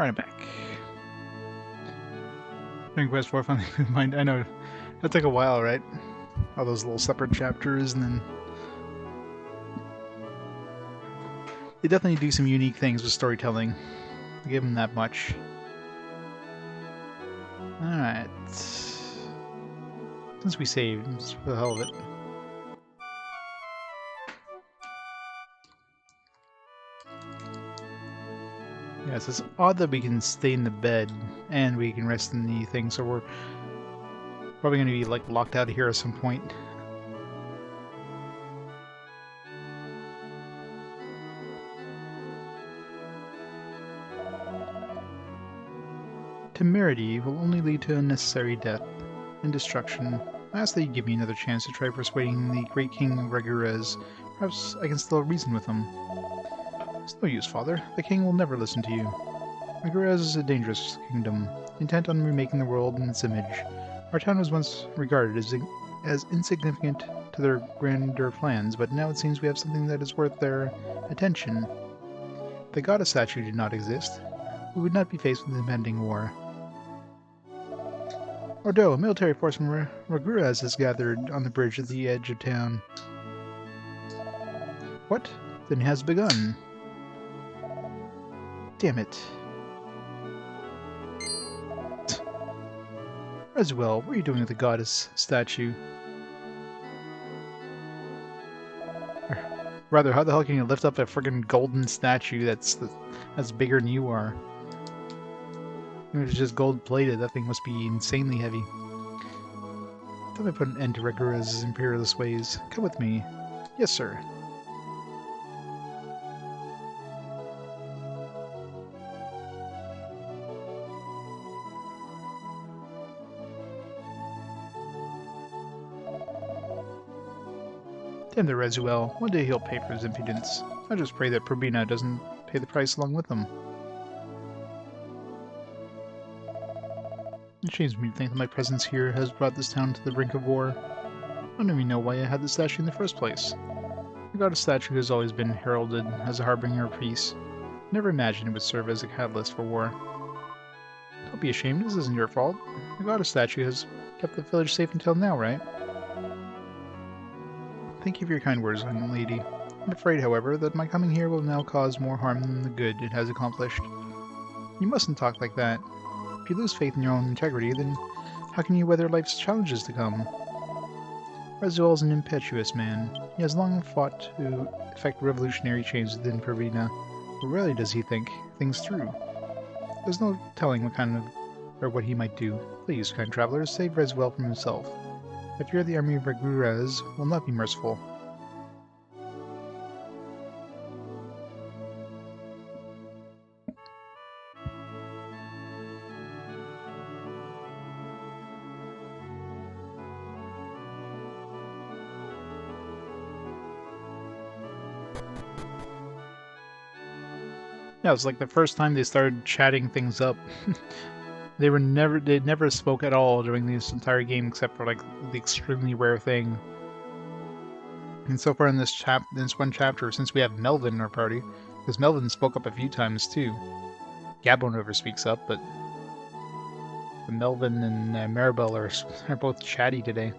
Alright, I'm back. Doing quest 4 finally mind. I know. That took a while, right? All those little separate chapters, and then they definitely do some unique things with storytelling. I'll give them that much. Alright. Since we saved, just for the hell of it. Yes, it's odd that we can stay in the bed and we can rest in the thing, so we're probably going to be like locked out of here at some point. Temerity will only lead to unnecessary death and destruction. I ask that you give me another chance to try persuading the great king Regurez. Perhaps I can still reason with him. It's no use, father. The king will never listen to you. Regurez is a dangerous kingdom, intent on remaking the world in its image. Our town was once regarded as insignificant to their grander plans, but now it seems we have something that is worth their attention. If the goddess statue did not exist, we would not be faced with an impending war. Ordo, a military force from Regurez has gathered on the bridge at the edge of town. What? Then it has begun. Damn it. Reswell, what are you doing with the goddess statue? Rather, how the hell can you lift up a friggin' golden statue that's bigger than you are? If it's just gold-plated, that thing must be insanely heavy. Time to put an end to Regurez's imperialist ways. Come with me. Yes, sir. Damn the Reswell. One day he'll pay for his impudence. I just pray that Probina doesn't pay the price along with him. It shames me to think that my presence here has brought this town to the brink of war. I don't even know why I had the statue in the first place. The goddess statue has always been heralded as a harbinger of peace. I never imagined it would serve as a catalyst for war. Don't be ashamed, this isn't your fault. The goddess statue has kept the village safe until now, right? Thank you for your kind words, young lady. I'm afraid, however, that my coming here will now cause more harm than the good it has accomplished. You mustn't talk like that. If you lose faith in your own integrity, then how can you weather life's challenges to come? Reswell is an impetuous man. He has long fought to effect revolutionary change within Pravina, but rarely does he think things through. There's no telling what he might do. Please, kind travelers, save Reswell from himself. I fear the army of Regurez will not be merciful. Yeah, it was like the first time they started chatting things up. They never spoke at all during this entire game except for like the extremely rare thing. And so far in this one chapter, since we have Melvin in our party, because Melvin spoke up a few times too. Gabbo never speaks up, but Melvin and Maribel are both chatty today.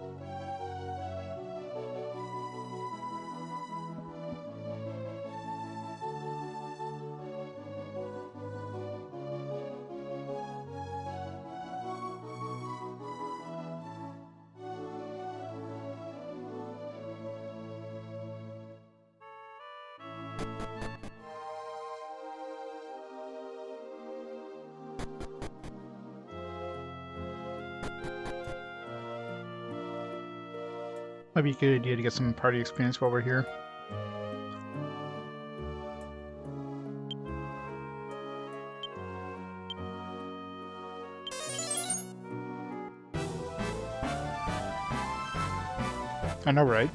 Might be a good idea to get some party experience while we're here. I know, right?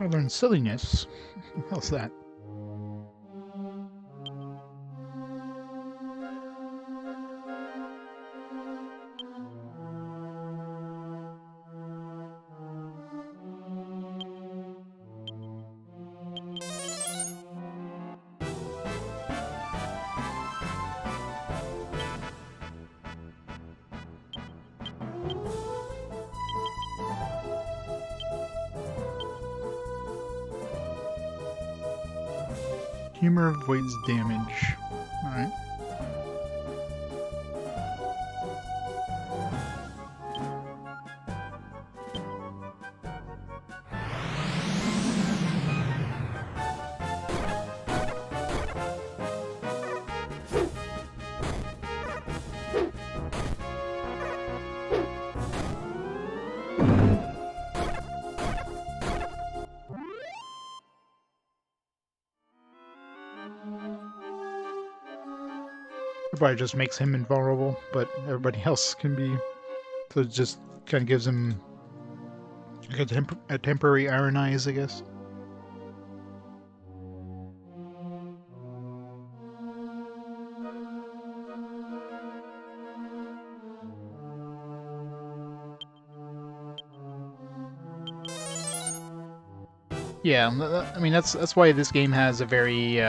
I learned silliness. What the hell's that? Humor avoids damage. Alright. Probably just makes him invulnerable, but everybody else can be. So it just kind of gives him like a temporary iron eyes, I guess. Yeah, I mean that's why this game has a very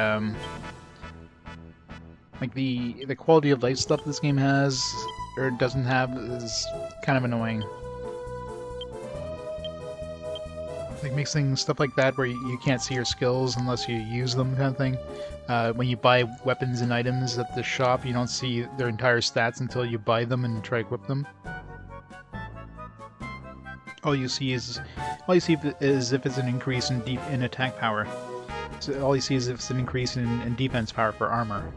like the quality of life stuff this game has or doesn't have is kind of annoying. Like mixing stuff like that where you can't see your skills unless you use them, kind of thing. When you buy weapons and items at the shop, you don't see their entire stats until you buy them and try to equip them. All you see is if it's an increase in attack power. So all you see is if it's an increase in defense power for armor.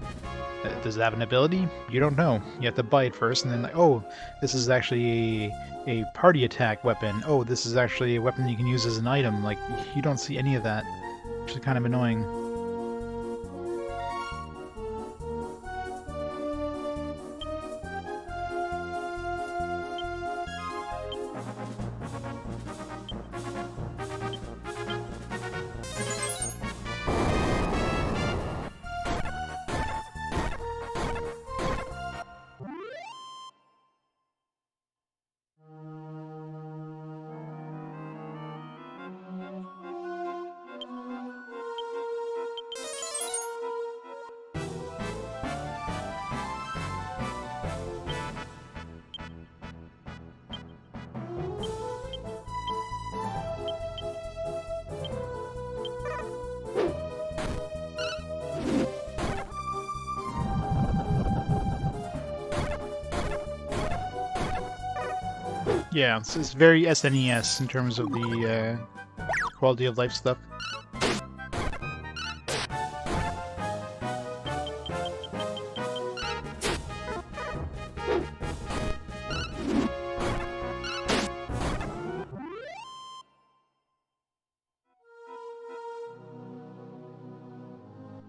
Does it have an ability? You don't know. You have to buy it first, and then like, oh, this is actually a party attack weapon. Oh, this is actually a weapon you can use as an item. Like, you don't see any of that, which is kind of annoying. Yeah, it's very SNES in terms of the quality of life stuff.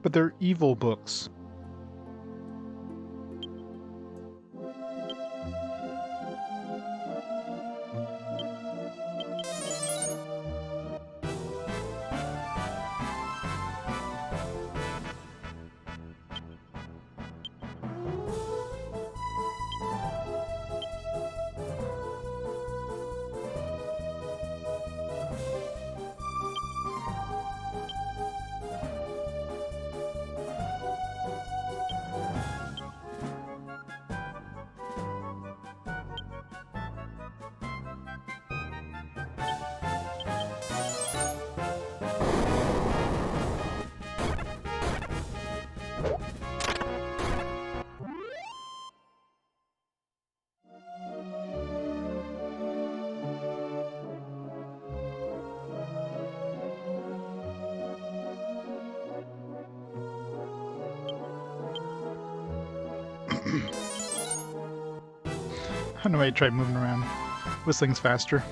But they're evil books. I don't know why I tried moving around. Whistling's faster.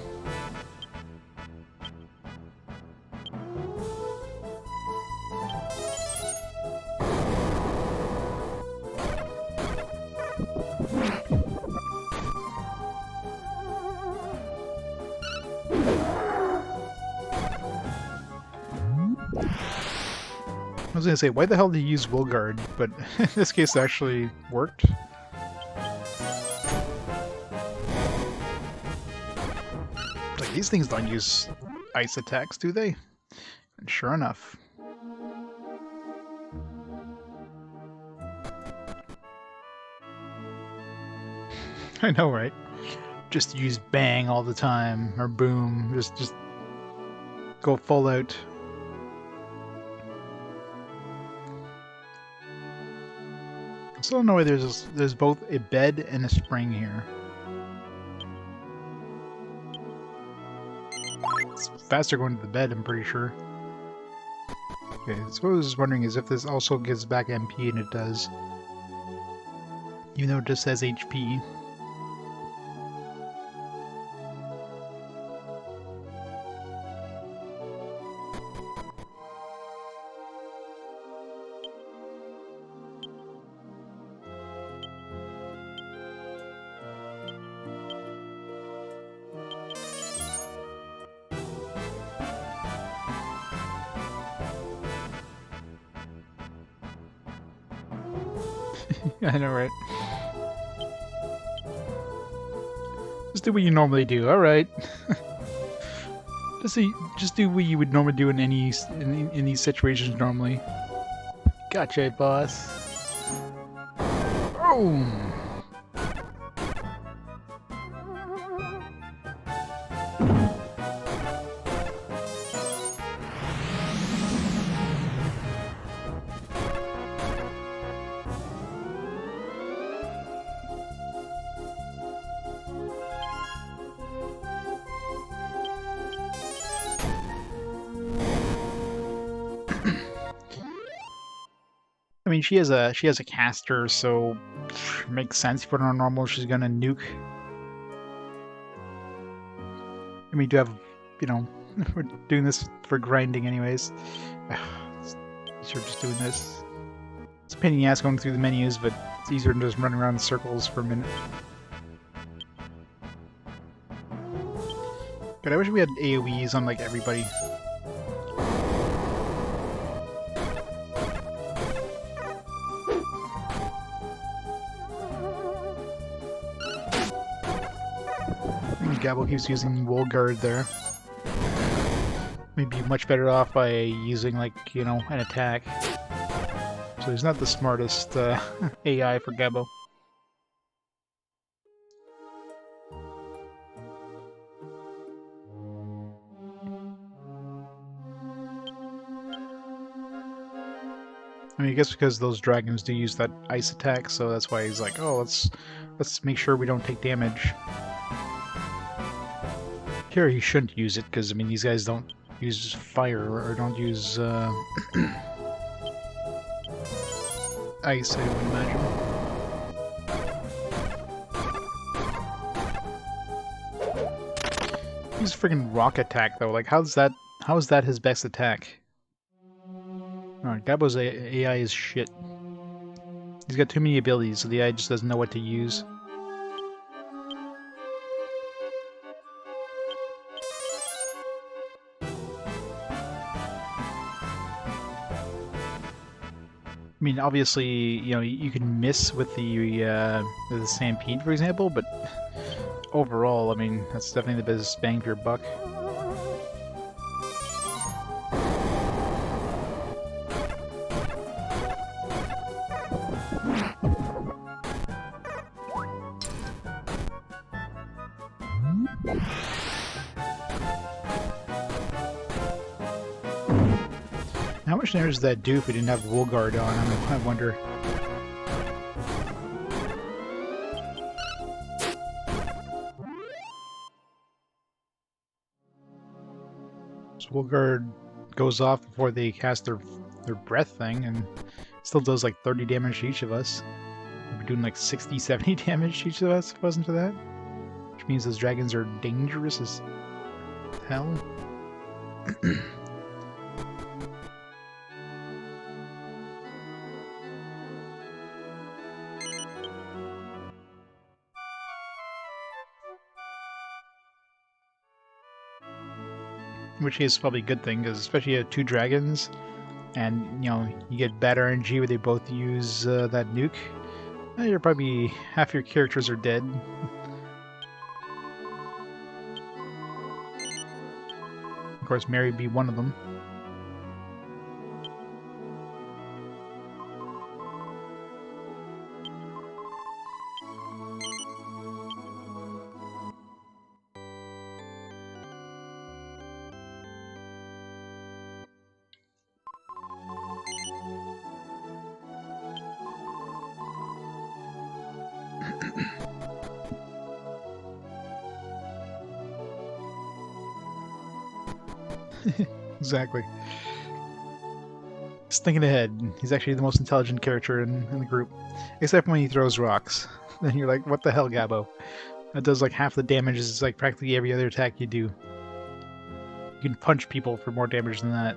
was gonna say, why the hell did you use Will Guard? But in this case, it actually worked. Like, these things don't use ice attacks, do they? And sure enough. I know, right? Just use bang all the time, or boom, just go full out. I still don't know why there's both a bed and a spring here. It's faster going to the bed, I'm pretty sure. Okay, so what I was wondering is if this also gives back MP, and it does. Even though it just says HP. I know, right? Just do what you normally do. All right. Just do what you would normally do in in these situations normally. Gotcha, boss. Oh. I mean, she has a caster, so it makes sense. Put her on normal, she's gonna nuke. I mean, do have, you know, we're doing this for grinding, anyways. Sure, just doing this. It's a pain in the ass going through the menus, but it's easier than just running around in circles for a minute. God, I wish we had AoEs on like everybody. Gabble keeps using Wool Guard there. Maybe much better off by using, like, you know, an attack. So he's not the smartest AI for Gabbo. I mean, I guess because those dragons do use that ice attack, so that's why he's like, oh, let's make sure we don't take damage. Here he shouldn't use it, because, I mean, these guys don't use fire, or don't use, ice, I would imagine. Use friggin' rock attack, though. Like, how is that his best attack? Alright, Gabbo's AI is shit. He's got too many abilities, so the AI just doesn't know what to use. I mean, obviously, you know, you can miss with the Stampede, for example, but overall, I mean, that's definitely the best bang for your buck. How much damage does that do if we didn't have Wool Guard on? I wonder. So Wool Guard goes off before they cast their breath thing, and still does like 30 damage to each of us. We're doing like 60, 70 damage to each of us if it wasn't for that. Which means those dragons are dangerous as hell. Which is probably a good thing, because especially you have two dragons, and you get bad RNG where they both use that nuke, you're probably half your characters are dead. Of course, Mary would be one of them. Exactly. Just thinking ahead, he's actually the most intelligent character in the group. Except when he throws rocks. Then you're like, what the hell, Gabo? That does like half the damage as like practically every other attack you do. You can punch people for more damage than that.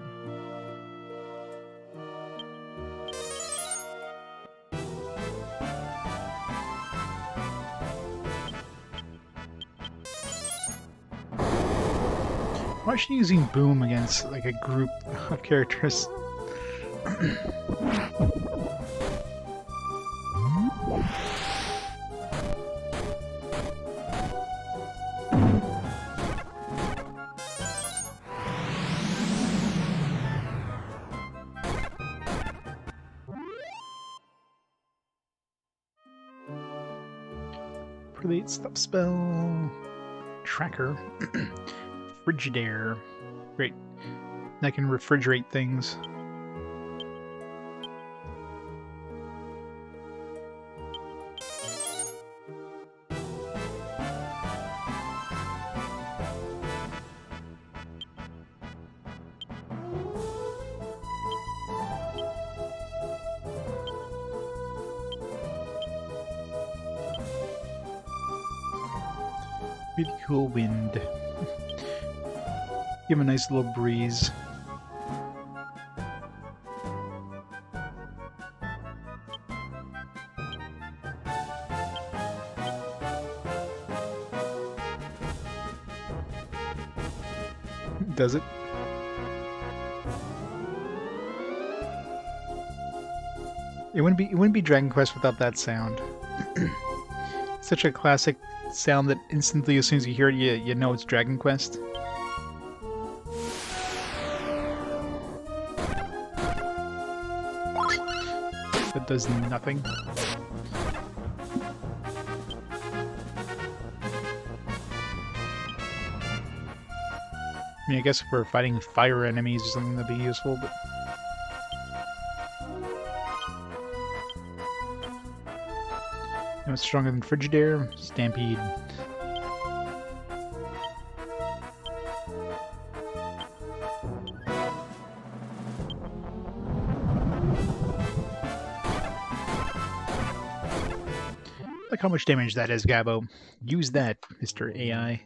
Why is she using Boom against like a group of characters? Prelate Stop Spell. Tracker. Frigidaire. Great. That can refrigerate things. Really cool wind. Give him a nice little breeze. Does it? It wouldn't be Dragon Quest without that sound. Such a classic sound that instantly, as soon as you hear it, you know it's Dragon Quest. That does nothing. I mean, I guess if we're fighting fire enemies or something, that'd be useful, but... You know what's stronger than Frigidaire? Stampede. Look how much damage that is, Gabo. Use that, Mr. AI.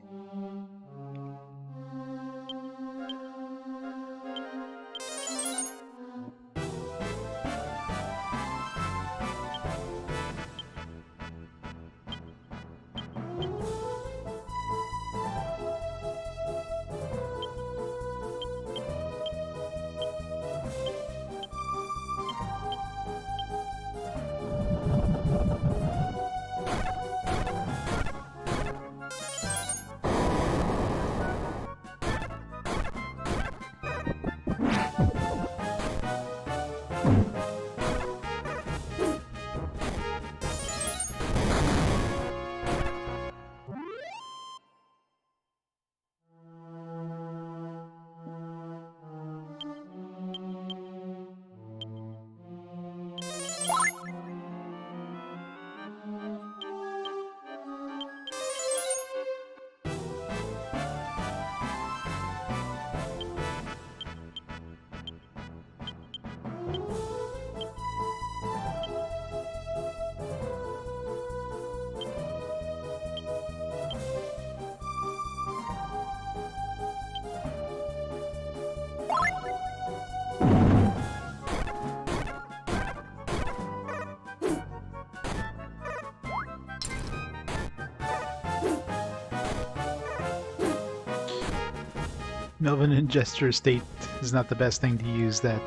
Melvin and Gesture State is not the best thing to use that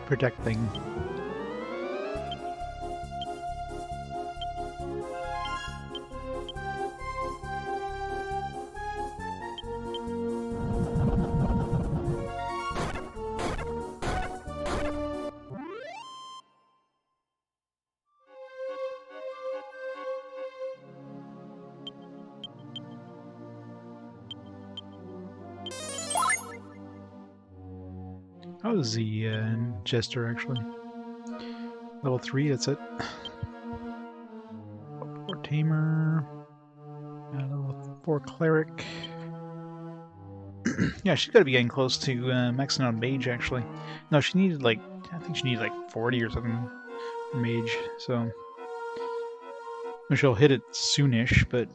protect thing. How is the Jester actually? Level 3, that's it. 4 Tamer. Level 4 Cleric. Yeah, she's got to be getting close to maxing out Mage actually. No, she needed like, I think she needed like 40 or something for Mage, so. She'll hit it soonish, but.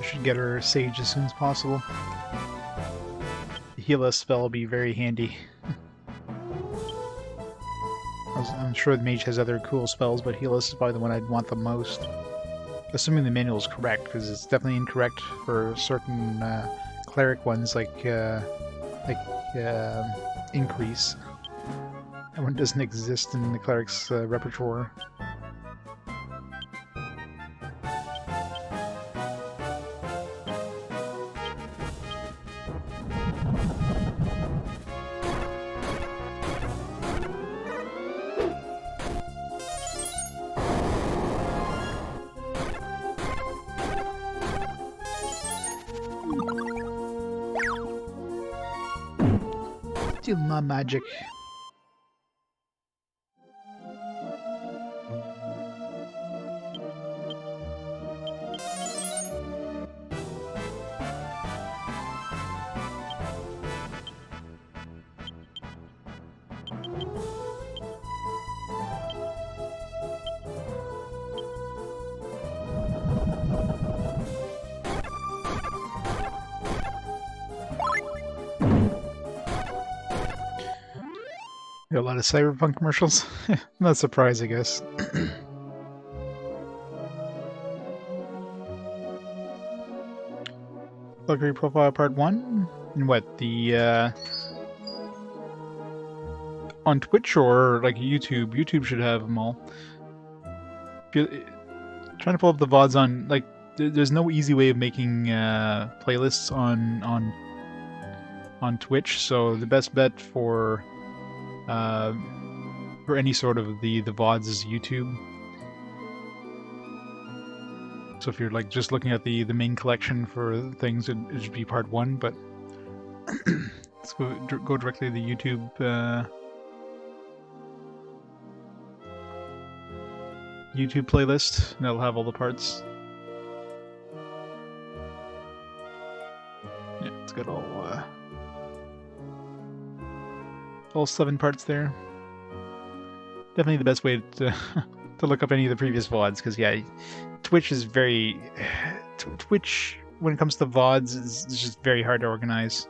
Should get her Sage as soon as possible. The heal us spell will be very handy. I'm sure the mage has other cool spells, but heal us is probably the one I'd want the most. Assuming the manual is correct, because it's definitely incorrect for certain cleric ones, like increase. That one doesn't exist in the cleric's repertoire. Do my magic. Got a lot of Cyberpunk commercials. Not surprised, I guess. Valkyrie Profile Part 1? And what, the, on Twitch or, like, YouTube? YouTube should have them all. Trying to pull up the VODs on, like, there's no easy way of making, playlists on Twitch, so the best bet for any sort of the VODs is YouTube. So if you're like just looking at the main collection for things, it should be Part 1, but let's go directly to the YouTube YouTube playlist, and that'll have all the parts. Yeah, it's got all 7 parts there. Definitely the best way to to look up any of the previous VODs, because yeah, Twitch is very... Twitch, when it comes to VODs, is just very hard to organize.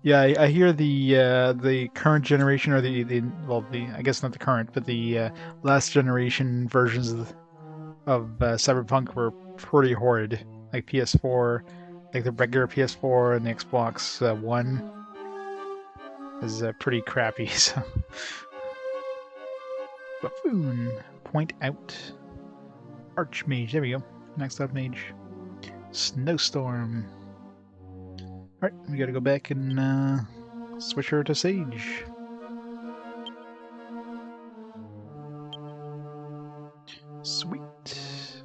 Yeah, I hear the current generation, or the I guess not the current, but the last generation versions of Cyberpunk were pretty horrid. Like PS4, like the regular PS4 and the Xbox One is pretty crappy. So, Buffoon, point out, Archmage. There we go. Next up, mage. Snowstorm. All right, we got to go back and switch her to Sage. Sweet.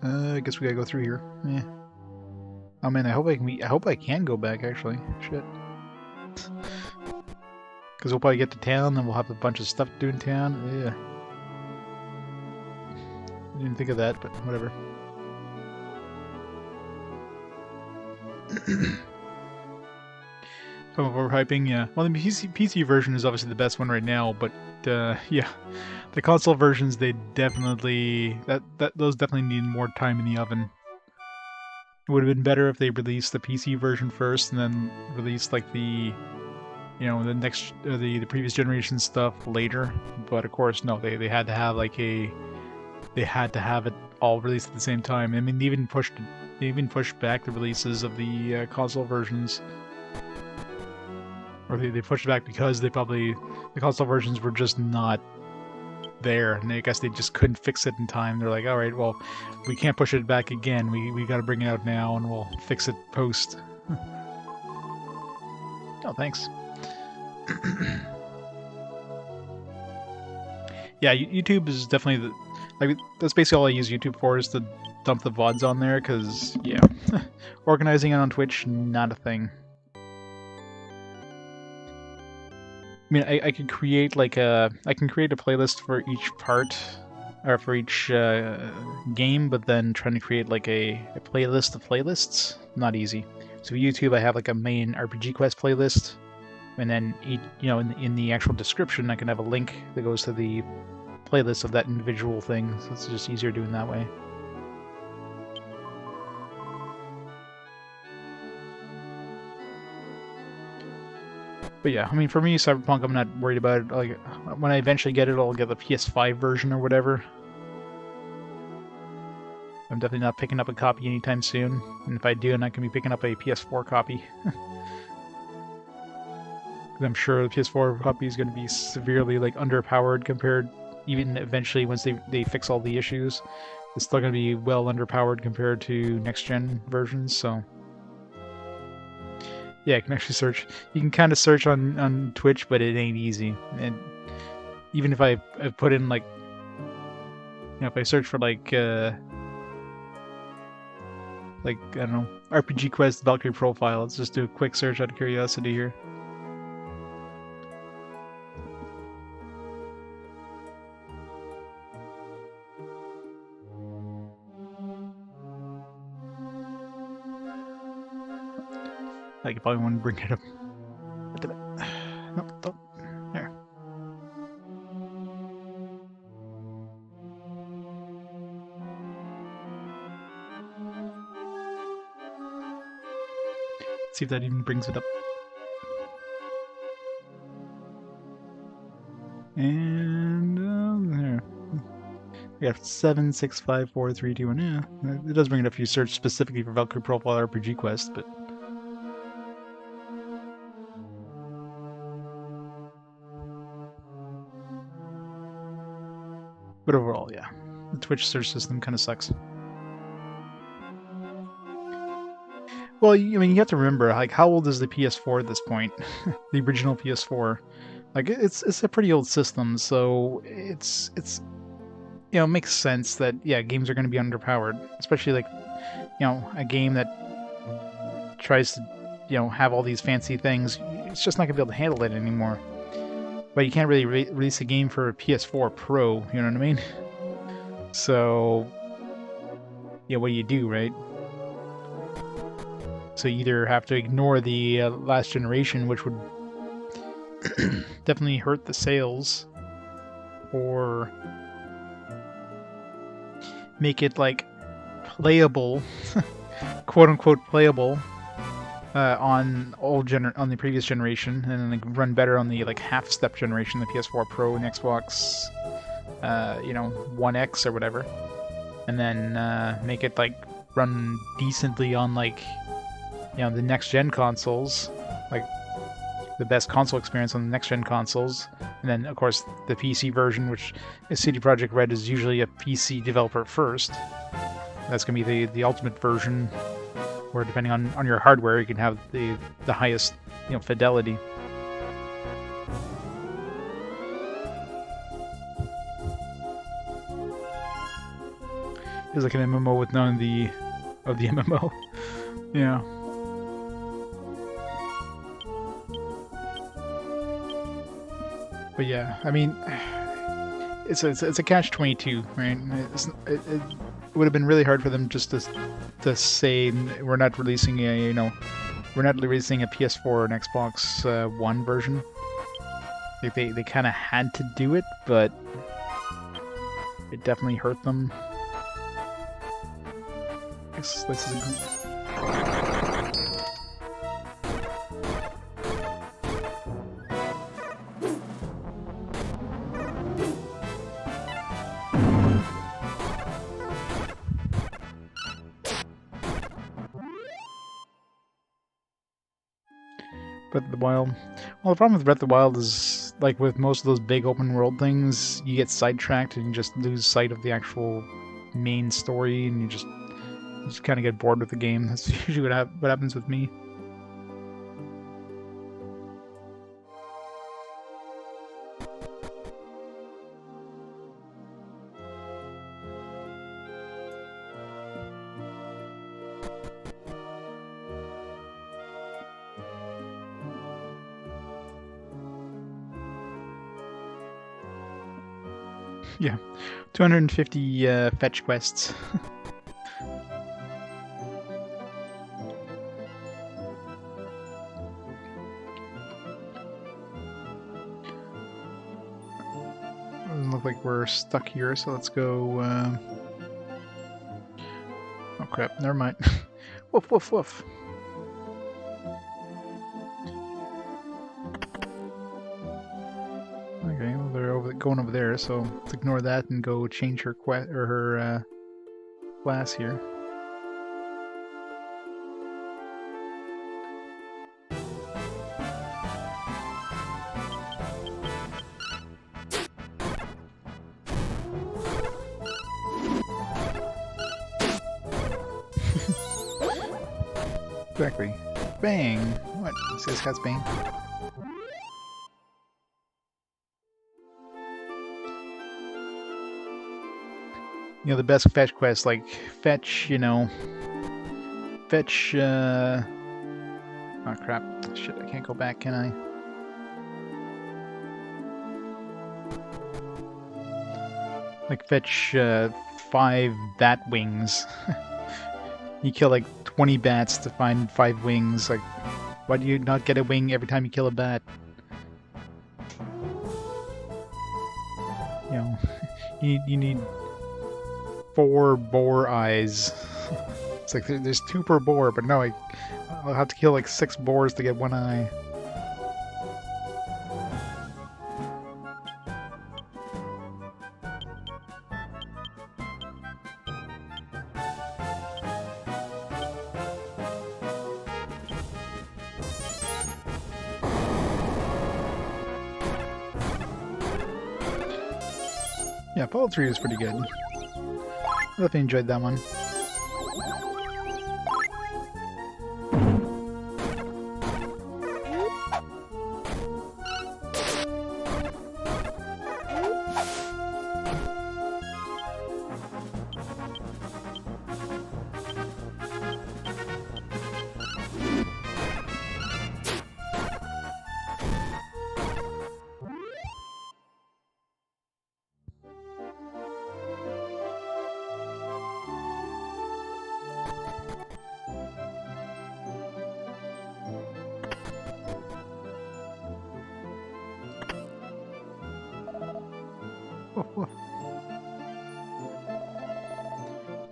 I guess we gotta go through here. Yeah. Oh man, I hope I can go back actually. Shit. Because we'll probably get to town and we'll have a bunch of stuff to do in town. Yeah. Didn't think of that, but whatever. Some of overhyping, yeah. Well, the PC version is obviously the best one right now, but yeah, the console versions, they definitely those definitely need more time in the oven. It would have been better if they released the PC version first and then released like the, you know, the next the previous generation stuff later. But of course, no, they had to have like a they had to have it all released at the same time. I mean, they even pushed back the releases of the console versions. Or they pushed it back because the console versions were just not there, and I guess they just couldn't fix it in time. They're like, all right, well, we can't push it back again. We got to bring it out now, and we'll fix it post. Oh, thanks. Yeah, YouTube is definitely that's basically all I use YouTube for, is to dump the VODs on there, because, yeah, organizing it on Twitch, not a thing. I mean, I could create I can create a playlist for each part, or for each game, but then trying to create like a playlist of playlists, not easy. So YouTube, I have like a main RPG quest playlist, and then in the actual description, I can have a link that goes to the playlist of that individual thing. So it's just easier doing that way. But yeah, I mean, for me, Cyberpunk, I'm not worried about it. Like, when I eventually get it, I'll get the PS5 version or whatever. I'm definitely not picking up a copy anytime soon. And if I do, I'm not going to be picking up a PS4 copy. I'm sure the PS4 copy is going to be severely, underpowered compared, even eventually once they fix all the issues. It's still going to be well underpowered compared to next-gen versions, so... Yeah, I can actually search. You can kind of search on Twitch, but it ain't easy. And even if I put in if I search for I don't know, RPG Quest Valkyrie profile. Let's just do a quick search out of curiosity here. I could probably want to bring it up. No, don't. There. See if that even brings it up. And there. We got 7, 6, 5, 4, 3, 2, 1. Yeah, it does bring it up if you search specifically for Valkyrie Profile RPG Quest, but. But overall, yeah, the Twitch search system kind of sucks. Well, I mean, you have to remember, how old is the PS4 at this point? The original PS4, it's a pretty old system, so it's it makes sense that games are going to be underpowered, especially a game that tries to have all these fancy things. It's just not going to be able to handle it anymore. But you can't really release a game for a PS4 Pro, you know what I mean? So, what do you do, right? So you either have to ignore the last generation, which would definitely hurt the sales, or make it, playable, quote-unquote playable, on the previous generation, and then run better on the half-step generation, the PS4 Pro and Xbox, 1X or whatever, and then make it run decently on the next-gen consoles, the best console experience on the next-gen consoles, and then of course the PC version, which CD Projekt Red is usually a PC developer first. That's gonna be the ultimate version, where depending on your hardware, you can have the highest fidelity. It's like an MMO with none of the MMO. Yeah. But yeah, I mean, it's a catch-22, right? It would have been really hard for them just to say we're not releasing a PS4 or an Xbox One version. They kind of had to do it, but it definitely hurt them. This is Breath of the Wild. Well, the problem with Breath of the Wild is, like with most of those big open world things, you get sidetracked and you just lose sight of the actual main story, and you just kind of get bored with the game. That's usually what happens with me. Yeah, 250 fetch quests. Doesn't look like we're stuck here, so let's go. Oh crap! Never mind. Woof woof woof. Okay, well they're going over there, so let's ignore that and go change her class here. Exactly. Bang! What? It says cat's bang. You know, the best fetch quests, like fetch, fetch, oh crap. Shit, I can't go back, can I? Like fetch, 5 bat wings. You kill like 20 bats to find 5 wings. Like, why do you not get a wing every time you kill a bat? You know, you need 4 boar eyes. It's like there's 2 per boar, but no, I'll have to kill like 6 boars to get 1 eye. Yeah, Fallout 3 is pretty good. I definitely enjoyed that one.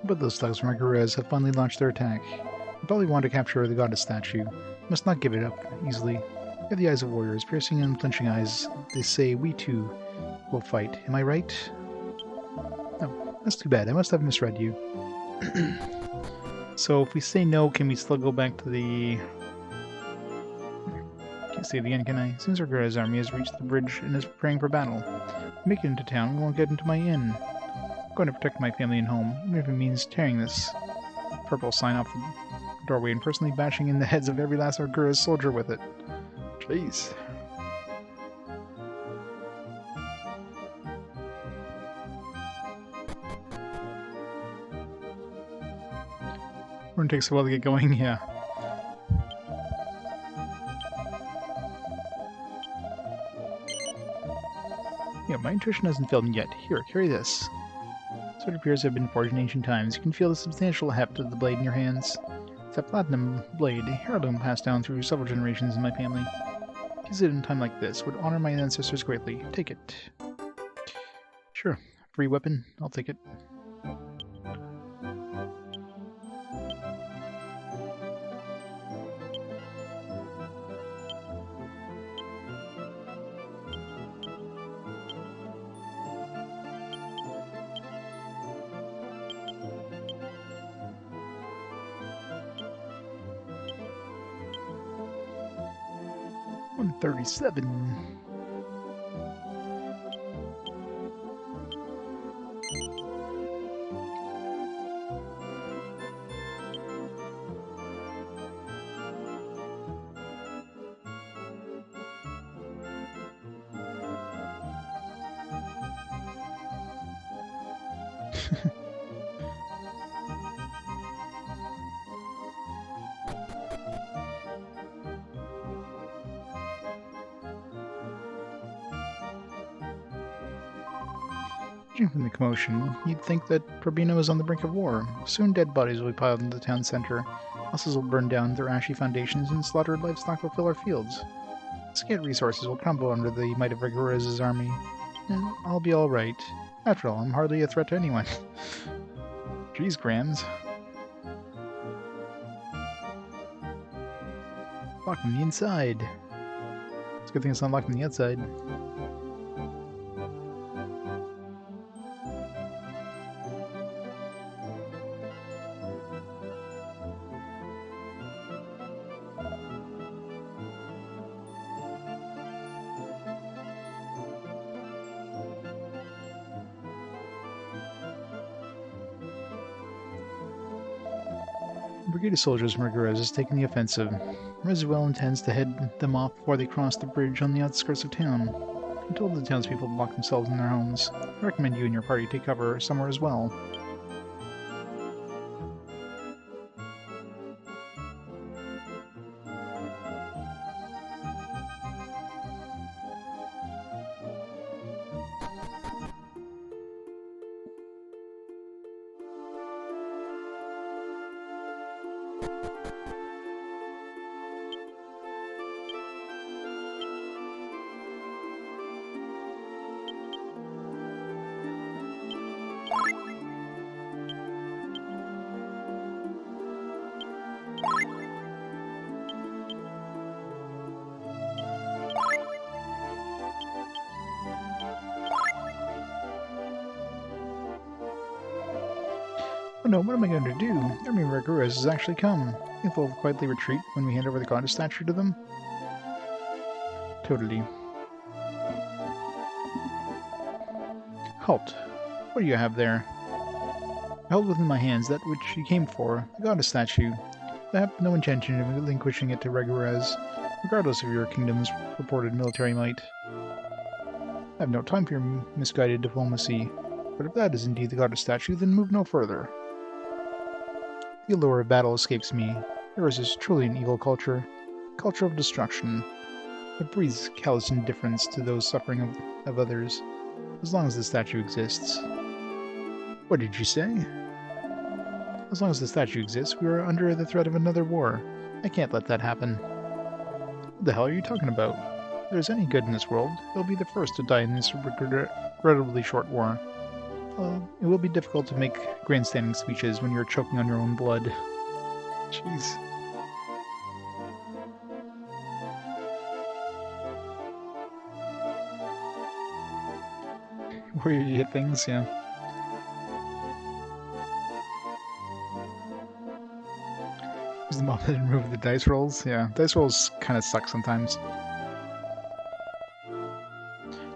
But those thugs from Aguirres have finally launched their attack. They probably want to capture the goddess statue. Must not give it up easily. They have the eyes of warriors, piercing and unflinching eyes. They say we too will fight. Am I right? No, that's too bad. I must have misread you. So if we say no, can we still go back to the... Can't say it again, can I? As soon as Aguirres' army has reached the bridge and is preparing for battle, make it into town, we won't get into my inn. I'm going to protect my family and home, even if it means tearing this purple sign off the doorway and personally bashing in the heads of every last Aguirres soldier with it. Jeez. It takes a while to get going, yeah. Yeah, my intuition hasn't failed me yet. Here, carry this. So it appears to have been forged in ancient times. You can feel the substantial heft of the blade in your hands. It's a platinum blade, a heirloom passed down through several generations in my family. Use it in a time like this would honor my ancestors greatly. Take it. Sure. Free weapon. I'll take it. 137. Judging from the commotion, you'd think that Probino is on the brink of war. Soon dead bodies will be piled in the town center. Houses will burn down their ashy foundations, and slaughtered livestock will fill our fields. Scant resources will crumble under the might of Rigorez's army. And I'll be alright. After all, I'm hardly a threat to anyone. Jeez, Grams. Locked on the inside. It's a good thing it's not locked on the outside. A brigade of soldiers from Rigorez has taken the offensive. Rezuel intends to head them off before they cross the bridge on the outskirts of town. He told the townspeople to lock themselves in their homes. I recommend you and your party take cover somewhere as well. Oh no, what am I going to do? Army Rigorez has actually come. Think they'll quietly retreat when we hand over the goddess statue to them? Totally. Halt. What do you have there? I hold within my hands that which you came for, the goddess statue. I have no intention of relinquishing it to Rigorez, regardless of your kingdom's purported military might. I have no time for your misguided diplomacy, but if that is indeed the goddess statue, then move no further. The allure of battle escapes me. Yours is truly an evil culture. Culture of destruction. It breathes callous indifference to those suffering of others, as long as the statue exists. What did you say? As long as the statue exists, we are under the threat of another war. I can't let that happen. What the hell are you talking about? If there's any good in this world, it'll be the first to die in this regrettably short war. It will be difficult to make grandstanding speeches when you're choking on your own blood. Jeez. Where you hit things, yeah. Use the mop and remove the dice rolls. Yeah, dice rolls kind of suck sometimes.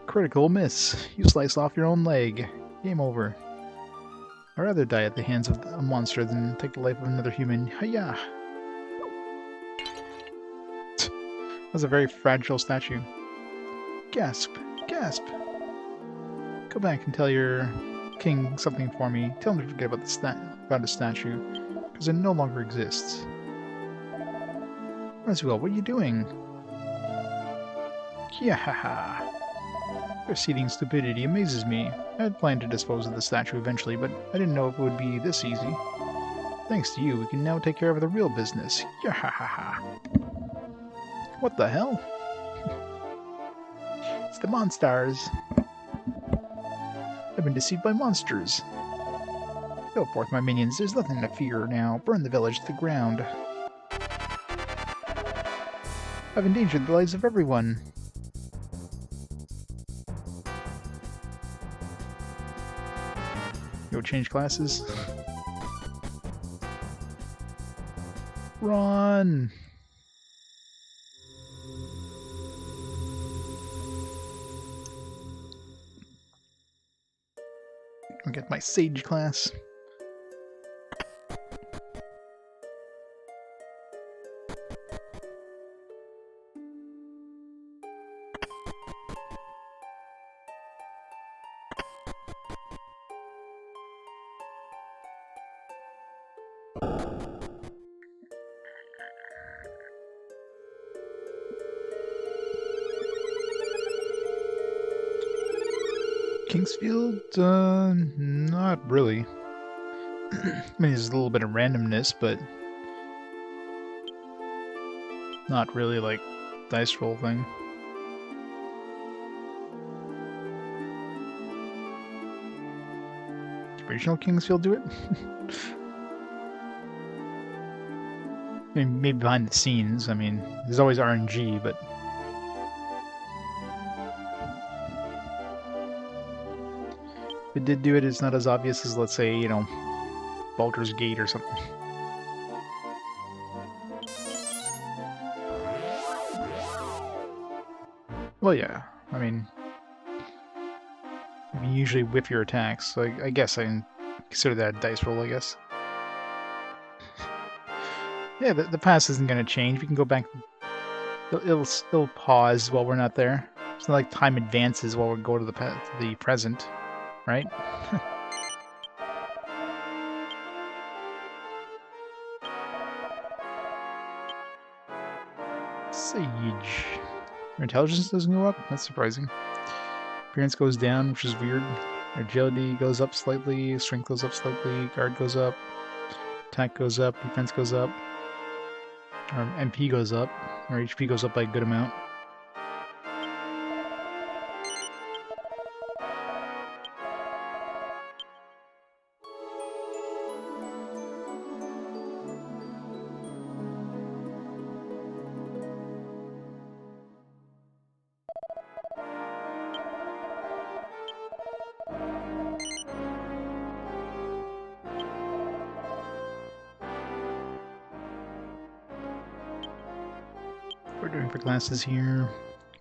Critical miss. You slice off your own leg. Game over. I'd rather die at the hands of a monster than take the life of another human. Hiya! That was a very fragile statue. Gasp! Gasp! Go back and tell your king something for me. Tell him to forget about the statue, because it no longer exists. Rezuel, what are you doing? Kiahaha! Your seething stupidity amazes me. I had planned to dispose of the statue eventually, but I didn't know it would be this easy. Thanks to you, we can now take care of the real business. Yahahaha! What the hell? It's the monsters! I've been deceived by monsters. Go forth, my minions. There's nothing to fear now. Burn the village to the ground. I've endangered the lives of everyone. Yo, change classes. Run! I'll get my sage class. Kingsfield? Not really. I mean, there's a little bit of randomness, but not really like dice roll thing. Did original Kingsfield do it? I mean, maybe behind the scenes. I mean, there's always RNG, but if it did do it, it's not as obvious as, let's say, you know, Baldur's Gate or something. Well, yeah. I mean, you usually whiff your attacks, so I guess I can consider that a dice roll, I guess. Yeah, the past isn't going to change. We can go back. It'll still pause while we're not there. It's not like time advances while we go to the present, right? Sage. Your intelligence doesn't go up? That's surprising. Appearance goes down, which is weird. Agility goes up slightly, strength goes up slightly, guard goes up, attack goes up, defense goes up, or MP goes up, or HP goes up by a good amount. We're doing for classes here.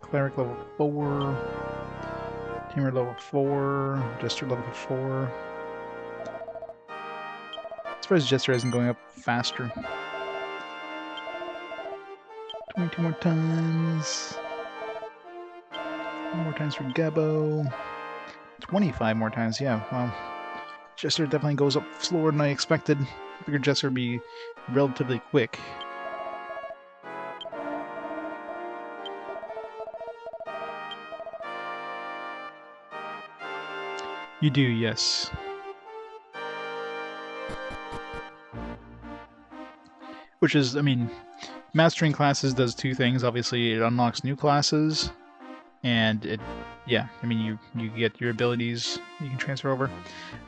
Cleric level 4, Tamer level 4, Jester level 4. As far as Jester isn't going up faster. 22 more times. 1 more times for Gabo. 25 more times, yeah, wow. Jester definitely goes up slower than I expected. I figured Jester would be relatively quick. You do, yes. Which is, I mean, mastering classes does two things. Obviously, it unlocks new classes, and it, yeah, I mean, you get your abilities you can transfer over.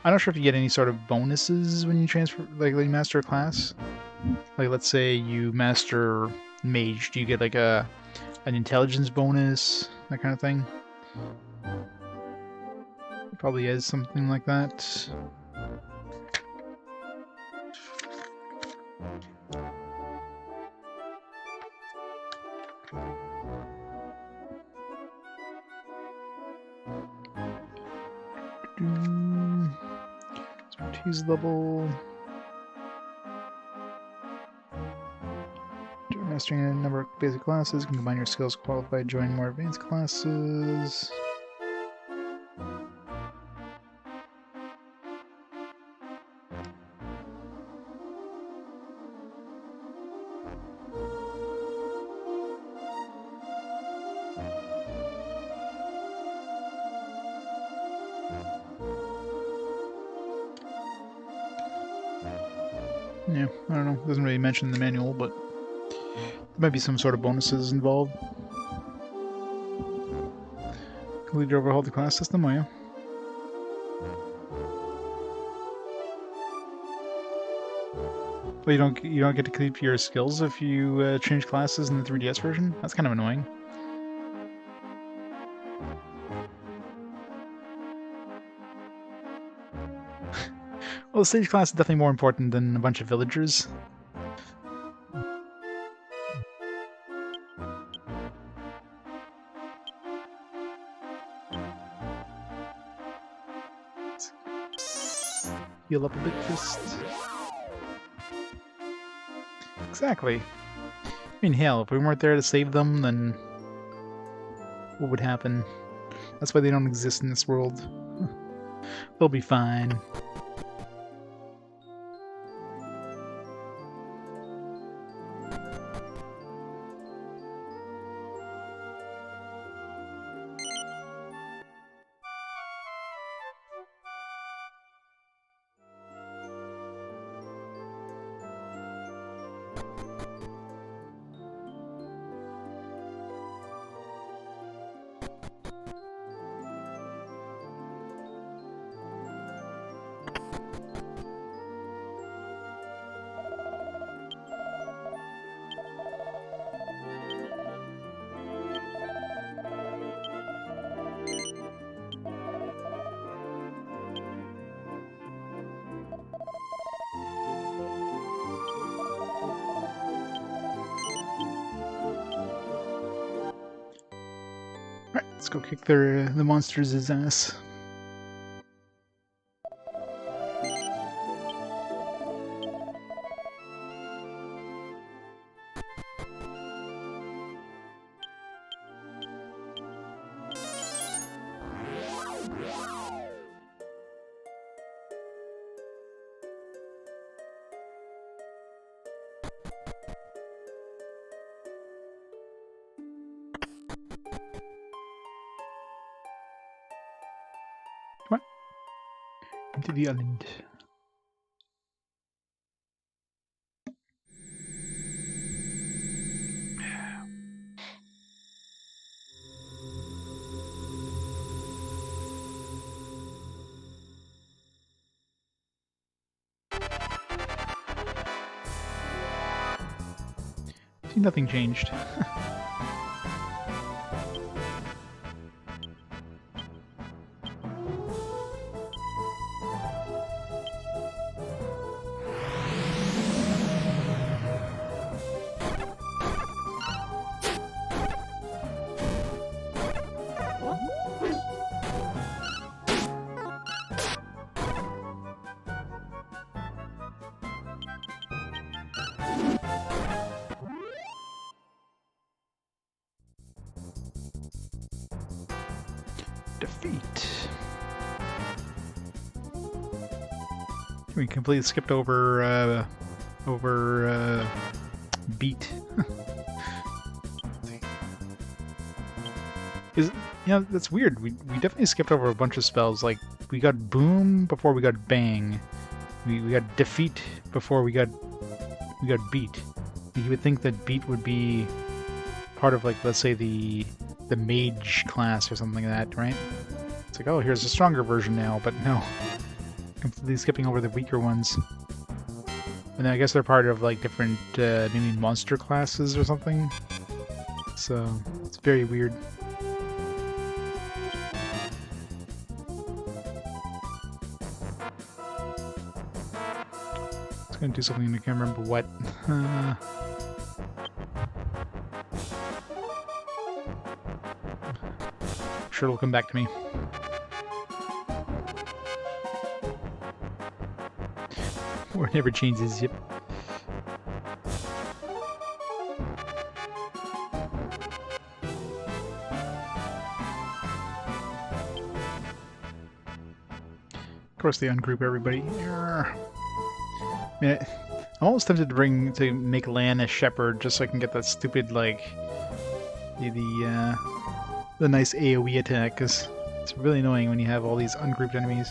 I'm not sure if you get any sort of bonuses when you transfer, like when you master a class. Like, let's say you master Mage, do you get like an intelligence bonus, that kind of thing? It probably is something like that. Expertise level. Mastering a number of basic classes. You can combine your skills, qualify, join more advanced classes. Yeah, I don't know. It doesn't really mention in the manual, but there might be some sort of bonuses involved. Complete or overhaul the class system, oh yeah. Well, you don't get to keep your skills if you change classes in the 3DS version? That's kind of annoying. Well, the stage class is definitely more important than a bunch of villagers. heal up a bit first. Exactly. I mean, hell, if we weren't there to save them, then what would happen? That's why they don't exist in this world. They'll be fine. Alright, let's go kick the monsters' ass. Come on. Into the island. See, nothing changed. Defeat. We completely skipped over beat. Is that's weird. We definitely skipped over a bunch of spells. Like we got boom before we got bang. We got defeat before we got beat. You would think that beat would be part of, like, let's say the mage class or something like that, right? It's like, oh, here's a stronger version now, but no. Completely skipping over the weaker ones. And I guess they're part of, like, different maybe monster classes or something. So it's very weird. It's gonna do something, I can't remember what. Sure, it'll come back to me. Or it never changes, yep. Of course they ungroup everybody. I mean, I'm almost tempted to make Lan a shepherd just so I can get that stupid, like, the nice AoE attack, because it's really annoying when you have all these ungrouped enemies.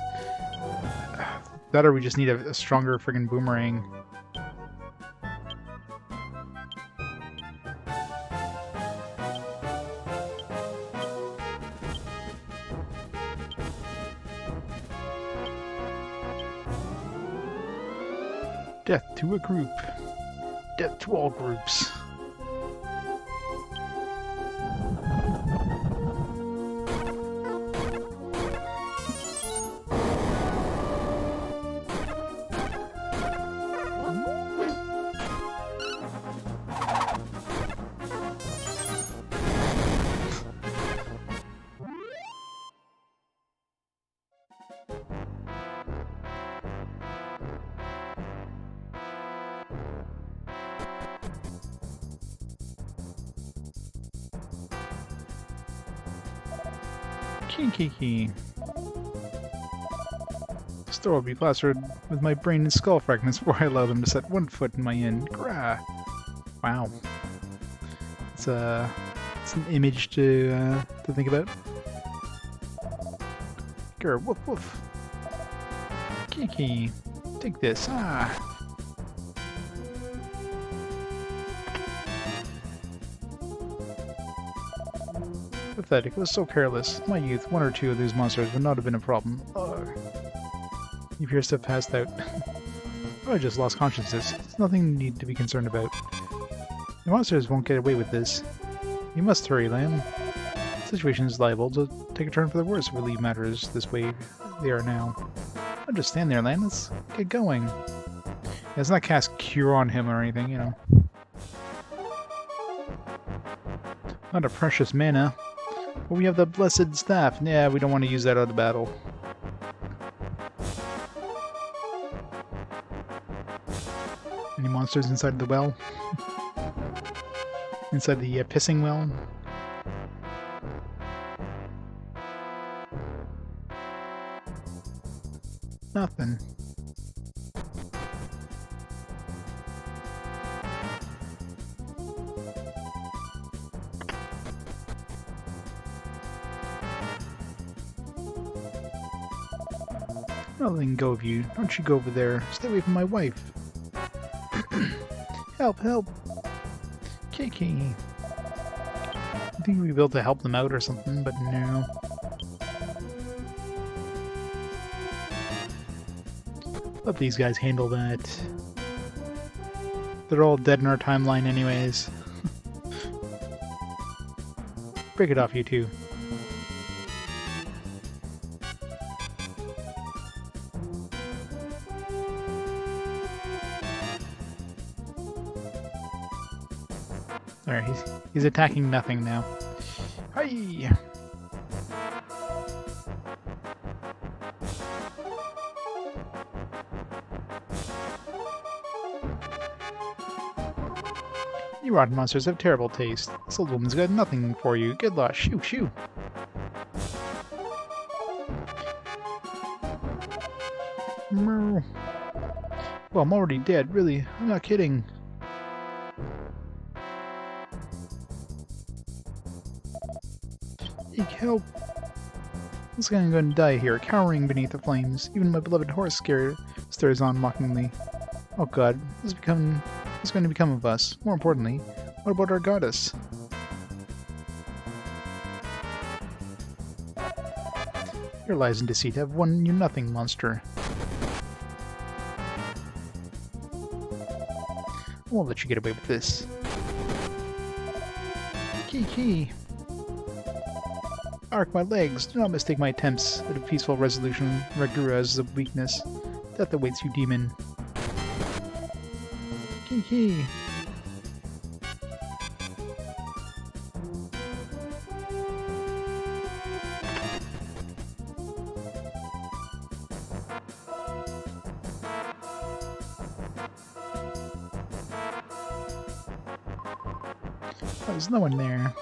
That or we just need a stronger friggin' boomerang. Death to a group. Death to all groups. Kiki. The store will be plastered with my brain and skull fragments before I allow them to set one foot in my inn. Grah. Wow. It's an image to think about. Grr, woof woof. Kiki, take this. Ah. Pathetic. It was so careless. In my youth, one or two of these monsters would not have been a problem. You appear to have passed out. I just lost consciousness. It's nothing you need to be concerned about. The monsters won't get away with this. You must hurry, Lamb. The situation is liable to take a turn for the worse if we leave matters this way they are now. Don't just stand there, Lamb. Let's get going. Let's not cast Cure on him or anything, you know. Not a precious mana. But we have the Blessed Staff. Yeah, we don't want to use that out of battle. Any monsters inside the well? Inside the pissing well? Nothing. I'll let go of you. Don't you go over there. Stay away from my wife. Help, help! Kiki! I think we'd be able to help them out or something, but no. Let these guys handle that. They're all dead in our timeline anyways. Break it off, you two. Alright, he's attacking nothing now. Hi! You rotten monsters have terrible taste. This old woman's got nothing for you. Good luck. Shoo, shoo. Well, I'm already dead. Really, I'm not kidding. Eek, help! This guy is going to die here, cowering beneath the flames. Even my beloved horse stares on mockingly. Oh god, what's going to become of us? More importantly, what about our goddess? Your lies and deceit have won you nothing, monster. I won't let you get away with this. Kiki! Arc my legs! Do not mistake my attempts at a peaceful resolution Ragura as a weakness. Death awaits you, demon. Kiki! There's no one there.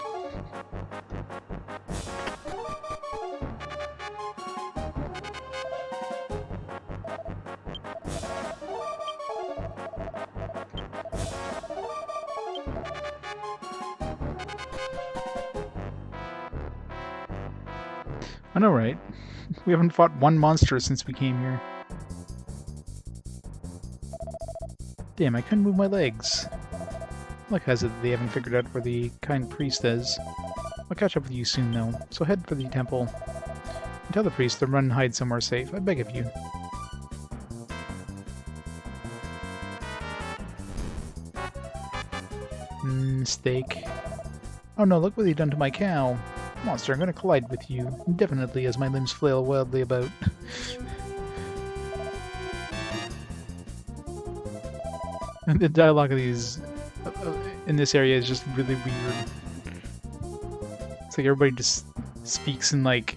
I know, right? We haven't fought one monster since we came here. Damn, I couldn't move my legs. Luck has it they haven't figured out where the kind priest is. I'll catch up with you soon, though, so head for the temple. And tell the priest to run and hide somewhere safe, I beg of you. Mistake. Oh no, look what you've done to my cow. Monster, I'm gonna collide with you, indefinitely as my limbs flail wildly about. And the dialogue of these in this area is just really weird. It's like everybody just speaks in like...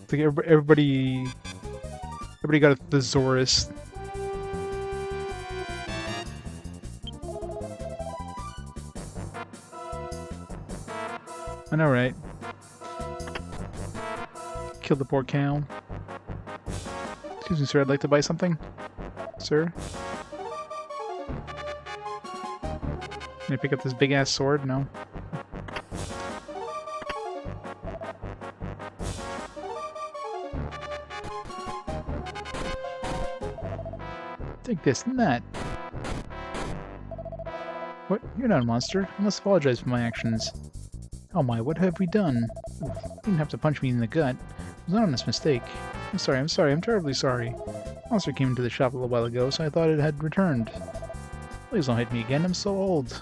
it's like everybody got a thesaurus. I know, right? Kill the poor cow. Excuse me, sir, I'd like to buy something. Sir? Can I pick up this big-ass sword? No. Take this and that. What? You're not a monster. I must apologize for my actions. Oh my, what have we done? Oof, you didn't have to punch me in the gut. It was an honest mistake. I'm sorry, I'm terribly sorry. A monster came into the shop a little while ago, so I thought it had returned. Please don't hit me again, I'm so old.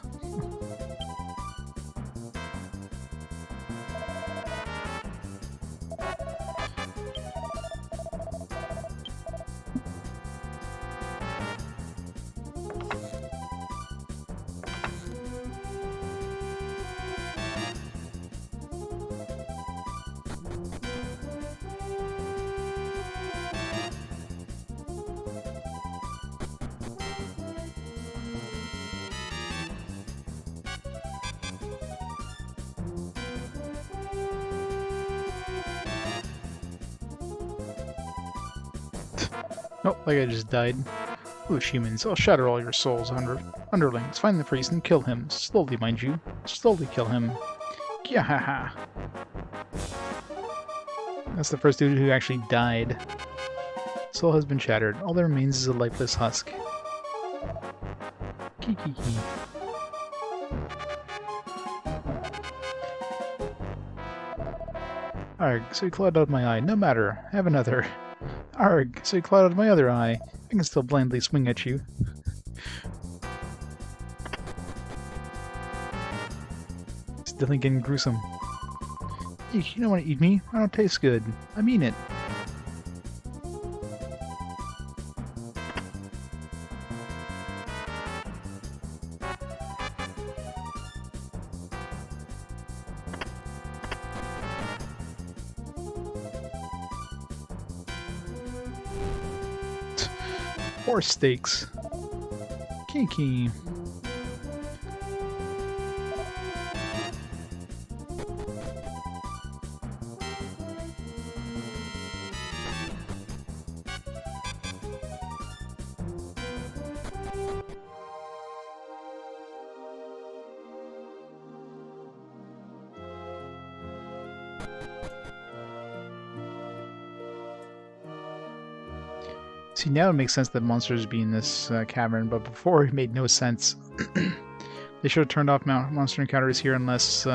Oh, like I just died. Foolish humans, I'll shatter all your souls, underlings. Find the priest and kill him. Slowly, mind you. Slowly kill him. Gyahaha. That's the first dude who actually died. Soul has been shattered. All that remains is a lifeless husk. Kiki. Arg, so he clawed out my eye. No matter. Have another. Arg, so he clawed out my other eye. I can still blindly swing at you. It's definitely getting gruesome. Eek, you don't want to eat me. I don't taste good. I mean it. Horse steaks. Kiki. See, now it makes sense that monsters be in this cavern, but before it made no sense. They should have turned off monster encounters here unless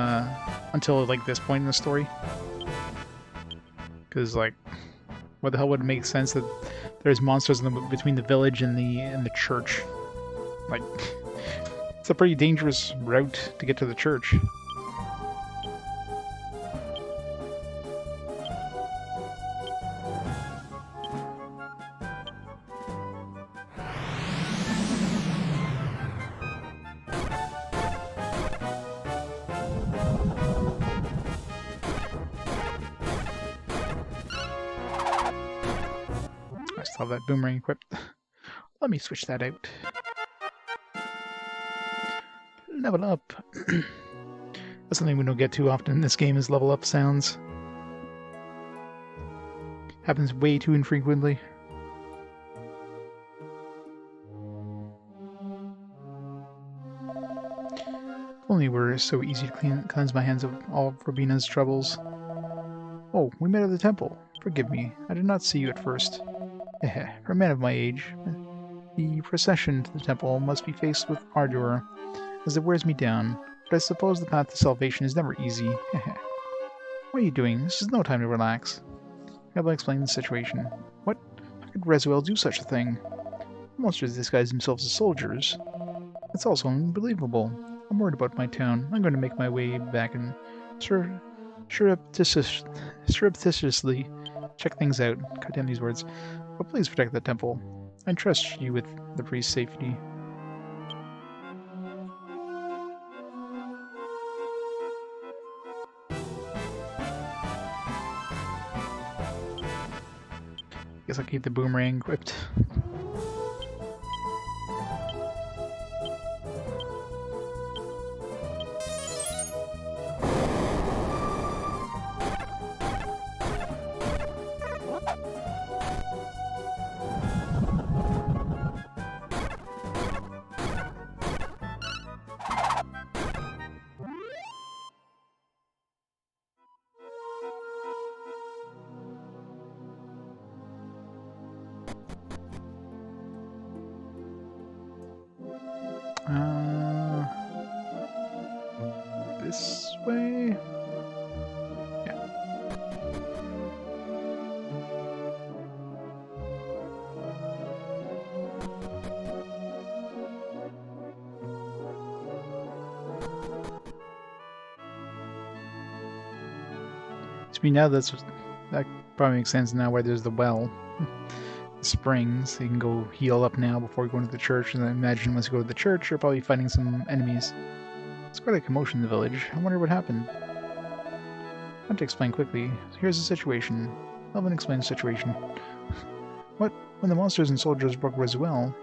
until like this point in the story. Because like, what the hell would it make sense that there's monsters between the village and the church? Like, it's a pretty dangerous route to get to the church. I still have that boomerang equipped. Let me switch that out. Level up. That's something we don't get too often in this game, is level up sounds. Happens way too infrequently. If only it were so easy to cleanse my hands of all of Robina's troubles. Oh, we met at the temple. Forgive me, I did not see you at first. For a man of my age, the procession to the temple must be faced with ardor, as it wears me down, but I suppose the path to salvation is never easy. What are you doing? This is no time to relax. Rabbi explained the situation. What? How could Rezuel do such a thing? Monsters disguise themselves as soldiers. It's also unbelievable. I'm worried about my town. I'm going to make my way back and surreptitiously check things out. Cut down these words. But please protect the temple. I trust you with the priest's safety. Guess I'll keep the boomerang equipped. this way? Yeah. To me now, that probably makes sense now why there's the well. The springs, so you can go heal up now before going to the church, and I imagine once you go to the church, you're probably fighting some enemies. It's quite a commotion in the village. I wonder what happened. I want to explain quickly. Here's the situation. Melvin explains the situation. What? When the monsters and soldiers broke Rezuel,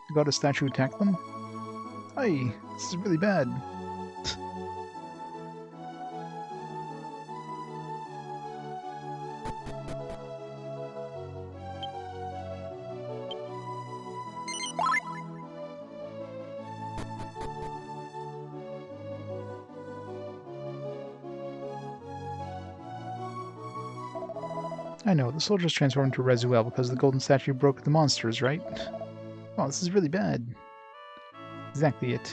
the goddess statue attacked them? Aye, this is really bad. I know, the soldiers transformed into Rezuel because the golden statue broke the monsters, right? Oh, this is really bad. Exactly it.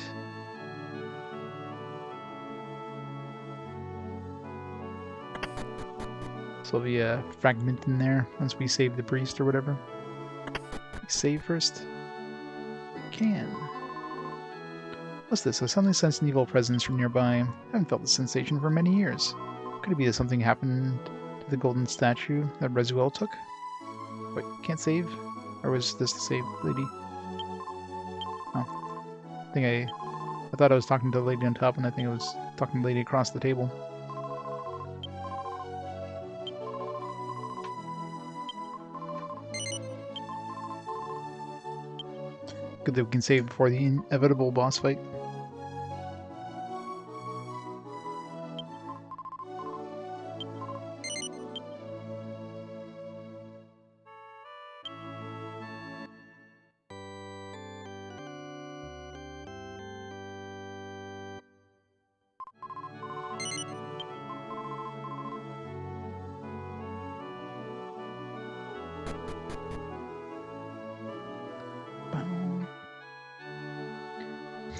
So there'll be a fragment in there once we save the priest or whatever. Save first? Can. What's this? I suddenly sense an evil presence from nearby. I haven't felt this sensation for many years. Could it be that something happened to the golden statue that Rezuel took? Wait, can't save? Or was this the save lady? Oh. I thought I was talking to the lady on top, and I think I was talking to the lady across the table. Good that we can save before the inevitable boss fight.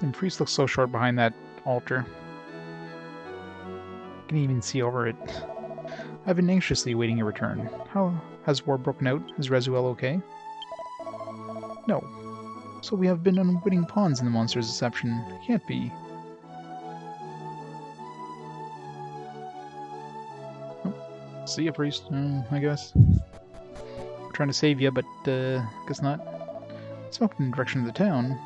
And priest looks so short behind that altar. You can even see over it. I've been anxiously awaiting your return. How has war broken out? Is Rezuel okay? No. So we have been unwitting pawns in the monster's deception. Can't be. Oh, see ya, priest. I guess. I'm trying to save you, but guess not. Smoke in the direction of the town.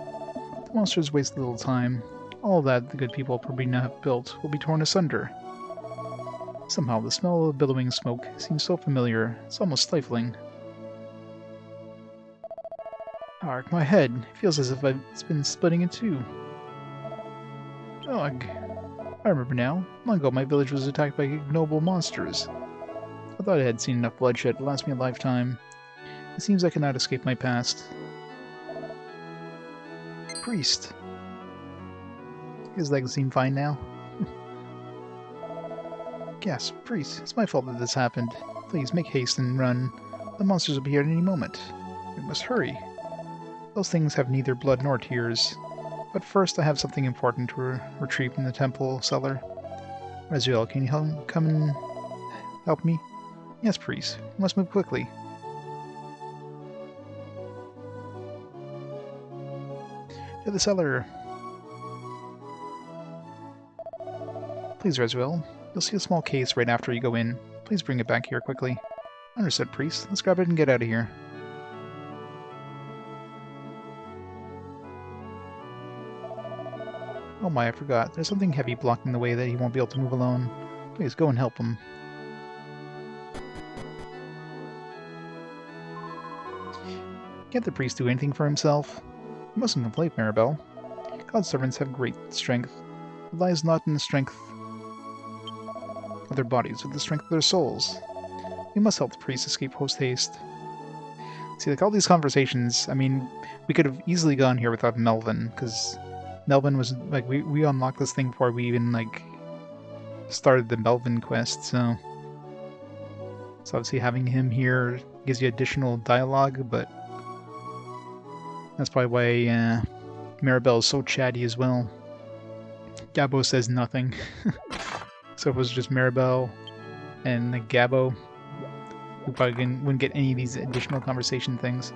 The monsters waste little time. All that the good people of Probina have built will be torn asunder. Somehow the smell of billowing smoke seems so familiar, it's almost stifling. Ark, my head. It feels as if it's been splitting in two. Ugh. I remember now. Long ago my village was attacked by ignoble monsters. I thought I had seen enough bloodshed to last me a lifetime. It seems I cannot escape my past. Priest. His legs seem fine now. Yes, priest, it's my fault that this happened. Please, make haste and run. The monsters will be here at any moment. We must hurry. Those things have neither blood nor tears. But first I have something important to retrieve from the temple cellar. Rezuel, can you come and help me? Yes, priest. We must move quickly. To the cellar. Please, Rezuel. You'll see a small case right after you go in. Please bring it back here quickly. Understood, priest. Let's grab it and get out of here. Oh my, I forgot. There's something heavy blocking the way that he won't be able to move alone. Please, go and help him. Can't the priest do anything for himself? You mustn't complain, Maribel. God's servants have great strength. It lies not in the strength of their bodies, but the strength of their souls. We must help the priest escape post-haste. See, like all these conversations, I mean, we could have easily gone here without Melvin, because Melvin was, like, we unlocked this thing before we even, like, started the Melvin quest, so obviously having him here gives you additional dialogue, but that's probably why Maribel is so chatty as well. Gabo says nothing. So if it was just Maribel and Gabo, we probably wouldn't get any of these additional conversation things.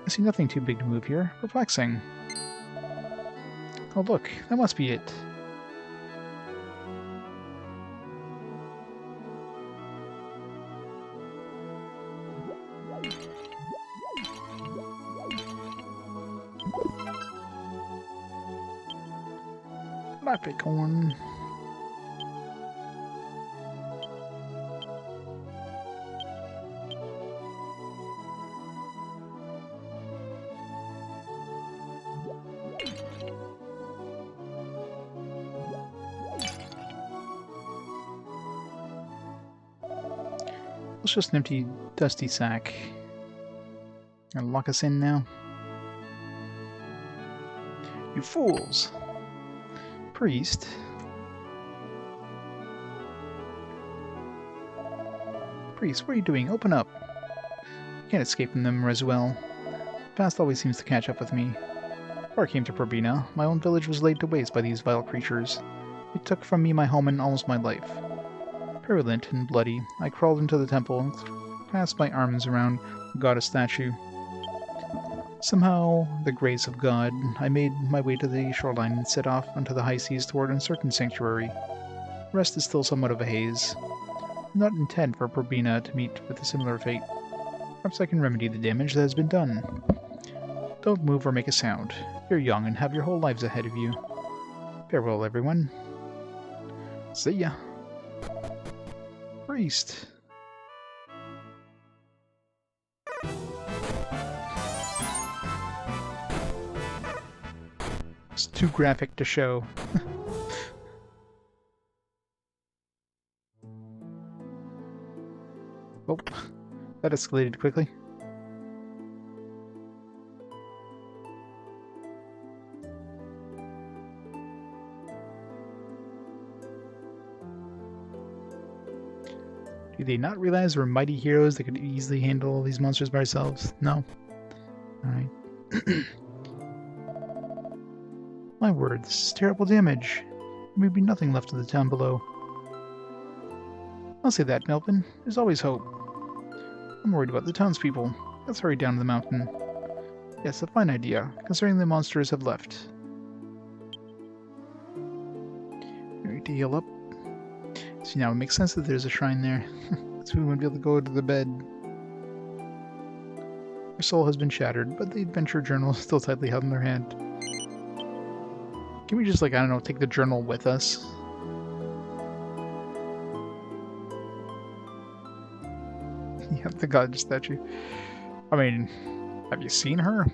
I see nothing too big to move here. Perplexing. Oh look, that must be it. Acorn. It's just an empty, dusty sack. Gonna lock us in now? You fools! Priest? Priest, what are you doing? Open up! I can't escape from them as well. The past always seems to catch up with me. Before I came to Probina, my own village was laid to waste by these vile creatures. It took from me my home and almost my life. Purulent and bloody, I crawled into the temple and clasped my arms around the goddess statue. Somehow, the grace of God, I made my way to the shoreline and set off onto the high seas toward uncertain sanctuary. The rest is still somewhat of a haze. I do not intend for Probina to meet with a similar fate. Perhaps I can remedy the damage that has been done. Don't move or make a sound. You're young and have your whole lives ahead of you. Farewell, everyone. See ya. Priest. It's too graphic to show. Oh, that escalated quickly. Do they not realize we're mighty heroes that could easily handle all these monsters by ourselves? No? Alright. My word, this is terrible damage. There may be nothing left of the town below. I'll say that, Melvin. There's always hope. I'm worried about the townspeople. Let's hurry down to the mountain. Yes, a fine idea, considering the monsters have left. We need to heal up. See, now it makes sense that there's a shrine there. So we won't be able to go to the bed. Our soul has been shattered, but the adventure journal is still tightly held in their hand. Can we just, like, I don't know, take the journal with us? Yeah, the god statue. I mean, have you seen her?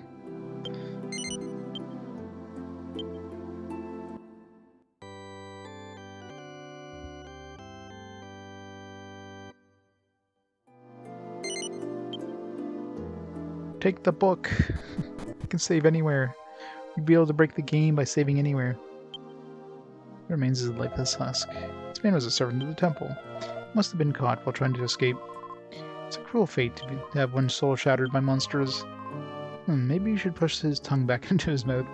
Take the book. You can save anywhere. You'd be able to break the game by saving anywhere. What remains is a lifeless husk. This man was a servant of the temple. Must have been caught while trying to escape. It's a cruel fate to have one's soul shattered by monsters. Maybe you should push his tongue back into his mouth.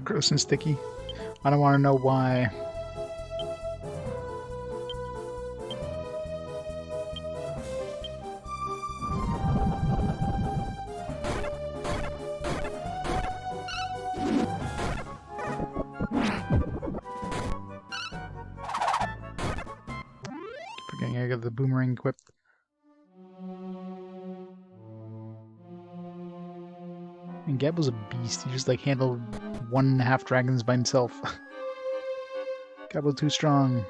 Gross and sticky. I don't want to know why. Forgetting I got the boomerang equipped. And Gab was a beast. He just like handled 1.5 dragons by himself. Gab was too strong.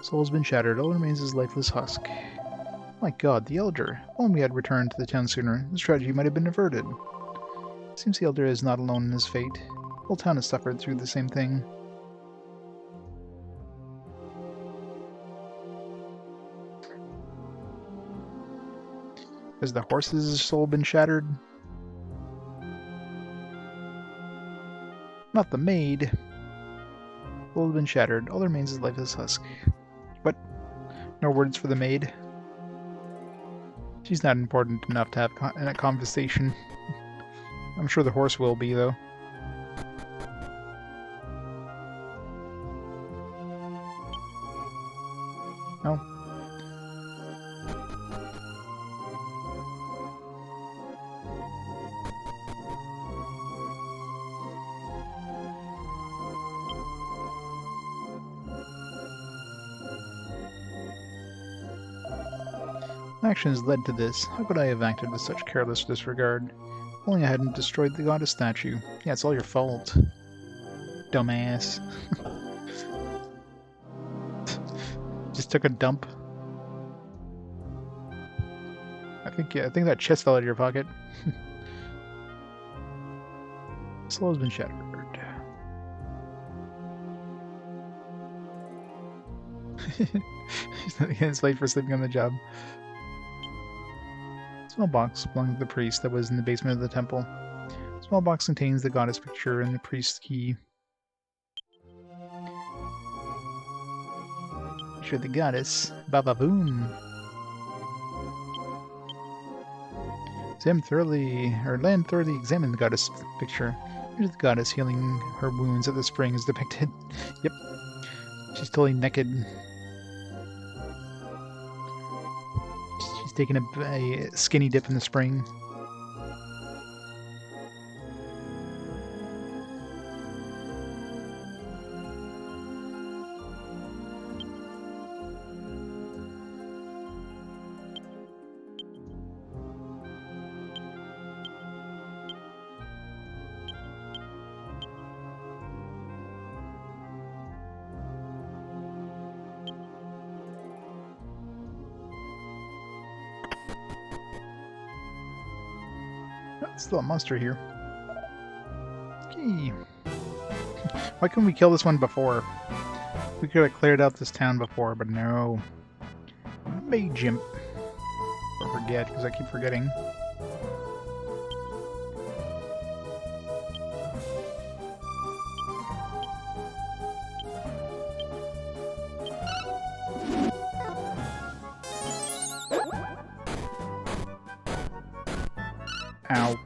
Soul's been shattered, all remains is lifeless husk. My god, the Elder. If only we had returned to the town sooner, this tragedy might have been averted. Seems the Elder is not alone in his fate. The whole town has suffered through the same thing. Has the horse's soul been shattered? Not the maid. Soul has been shattered. All that remains is lifeless husk. What? No words for the maid? She's not important enough to have a conversation. I'm sure the horse will be, though. No. My actions led to this. How could I have acted with such careless disregard? If only I hadn't destroyed the goddess statue. Yeah, it's all your fault. Dumbass. Just took a dump. I think that chest fell out of your pocket. Soul has been shattered. It's late for sleeping on the job. Small box belonging to the priest that was in the basement of the temple. Small box contains the goddess picture and the priest's key. Picture of the goddess. Ba-ba-boom. Land thoroughly examine the goddess picture. Here's the goddess healing her wounds at the spring is depicted. Yep. She's totally naked. She's taking a skinny dip in the spring. Still a monster here. Okay. Why couldn't we kill this one before? We could have cleared out this town before, but no. Mage imp. Or forget, because I keep forgetting. Ow.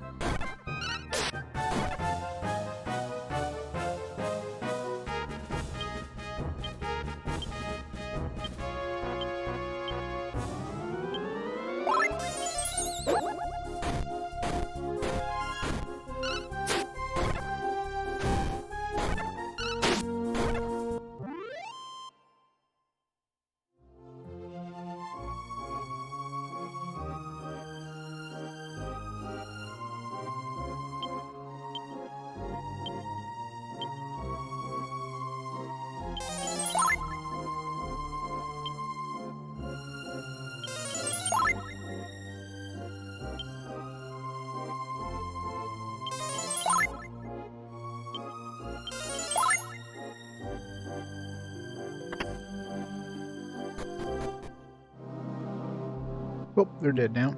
Oh, they're dead now.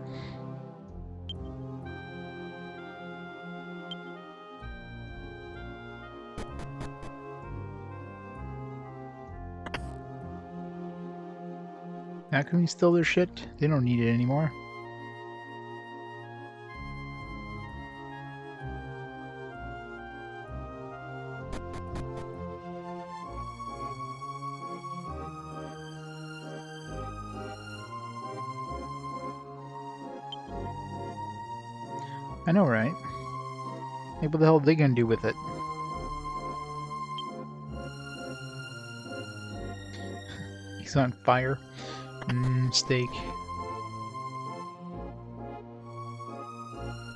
Now can we steal their shit? They don't need it anymore. I know, right? Like, what the hell are they gonna do with it? He's on fire. Steak.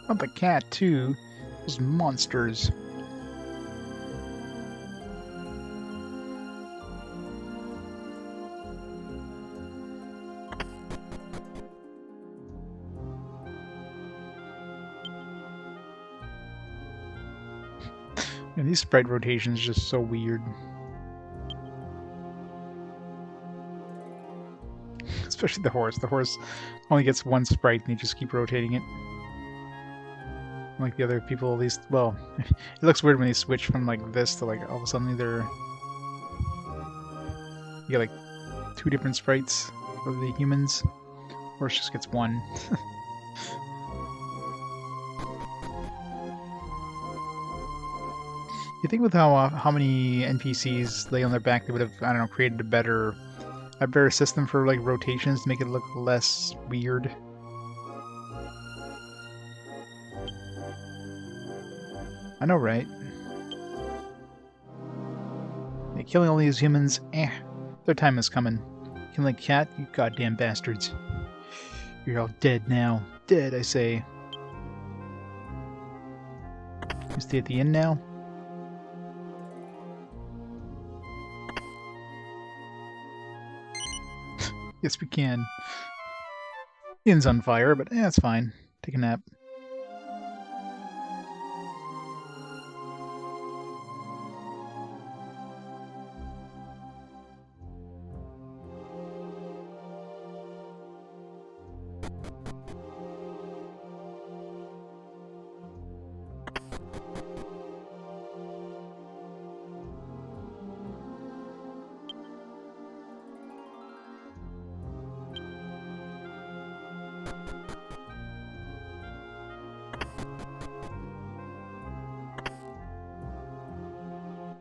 Oh, the cat, too. Those monsters. And these sprite rotations are just so weird. Especially the horse. The horse only gets one sprite and you just keep rotating it. Like the other people, at least, well, it looks weird when they switch from like this to like all of a sudden they're... You get like 2 different sprites of the humans. Horse just gets 1. You think with how many NPCs lay on their back, they would have, I don't know, created a better system for like rotations to make it look less weird. I know, right? Yeah, killing all these humans, their time is coming. Killing a cat, you goddamn bastards. You're all dead now. Dead, I say. You stay at the inn now? Yes, we can. The inn's on fire, but it's fine. Take a nap.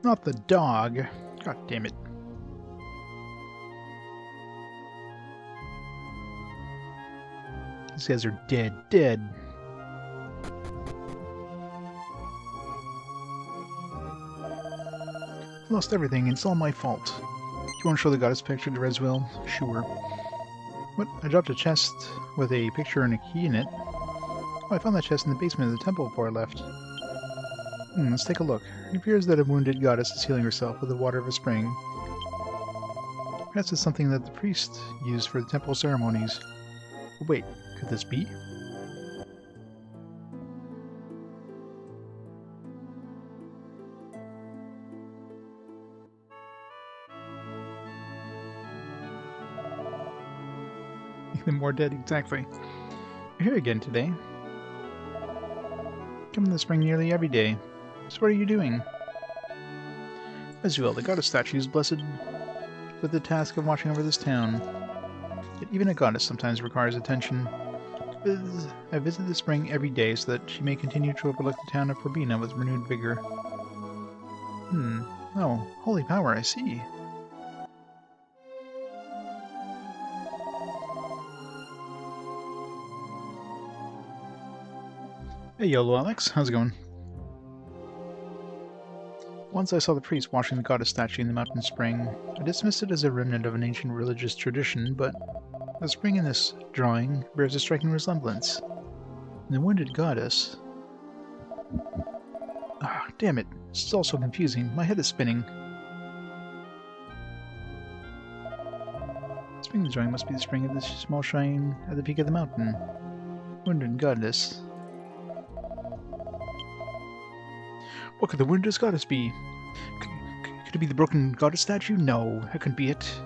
Not the dog. God damn it. These guys are dead. Dead. Lost everything. It's all my fault. Do you want to show the goddess picture to Reswell? Sure. What? I dropped a chest with a picture and a key in it. Oh, I found that chest in the basement of the temple before I left. Let's take a look. It appears that a wounded goddess is healing herself with the water of a spring. Perhaps it's something that the priest used for the temple ceremonies. But wait, could this be? Make them more dead, exactly. You're here again today. Come in the spring nearly every day. So what are you doing? As well, the goddess statue is blessed with the task of watching over this town. Yet even a goddess sometimes requires attention. I visit the spring every day so that she may continue to overlook the town of Corbina with renewed vigor. Oh, holy power, I see. Hey, YOLO Alex, how's it going? Once I saw the priest washing the goddess statue in the mountain spring. I dismissed it as a remnant of an ancient religious tradition, but the spring in this drawing bears a striking resemblance. And the wounded goddess... Ah, damn it. This is all so confusing. My head is spinning. The spring in the drawing must be the spring of this small shrine at the peak of the mountain. Wounded goddess. What could the wounded goddess be? Could it be the broken goddess statue? No, that couldn't be it.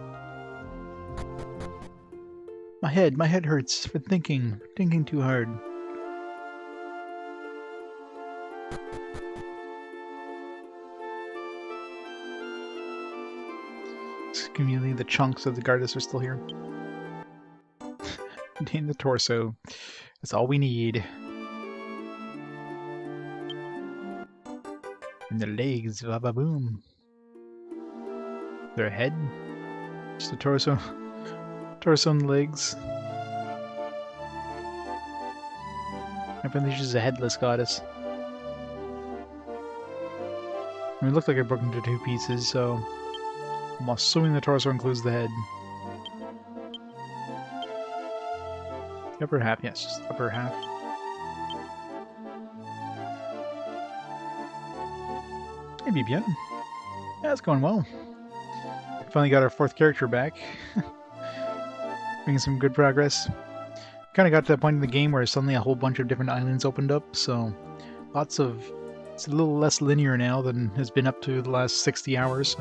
My head hurts for thinking too hard. Conveniently, the chunks of the goddess are still here. Contain the torso. That's all we need. And the legs, va-va-boom. Their head? Just the torso. Torso and legs. I think she's a headless goddess. I mean, it looked like it broke into 2 pieces, so I'm assuming the torso includes the head. The upper half, yes, just the upper half. Hey, Bibian. Yeah, it's going well. Finally got our 4th character back. Making some good progress. Kind of got to that point in the game where suddenly a whole bunch of different islands opened up, so lots of It's a little less linear now than has been up to the last 60 hours.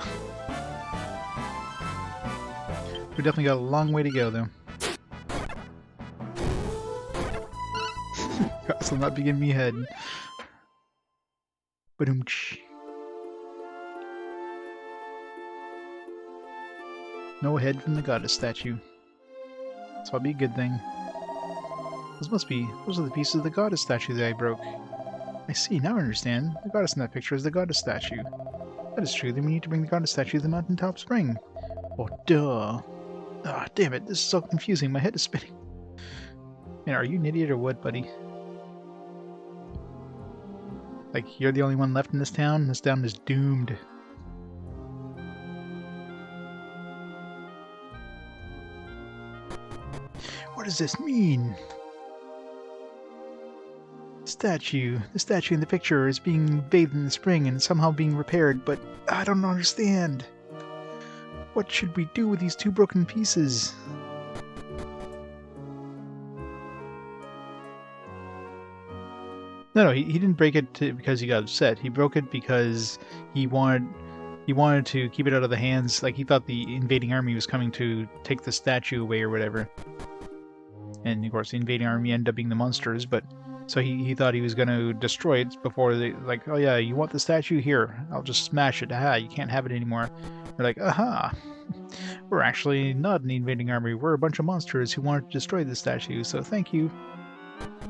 We definitely got a long way to go, though. Gods will not be giving me a head. Ba-doom-tsh. No head from the goddess statue. So that'll be a good thing. Those are the pieces of the goddess statue that I broke. I see, now I understand. The goddess in that picture is the goddess statue. That is true, then we need to bring the goddess statue to the mountaintop spring. Oh, duh. Ah, damn it, this is so confusing, my head is spinning. Man, are you an idiot or what, buddy? Like, you're the only one left in this town? This town is doomed. What does this mean? The statue in the picture is being bathed in the spring and somehow being repaired, but I don't understand. What should we do with these two broken pieces? No, he didn't break it because he got upset. He broke it because he wanted to keep it out of the hands. Like, he thought the invading army was coming to take the statue away or whatever. And of course, the invading army ended up being the monsters. But so he thought he was going to destroy it before they, like, oh yeah, you want the statue? Here, I'll just smash it. Aha, you can't have it anymore. They're like, aha, we're actually not an invading army. We're a bunch of monsters who wanted to destroy the statue. So thank you.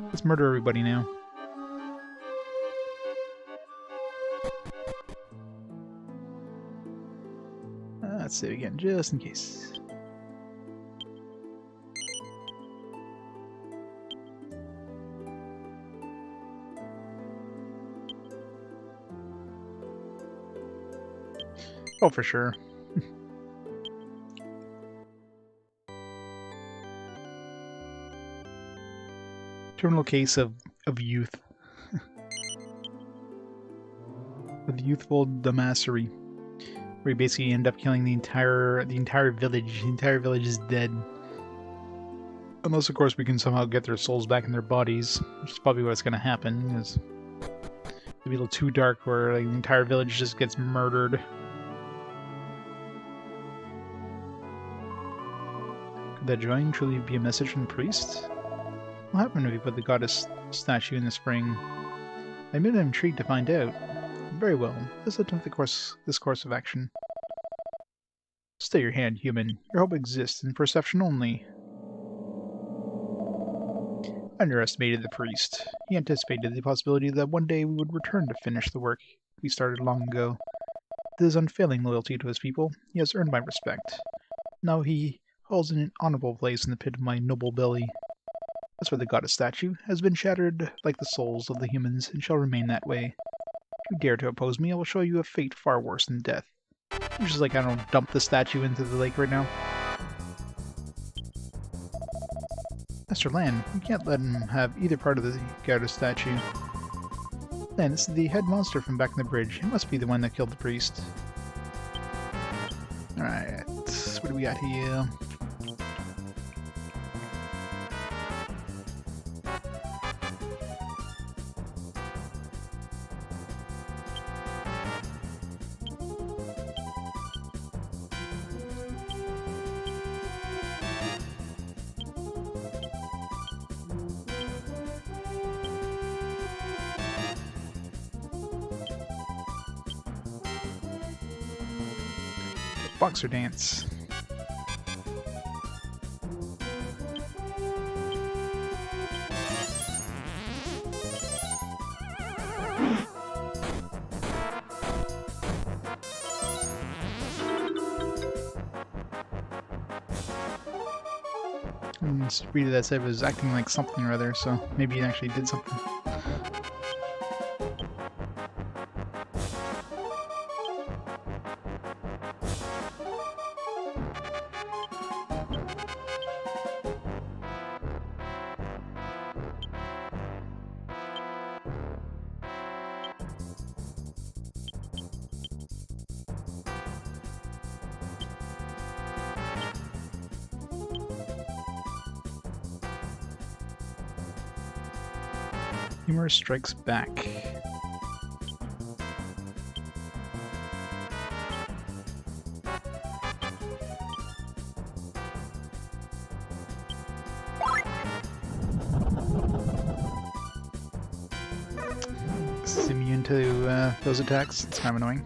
Let's murder everybody now. Let's save again, just in case. Oh, for sure. Terminal case of youth. With youthful dumbassery. Where you basically end up killing the entire village. The entire village is dead. Unless, of course, we can somehow get their souls back in their bodies, which is probably what's going to happen. Because it'll be a little too dark where like, the entire village just gets murdered. Could that drawing truly be a message from the priest? What happened if we put the goddess statue in the spring? I admit I'm intrigued to find out. Very well. Let's attempt this course of action. Stay your hand, human. Your hope exists in perception only. I underestimated the priest. He anticipated the possibility that one day we would return to finish the work we started long ago. With his unfailing loyalty to his people, he has earned my respect. Now he holds an honorable place in the pit of my noble belly. As for the goddess statue, has been shattered like the souls of the humans, and shall remain that way. If you dare to oppose me, I will show you a fate far worse than death. Which is like, I don't know, dump the statue into the lake right now. Master Lan, you can't let him have either part of the goddess statue. Lan, this is the head monster from back in the bridge. It must be the one that killed the priest. Alright, what do we got here? Boxer dance. This reader that said was acting like something or other, so maybe he actually did something. Humor strikes back. those attacks. It's kind of annoying.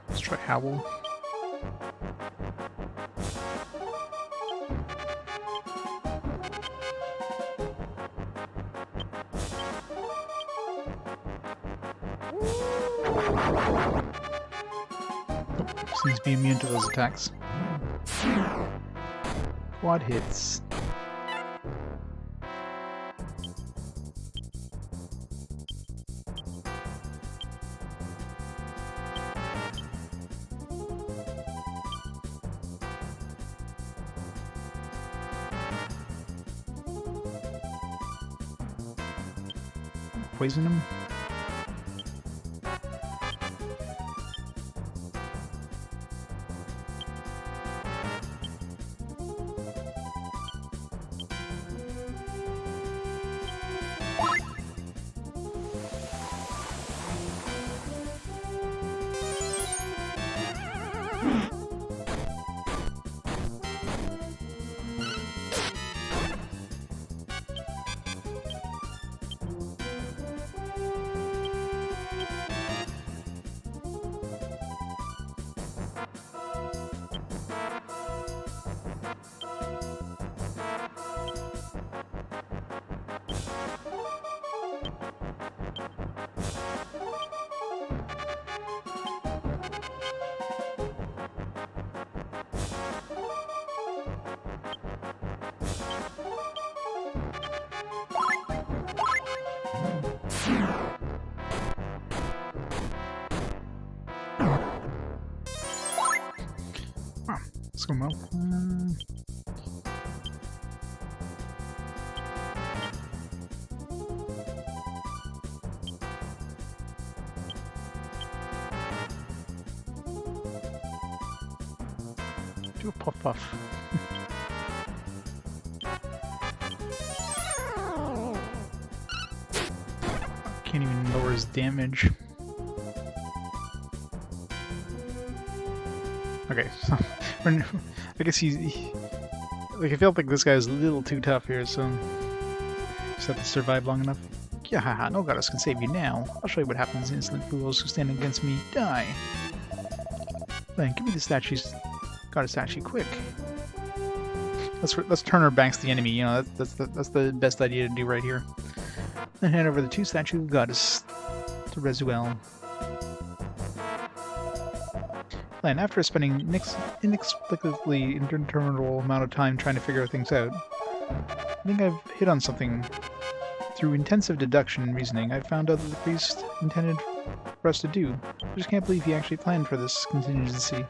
Let's try Howl. Seems to be immune to those attacks. Quad hits. Poison him. It's going well. Do a puff puff. Can't even lower his damage. Okay, so I guess like I felt like this guy was a little too tough here, so just have to survive long enough. Yeah, haha, no goddess can save you now. I'll show you what happens to insolent fools who stand against me die. Then give me the statues, goddess statue, quick. Let's turn our backs to the enemy. You know, that's the best idea to do right here. Then hand over the two statues of goddess to Rezuel. And after spending inexplicably interminable amount of time trying to figure things out, I think I've hit on something. Through intensive deduction and reasoning, I found out that the priest intended for us to do. I just can't believe he actually planned for this contingency.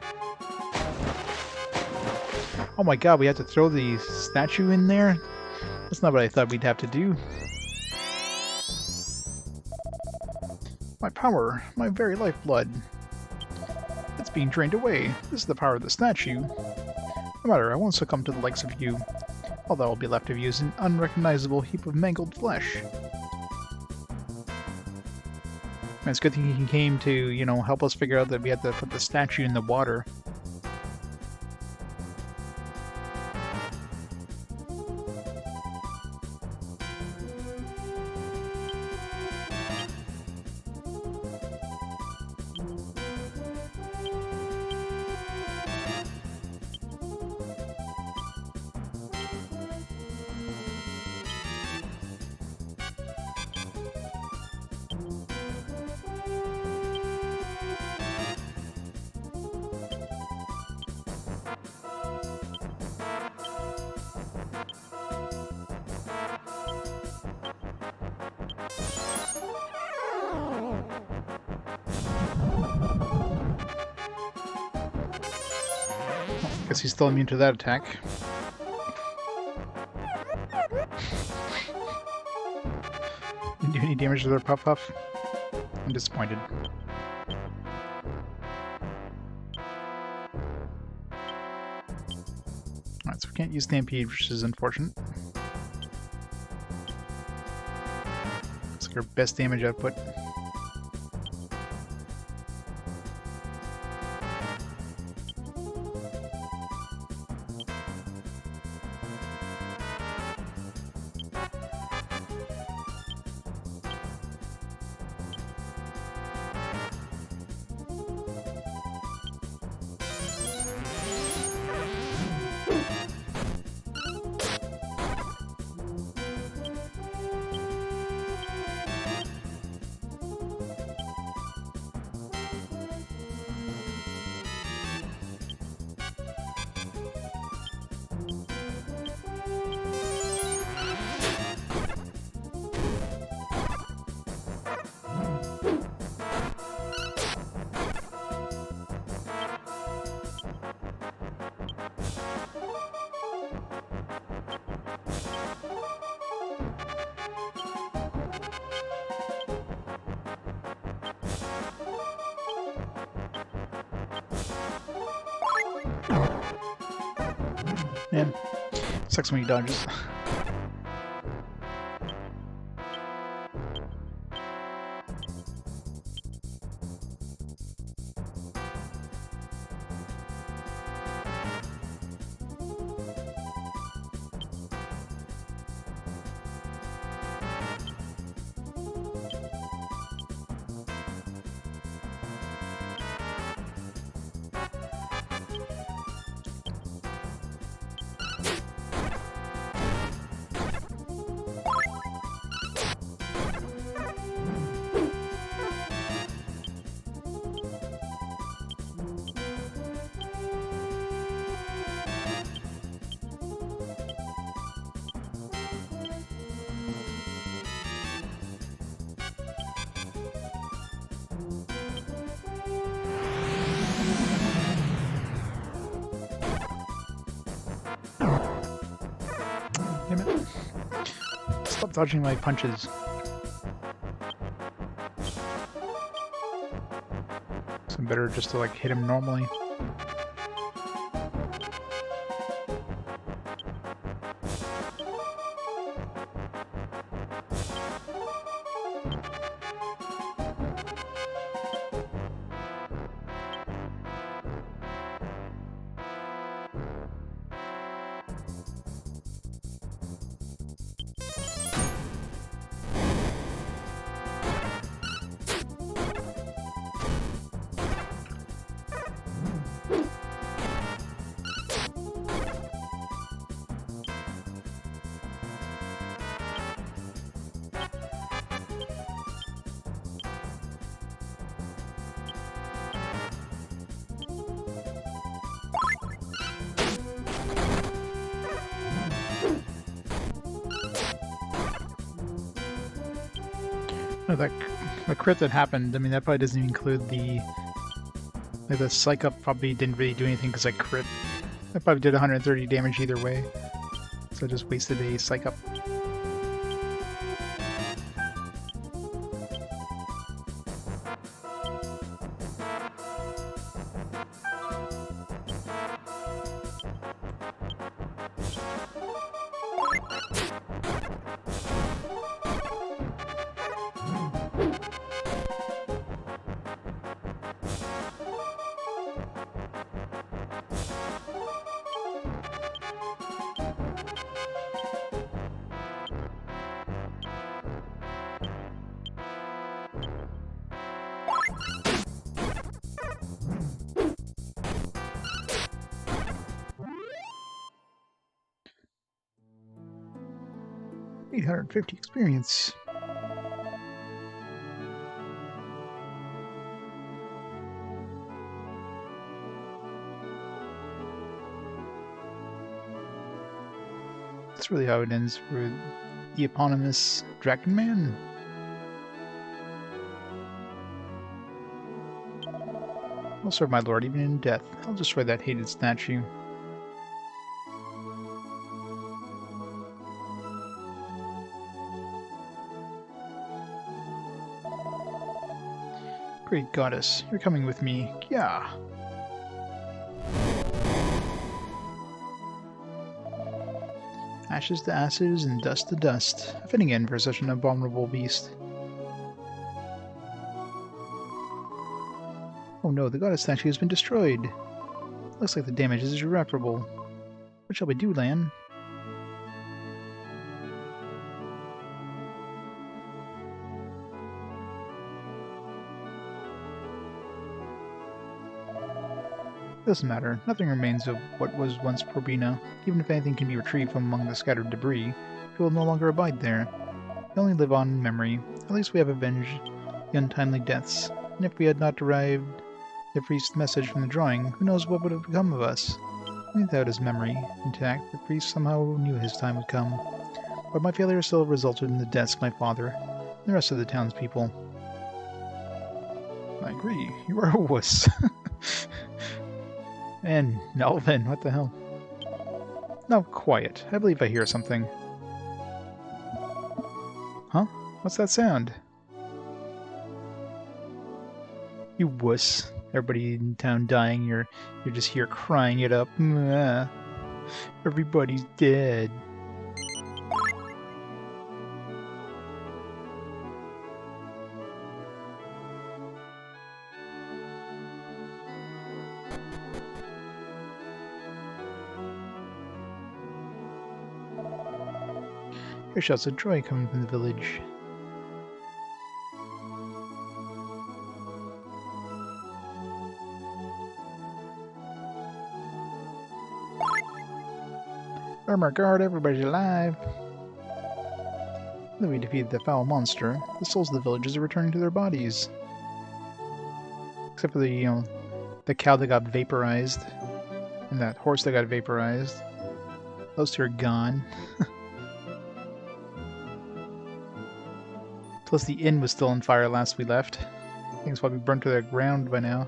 Oh my god, we have to throw the statue in there? That's not what I thought we'd have to do. My power, my very lifeblood. It's being drained away. This is the power of the statue. No matter, I won't succumb to the likes of you. All that will be left of you is an unrecognizable heap of mangled flesh. And it's a good thing he came to, you know, help us figure out that we had to put the statue in the water. Guess he's still immune to that attack. Didn't do any damage to their puff puff. I'm disappointed. Can't use Stampede, which is unfortunate. Looks like our best damage output. Man, sucks when he dodges. Damn it. Stop dodging my punches. So better just to like hit him normally. No, the crit that happened, I mean, that probably doesn't even include the... Like, the psych up probably didn't really do anything because I crit. That probably did 130 damage either way. So I just wasted a psych up. $850 experience. That's really how it ends for the eponymous Dragon Man. I'll serve my lord even in death. I'll destroy that hated statue. Great goddess, you're coming with me. Yeah. Ashes to ashes and dust to dust. A fitting end for such an abominable beast. Oh no, the goddess statue has been destroyed. Looks like the damage is irreparable. What shall we do, Lan? Doesn't matter. Nothing remains of what was once Probina. Even if anything can be retrieved from among the scattered debris, it will no longer abide there. We only live on in memory. At least we have avenged the untimely deaths. And if we had not derived the priest's message from the drawing, who knows what would have become of us? Without his memory intact, the priest somehow knew his time would come. But my failure still resulted in the deaths of my father and the rest of the townspeople. I agree. You are a wuss. And Nelvin, what the hell? Now quiet. I believe I hear something. Huh? What's that sound? You wuss. Everybody in town dying, you're just here crying it up. Everybody's dead. Hear shouts of joy coming from the village. Armor guard, everybody's alive! Now that we defeated the foul monster, the souls of the villagers are returning to their bodies. Except for the, the cow that got vaporized, and that horse that got vaporized. Those two are gone. Plus the inn was still on fire last we left. I think it's probably burnt to the ground by now.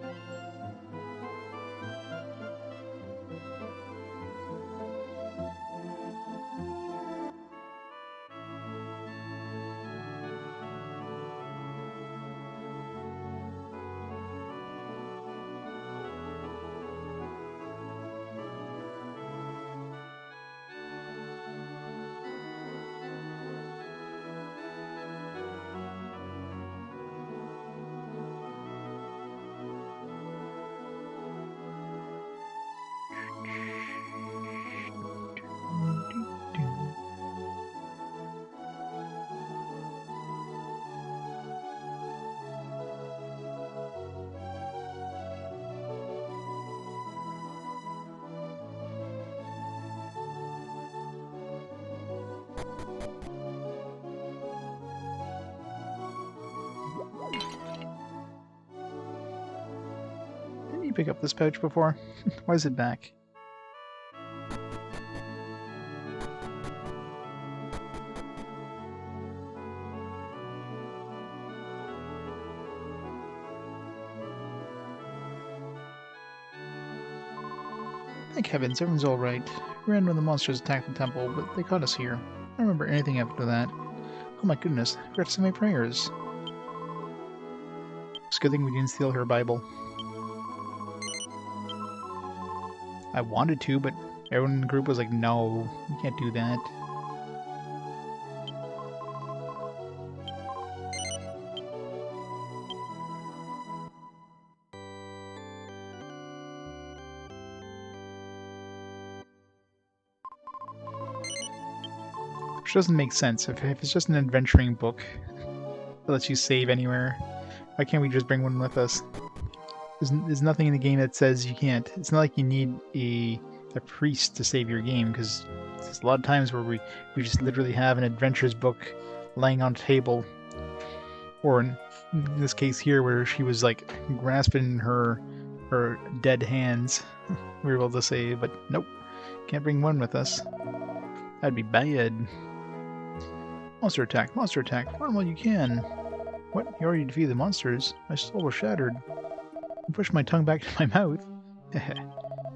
Didn't you pick up this pouch before? Why is it back? Thank heavens, everyone's alright. We ran when the monsters attacked the temple, but they caught us here. I don't remember anything after that. Oh my goodness, I forgot to say my prayers. It's a good thing we didn't steal her Bible. I wanted to, but everyone in the group was like, no, you can't do that. Which doesn't make sense. If it's just an adventuring book that lets you save anywhere, why can't we just bring one with us? There's nothing in the game that says you can't. It's not like you need a priest to save your game, because there's a lot of times where we just literally have an adventures book laying on a table, or in this case here where she was like grasping her dead hands. We were able to save, but nope, can't bring one with us. That'd be bad. Monster attack, run while you can. What? You already defeated the monsters? My soul was shattered. I pushed my tongue back to my mouth.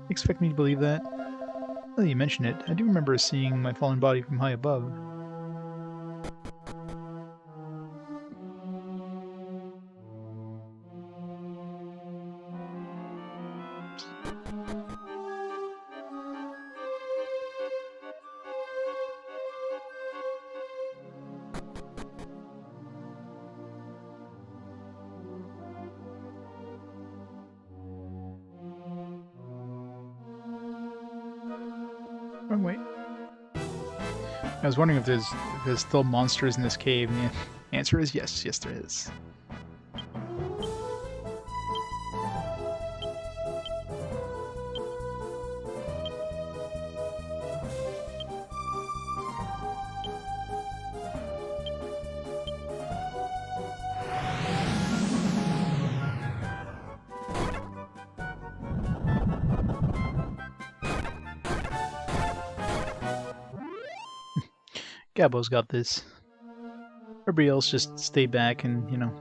Expect me to believe that? Now that you mention it, I do remember seeing my fallen body from high above. Wrong way. I was wondering if there's still monsters in this cave, and the answer is yes. Yes, there is. Gabbo's got this. Everybody else just stay back and, you know,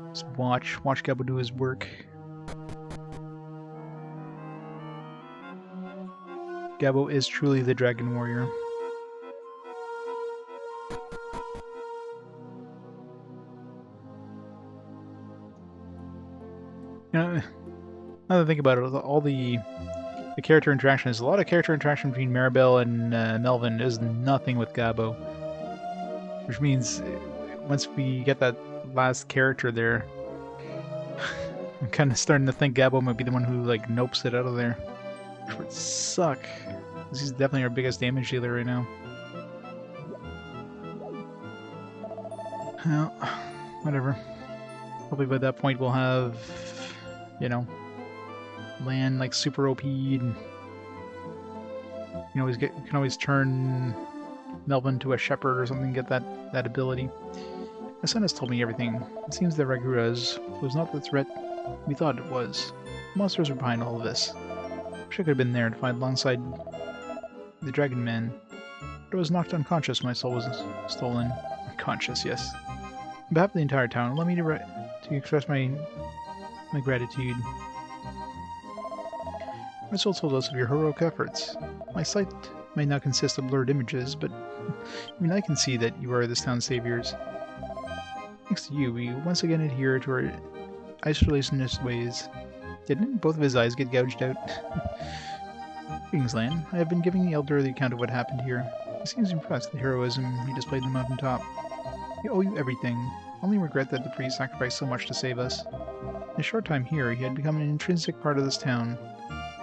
just watch Gabbo do his work. Gabbo is truly the dragon warrior. You know, now that I think about it, all the character interaction, there's a lot of character interaction between Maribel and Melvin. There's nothing with Gabbo. Which means once we get that last character there, I'm kind of starting to think Gabbo might be the one who, like, nopes it out of there. Which would suck. This is definitely our biggest damage dealer right now. Well, whatever. Probably by that point we'll have, you know, land like super OP'd, and you can always turn Melvin to a shepherd or something, get that ability. My son has told me everything. It seems that Ragura's was not the threat we thought it was. Monsters were behind all of this. Wish I could have been there to fight alongside the dragon man. But I was knocked unconscious when my soul was stolen. Unconscious, yes. On behalf of the entire town, allow me to express my gratitude. My soul told us of your heroic efforts. My sight may not consist of blurred images, but even I can see that you are this town's saviors. Thanks to you, we once again adhere to our isolationist ways. Didn't both of his eyes get gouged out? Greetings, Lan. I have been giving the elder the account of what happened here. He seems impressed with the heroism he displayed on the mountaintop. We owe you everything. Only regret that the priest sacrificed so much to save us. In a short time here, he had become an intrinsic part of this town.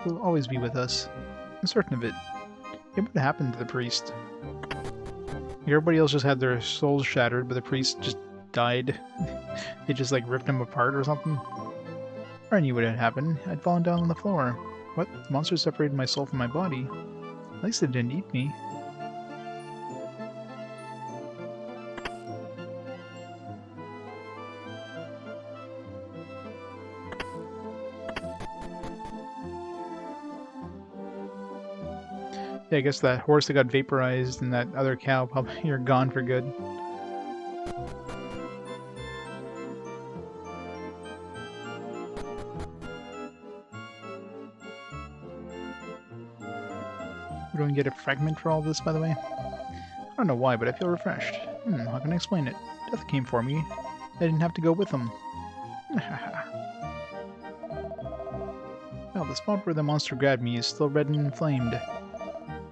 He will always be with us. I'm certain of it. What happened to the priest? Everybody else just had their souls shattered, but the priest just died. They just, like, ripped him apart or something. I knew what had happened. I'd fallen down on the floor. What? The monster separated my soul from my body. At least it didn't eat me. Yeah, I guess that horse that got vaporized and that other cow probably are gone for good. We don't get a fragment for all this, by the way. I don't know why, but I feel refreshed. How can I explain it? Death came for me. I didn't have to go with him. Well, the spot where the monster grabbed me is still red and inflamed.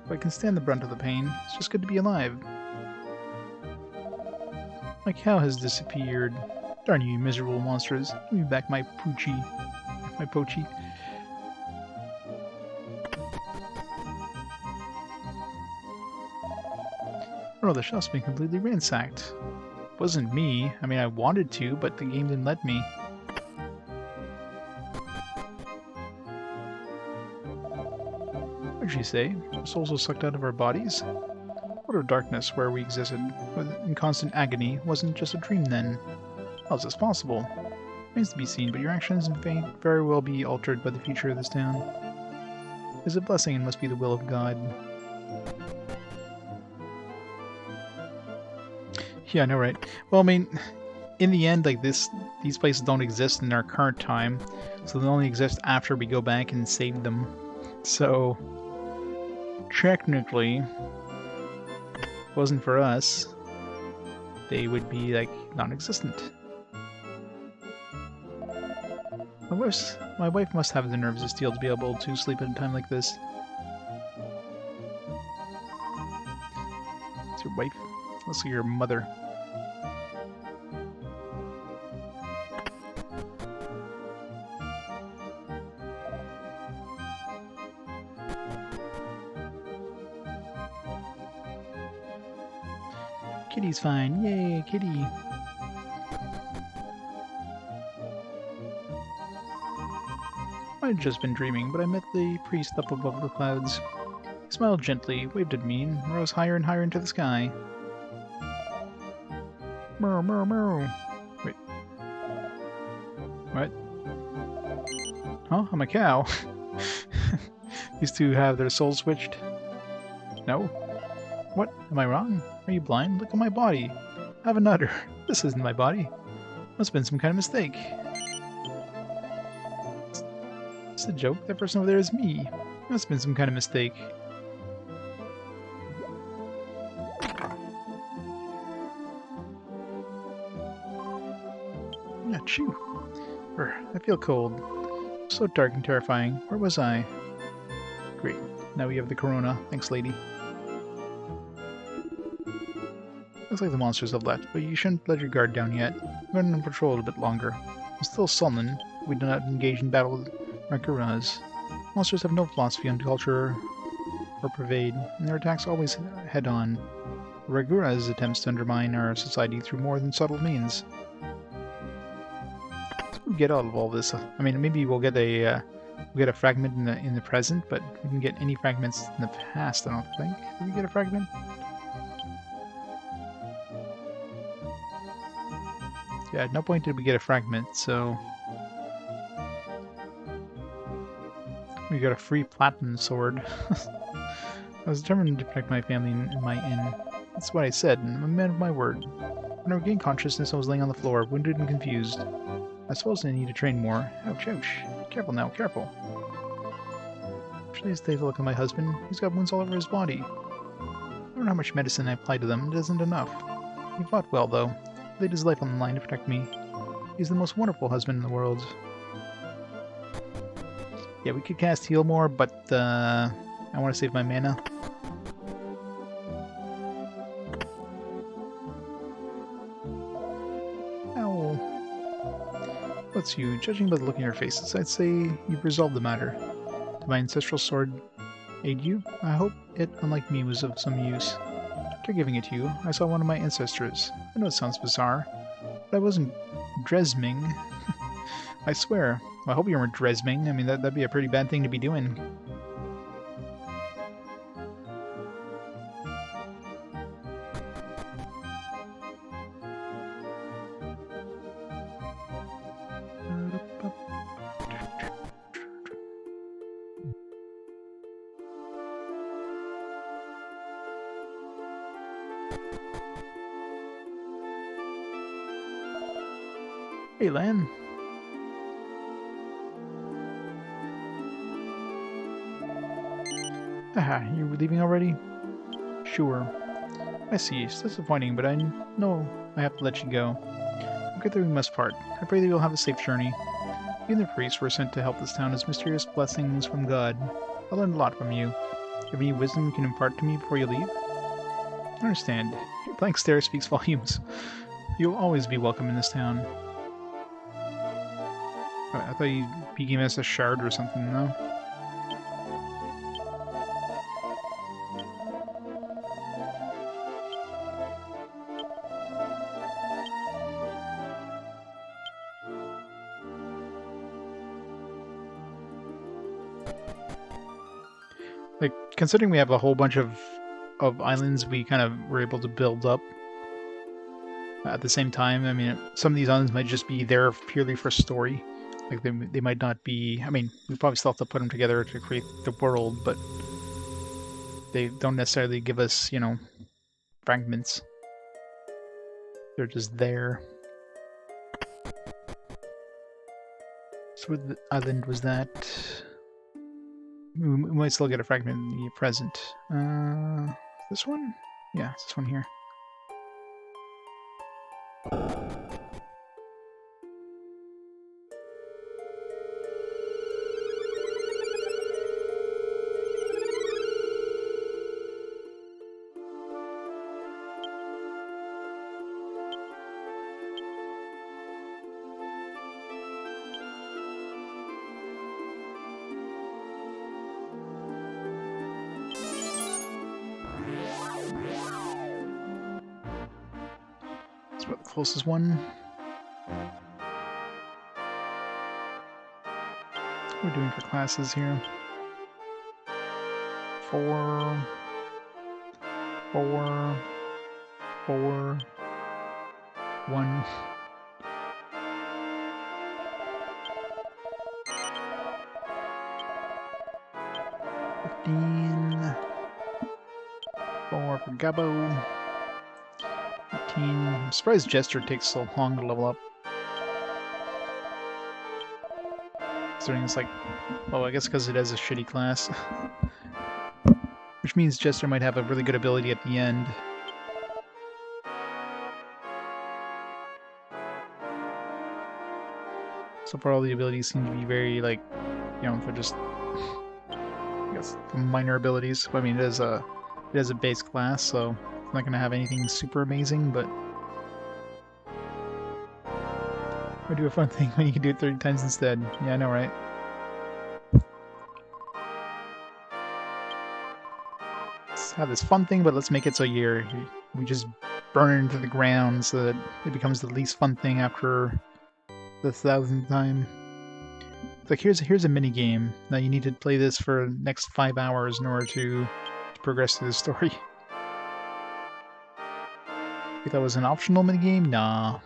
But I can stand the brunt of the pain. It's just good to be alive. My cow has disappeared. Darn you miserable monsters. Give me back my poochie. My pochie. Oh, the shop's been completely ransacked. It wasn't me. I mean, I wanted to, but the game didn't let me. What did she say? Our souls were sucked out of our bodies? What a darkness where we existed, in constant agony, wasn't just a dream then. How is this possible? Remains to be seen, but your actions and fate very well be altered by the future of this town. It is a blessing and must be the will of God. Yeah, I know, right? Well, I mean, in the end, like these places don't exist in our current time, so they only exist after we go back and save them. So, technically, if it wasn't for us, they would be, like, non-existent. My wife must have the nerves of steel to be able to sleep at a time like this. It's your wife? Let's see, your mother. Kitty's fine. Yay, kitty. I'd just been dreaming, but I met the priest up above the clouds. He smiled gently, waved at me, and rose higher and higher into the sky. Meow, meow, meow. Wait. What? Huh? I'm a cow. These two have their souls switched. No? What? Am I wrong? Are you blind? Look at my body. I have an udder. This isn't my body. Must have been some kind of mistake. It's a joke. That person over there is me. Must have been some kind of mistake. Achoo. I feel cold. So dark and terrifying. Where was I? Great. Now we have the corona. Thanks, lady. Looks like the monsters have left, but you shouldn't let your guard down yet. We're going on patrol a bit longer. I'm still sullen. We do not engage in battle with Rakuras. Monsters have no philosophy on culture or pervade, and their attacks always head-on. Rakuras attempts to undermine our society through more than subtle means. What do we get out of all this? I mean, maybe we'll get a fragment in the present, but we can get any fragments in the past. I don't think. Did we get a fragment? Yeah, at no point did we get a fragment, so... We got a free platinum sword. I was determined to protect my family and my inn. That's what I said, and I'm a man of my word. When I regained consciousness, I was laying on the floor, wounded and confused. I suppose I need to train more. Ouch, ouch. Careful now, careful. Please take a look at my husband. He's got wounds all over his body. I don't know how much medicine I apply to them. It isn't enough. He fought well, though. He laid his life on the line to protect me. He's the most wonderful husband in the world. Yeah, we could cast heal more, but I want to save my mana. Ow. What's you? Judging by the look in your faces, I'd say you've resolved the matter. Did my ancestral sword aid you? I hope it, unlike me, was of some use. After giving it to you, I saw one of my ancestors. I know it sounds bizarre, but I wasn't Dresming. I swear. I hope you weren't Dresming. I mean, that'd be a pretty bad thing to be doing. Hey, Lan. Haha, you're leaving already? Sure. I see, it's disappointing, but I know I have to let you go. Together we must part. I pray that you'll have a safe journey. You and the priests were sent to help this town as mysterious blessings from God. I learned a lot from you. Have any wisdom you can impart to me before you leave? I understand. Your blank stare speaks volumes. You'll always be welcome in this town. I thought you became as a shard or something, no? Like, considering we have a whole bunch of islands we kind of were able to build up at the same time, I mean, some of these islands might just be there purely for story. Like, they might not be... I mean, we probably still have to put them together to create the world, but they don't necessarily give us, you know, fragments. They're just there. So what island was that? We might still get a fragment in the present. This one? Yeah, it's this one here. closest one. What are we doing for classes here? 4, 4, 4, 1. For Gabo. 18. I'm surprised Jester takes so long to level up. Considering it's like, well, I guess because it has a shitty class. Which means Jester might have a really good ability at the end. So far all the abilities seem to be very, like, you know, they're just, I guess, minor abilities. I mean, it is a base class, so it's not going to have anything super amazing, but or do a fun thing when you can do it 30 times instead. Yeah, I know, right? Let's have this fun thing, but let's make it so we just burn it into the ground so that it becomes the least fun thing after the 1000th time. It's like, here's a mini game. Now you need to play this for the next 5 hours in order to progress through the story. If that was an optional mini game, nah.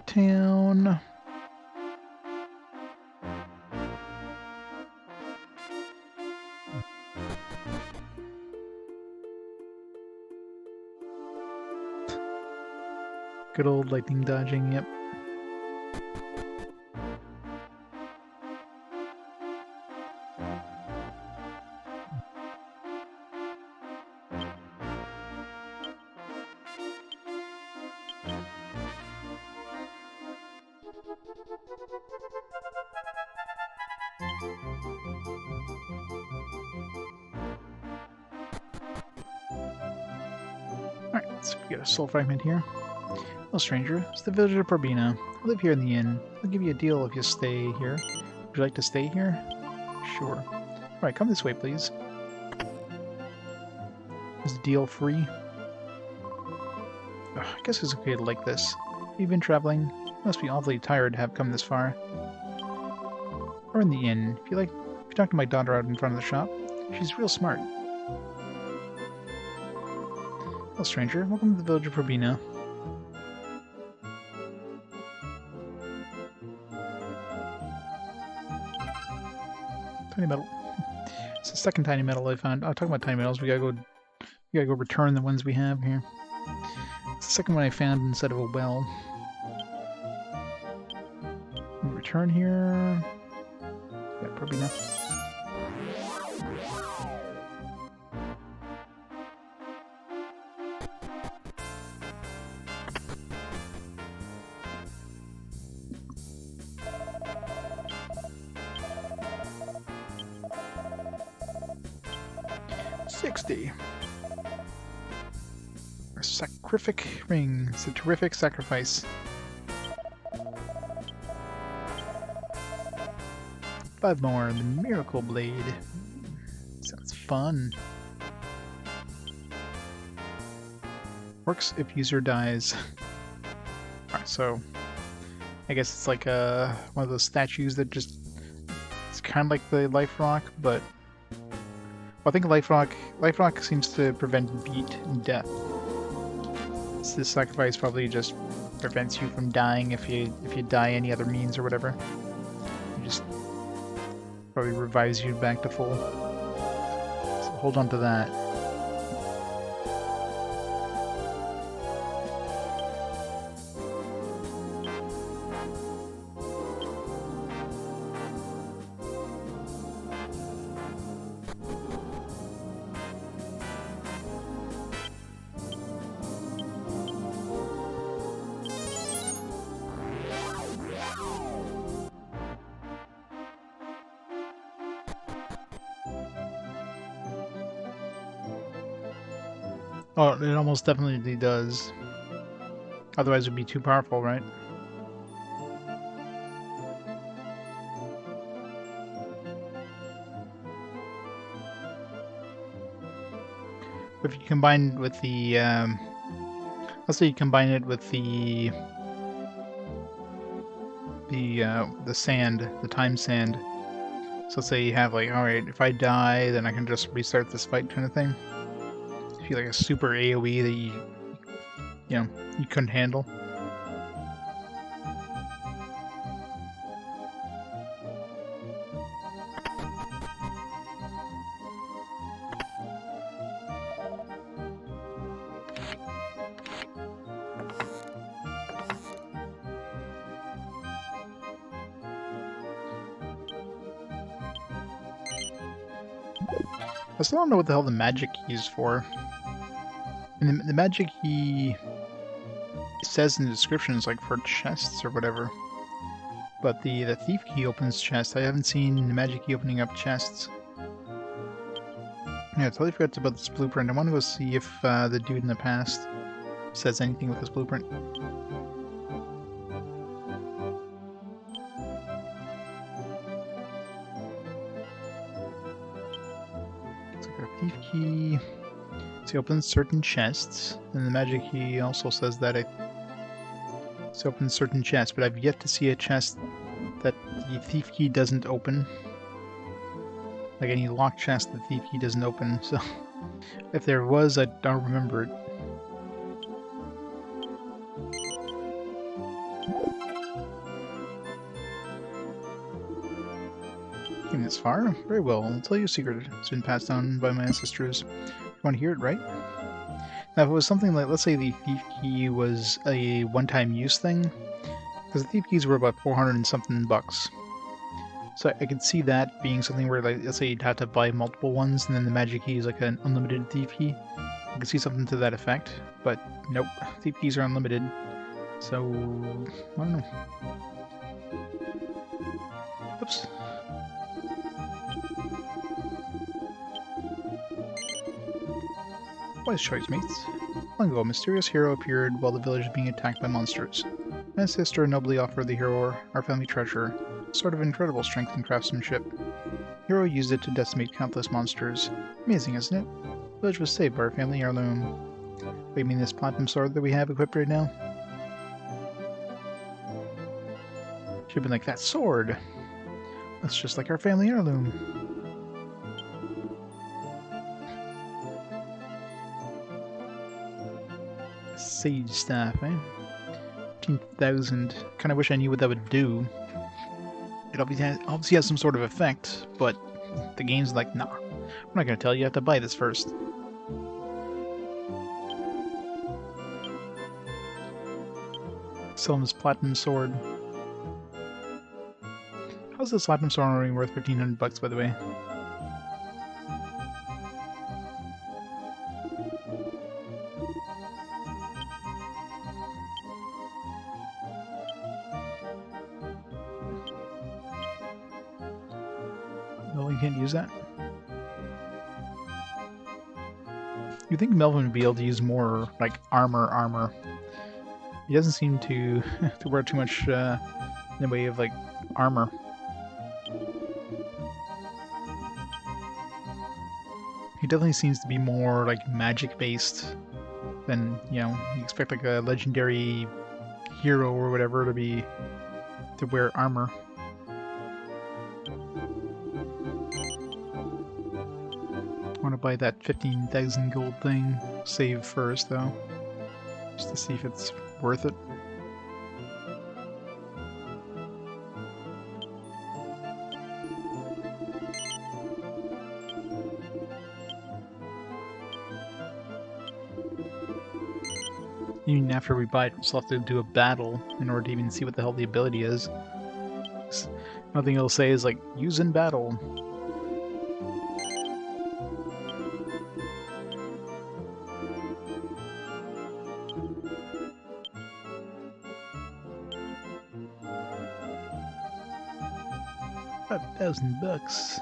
Town. Good old lightning dodging, yep. Alright, let's get a soul fragment here. Hello, stranger. It's the villager Probina. I live here in the inn. I'll give you a deal if you stay here. Would you like to stay here? Sure. Alright, come this way, please. Is the deal free? Ugh, I guess it's okay to like this. You've been traveling. You must be awfully tired to have come this far. Or in the inn. If you talk to my daughter out in front of the shop, she's real smart. Hello, stranger. Welcome to the village of Probina. Tiny metal. It's the second tiny metal I found. Oh, talking about tiny metals, we gotta go return the ones we have here. It's the second one I found instead of a well. Return here. Yeah, Probina. A sacrific ring. It's a terrific sacrifice. 5 more. The miracle blade. Sounds fun. Works if user dies. Alright, so I guess it's like one of those statues that just, it's kind of like the life rock, but well, I think life rock seems to prevent beat and death. So this sacrifice probably just prevents you from dying if you die any other means or whatever. It just probably revives you back to full. So hold on to that. Oh, it almost definitely does. Otherwise, it would be too powerful, right? If you combine with the, let's say you combine it with the sand, the time sand. So let's say you have like, all right, if I die, then I can just restart this fight, kind of thing. If you like a super AOE that you couldn't handle. I still don't know what the hell the magic key is for. And the magic key says in the description is like for chests or whatever. But the thief key opens chests. I haven't seen the magic key opening up chests. Yeah, I totally forgot about this blueprint. I want to go see if the dude in the past says anything with this blueprint. It's like a thief key. So it opens certain chests, and the magic key also says that it opens certain chests, but I've yet to see a chest that the thief key doesn't open. Like any locked chest, the thief key doesn't open, so if there was, I don't remember it. Came this far? Very well. I'll tell you a secret. It's been passed down by my ancestors. You want to hear it, right? Now, if it was something like, let's say the thief key was a one-time use thing, because the thief keys were about 400 and something bucks. So I could see that being something where, like, let's say you'd have to buy multiple ones, and then the magic key is like an unlimited thief key. I could see something to that effect, but nope. Thief keys are unlimited, so I don't know. Oops. Wise choice, mates. Long ago, a mysterious hero appeared while the village was being attacked by monsters. My sister nobly offered the hero our family treasure, a sort of incredible strength and craftsmanship. Hero used it to decimate countless monsters. Amazing, isn't it? The village was saved by our family heirloom. What, you mean this platinum sword that we have equipped right now? Should have been like, that sword! That's just like our family heirloom. Sage staff, eh? 15,000. Kinda wish I knew what that would do. It obviously has some sort of effect, but the game's like, nah. I'm not gonna tell you, you have to buy this first. Sell him this platinum sword. How's this platinum sword only worth 1,500 bucks, by the way? No, you can't use that? You'd think Melvin would be able to use more, like, armor. He doesn't seem to to wear too much in the way of, like, armor. He definitely seems to be more, like, magic-based than, you expect, like, a legendary hero or whatever to wear armor. I want to buy that 15,000 gold thing. Save first, though. Just to see if it's worth it. Even after we buy it, we'll still have to do a battle in order to even see what the hell the ability is. Nothing it'll say is like, use in battle. $5,000.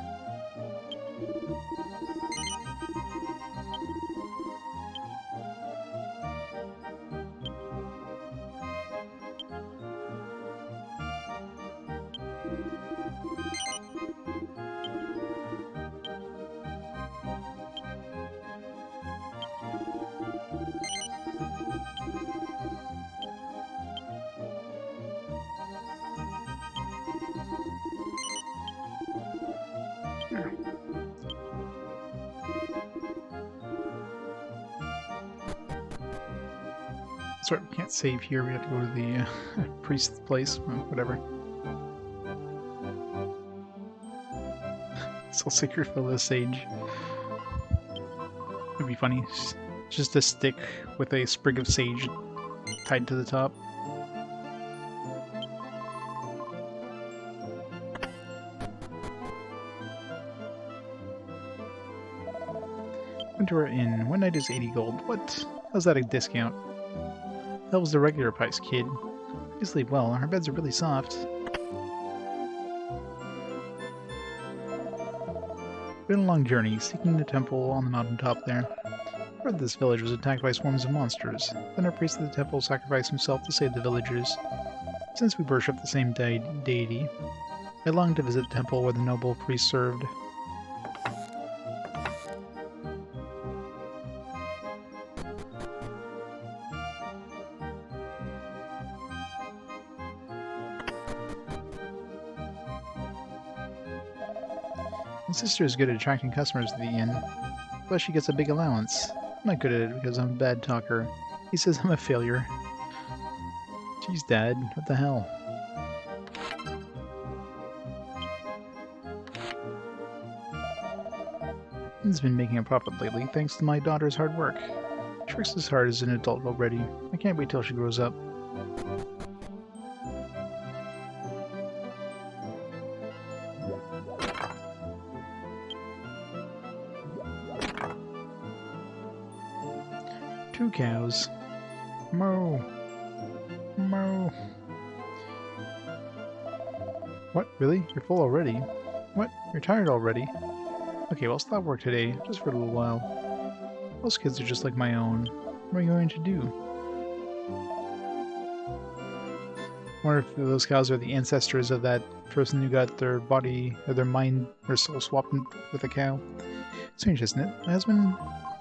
Sorry, we can't save here. We have to go to the priest's place. Well, whatever. Soul Seeker fill the sage. It'd be funny. Just a stick with a sprig of sage tied to the top. Went to our inn. One night is 80 gold. What? How's that a discount? That was the regular price, kid. You sleep well. Our beds are really soft. Been a long journey, seeking the temple on the mountaintop there. Heard this village was attacked by swarms of monsters. Then our priest of the temple sacrificed himself to save the villagers. Since we worship the same deity, I long to visit the temple where the noble priest served. My sister is good at attracting customers to the inn, plus she gets a big allowance. I'm not good at it because I'm a bad talker. He says I'm a failure. Jeez, Dad, what the hell? He's been making a profit lately, thanks to my daughter's hard work. She works as hard as an adult already. I can't wait till she grows up. Two cows. Moo. Moo. What? Really? You're full already? What? You're tired already? Okay, well, stop work today, just for a little while. Most kids are just like my own. What are you going to do? I wonder if those cows are the ancestors of that person who got their body, or their mind, or soul swapped with a cow. Strange, isn't it? My husband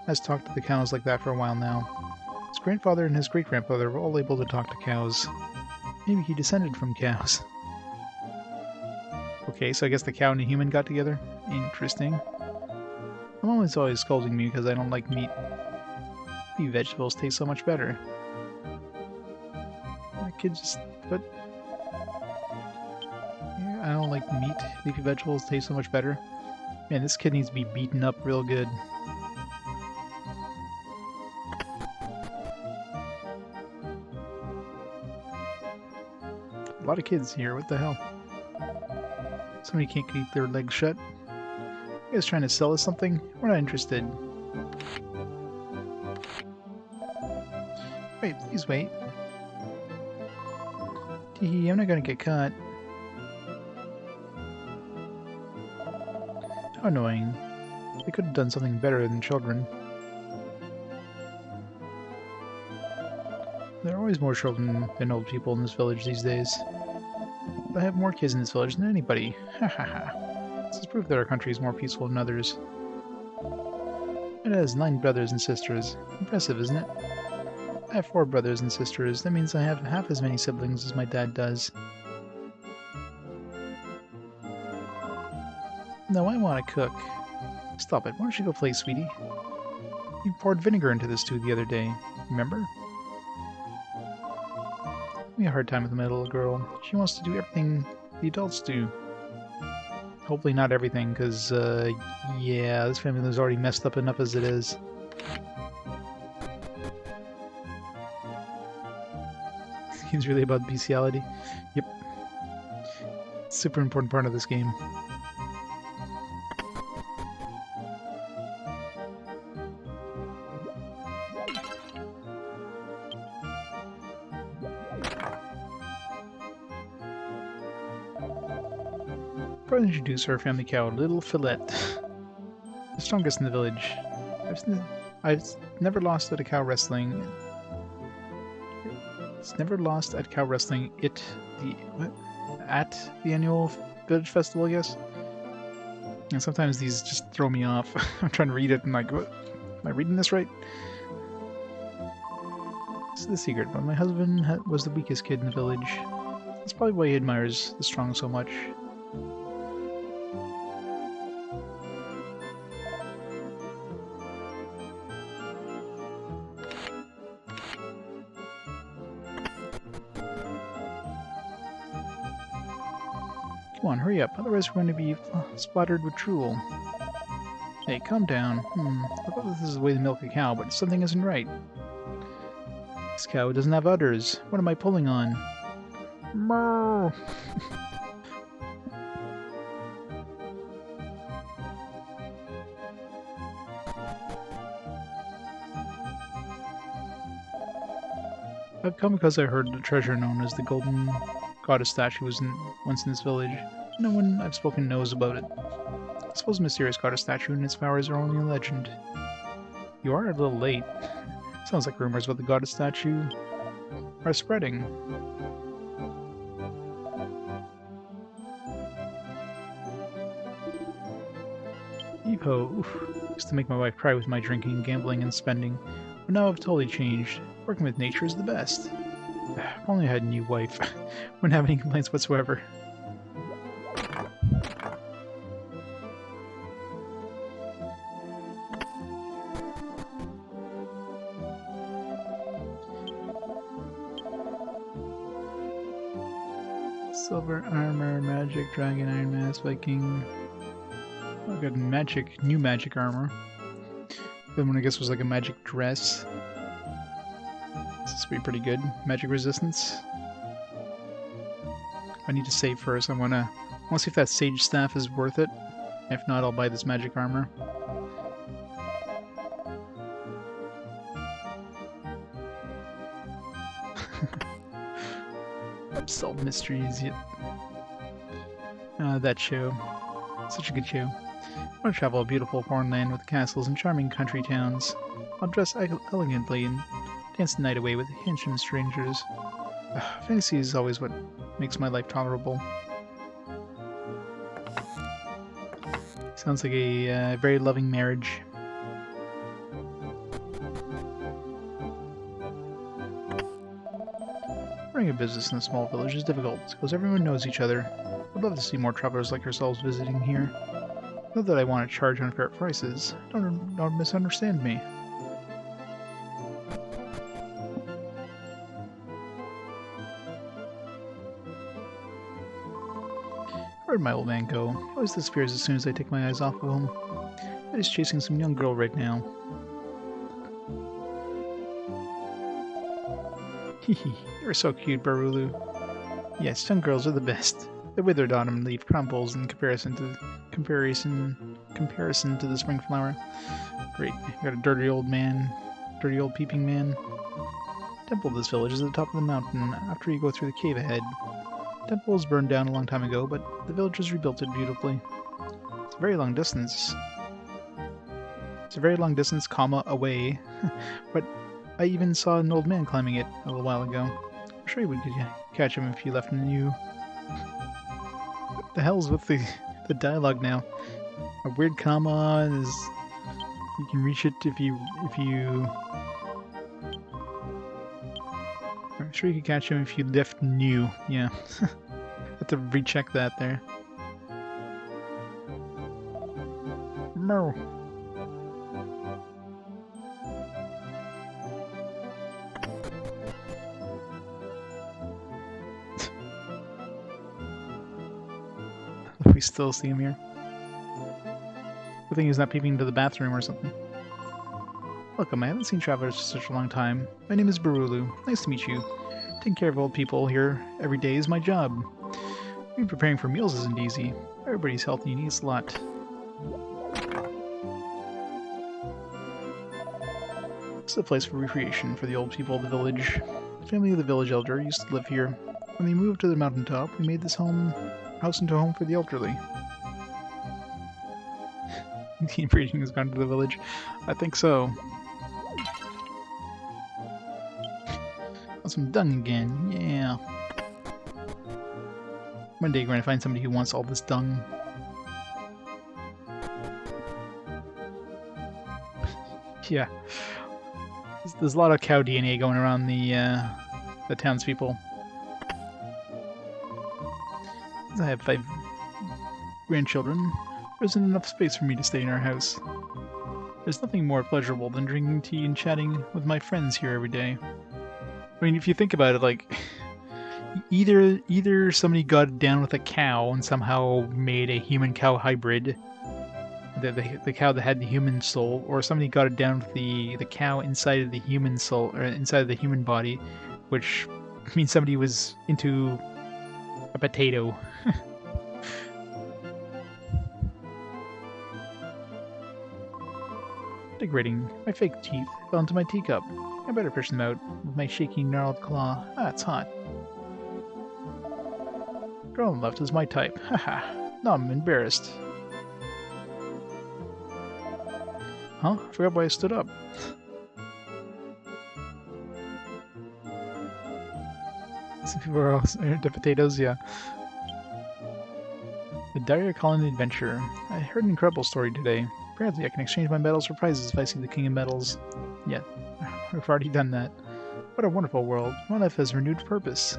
has talked to the cows like that for a while now. His grandfather and his great-grandfather were all able to talk to cows. Maybe he descended from cows. Okay, so I guess the cow and the human got together? Interesting. My mom is always scolding me because I don't like meat. Leafy vegetables taste so much better. My kid just... What? Yeah, I don't like meat. Leafy vegetables taste so much better. Man, this kid needs to be beaten up real good. A lot of kids here, what the hell? Somebody can't keep their legs shut. You guys trying to sell us something? We're not interested. Wait, please wait. Teehee, I'm not gonna get caught. How annoying. They could have done something better than children. There are always more children than old people in this village these days. I have more kids in this village than anybody. Ha ha ha. This is proof that our country is more peaceful than others. It has 9 brothers and sisters. Impressive, isn't it? I have 4 brothers and sisters. That means I have half as many siblings as my dad does. No, I want to cook. Stop it. Why don't you go play, sweetie? You poured vinegar into the stew the other day. Remember? Give me a hard time with my little girl. She wants to do everything the adults do. Hopefully not everything, because, yeah, this family is already messed up enough as it is. It's really about bestiality. Yep. Super important part of this game. Probably introduce our family cow, Little Fillet. The strongest in the village. I've never lost at a cow wrestling. It's never lost at cow wrestling. At the annual village festival, I guess. And sometimes these just throw me off. I'm trying to read it and like, what? Am I reading this right? This is the secret, but my husband was the weakest kid in the village. That's probably why he admires the strong so much. Come on, hurry up, otherwise we're going to be splattered with drool. Hey, calm down. I thought this is the way to milk a cow, but something isn't right. This cow doesn't have udders. What am I pulling on? Moo! I've come because I heard the treasure known as the golden goddess statue was once in this village. No one I've spoken knows about it. I suppose the mysterious goddess statue and its powers are only a legend. You are a little late. Sounds like rumors about the goddess statue are spreading. Evo, used to make my wife cry with my drinking, gambling, and spending, but now I've totally changed. Working with nature is the best. If only I had a new wife. Wouldn't have any complaints whatsoever. Silver armor, magic, dragon, iron mask, Viking. Oh, I got magic, new magic armor. The one I guess was like a magic dress. This will be pretty good. Magic resistance. I need to save first. I wanna see if that sage staff is worth it. If not, I'll buy this magic armor. Unsolved mysteries. Yet. That show. Such a good show. I want to travel a beautiful foreign land with castles and charming country towns. I'll dress elegantly and dance the night away with handsome strangers. Fantasy is always what makes my life tolerable. Sounds like a very loving marriage. Running a business in a small village is difficult because everyone knows each other. I'd love to see more travelers like yourselves visiting here. Not that I want to charge unfair prices. Don't misunderstand me. Where'd my old man go? He always disappears as soon as I take my eyes off of him. He's chasing some young girl right now. Hehe, you're so cute, Barulu. Yes, young girls are the best. The withered autumn leaf crumbles in comparison to the spring flower. Great, got a dirty old peeping man. Temple of this village is at the top of the mountain after you go through the cave ahead. The temple was burned down a long time ago, but the villagers rebuilt it beautifully. It's a very long distance. Comma, away. But I even saw an old man climbing it a little while ago. I'm sure you would catch him if you left him new. What the hell's with the dialogue now? A weird comma is... You can reach it if you... I'm sure you could catch him if you left new. Yeah. Have to recheck that there. No. We still see him here. I think he's not peeping into the bathroom or something. Welcome, I haven't seen travelers for such a long time. My name is Barulu. Nice to meet you. Taking care of old people here every day is my job. Even preparing for meals isn't easy. Everybody's healthy and eats a lot. This is a place for recreation for the old people of the village. The family of the village elder used to live here. When they moved to the mountaintop, we made this house into a home for the elderly. The inbreeding has gone to the village. I think so. Want some dung again? Yeah. One day we're gonna find somebody who wants all this dung. Yeah. There's a lot of cow DNA going around the townspeople. I have 5 grandchildren. There isn't enough space for me to stay in our house. There's nothing more pleasurable than drinking tea and chatting with my friends here every day. I mean, if you think about it, like, Either somebody got down with a cow and somehow made a human-cow hybrid, the cow that had the human soul, or somebody got it down with the cow inside of the human soul, or inside of the human body, which means somebody was into a potato. Degrading. My fake teeth fell into my teacup. I better fish them out with my shaky, gnarled claw. Ah, it's hot. Girl on the left is my type. Haha. Now I'm embarrassed. Huh? I forgot why I stood up. Some people are also into potatoes, yeah. The Diary of Colony Adventure. I heard an incredible story today. Apparently I can exchange my medals for prizes if I see the King of Medals. Yeah, we've already done that. What a wonderful world. My life has renewed purpose.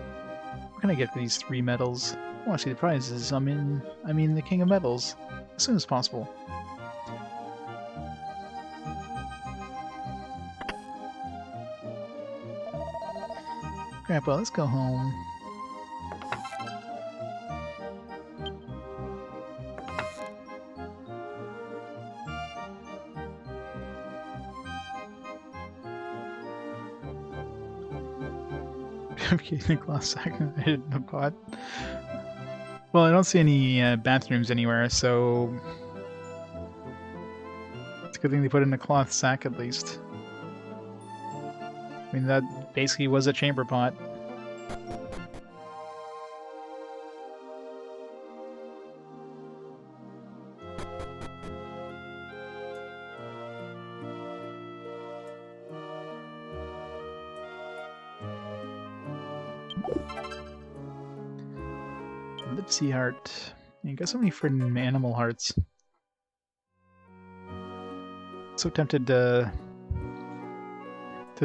What can I get for these 3 medals? I want to see the prizes. I mean the King of Medals. As soon as possible. Grandpa, let's go home. Okay, the glass sack in the pot. Well, I don't see any bathrooms anywhere, so it's a good thing they put in a cloth sack at least. I mean, that basically was a chamber pot. Lipsy heart. You got so many freaking animal hearts. So tempted to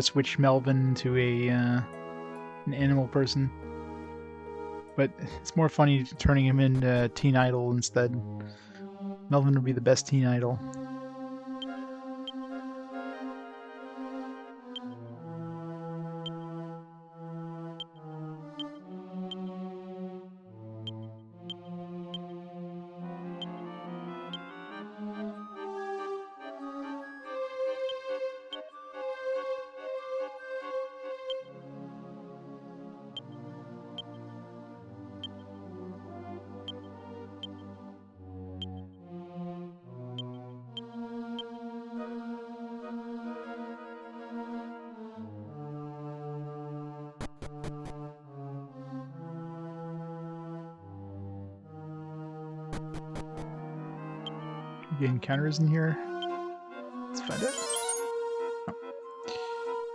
switch Melvin to an animal person, but it's more funny turning him into Teen Idol instead. Melvin would be the best Teen Idol. Get encounters in here. Let's find out. Oh.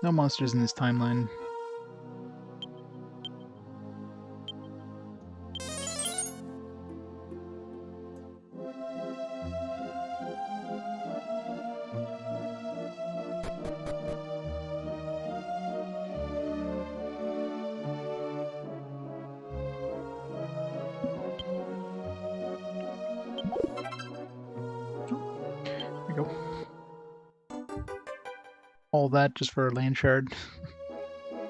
No monsters in this timeline. All that just for a land shard. I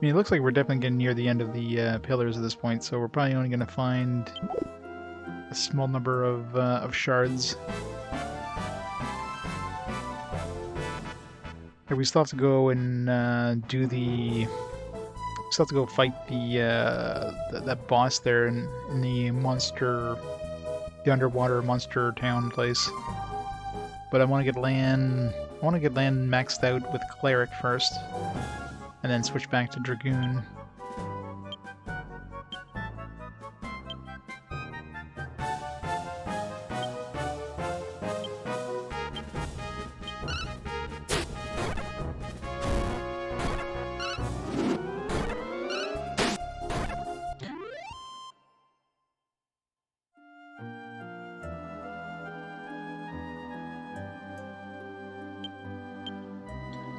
mean, it looks like we're definitely getting near the end of the pillars at this point, so we're probably only going to find a small number of shards. And we still have to go and do the. We still have to go fight that boss there in the underwater monster town place. But I want to get land. I want to get land maxed out with cleric first, and then switch back to dragoon.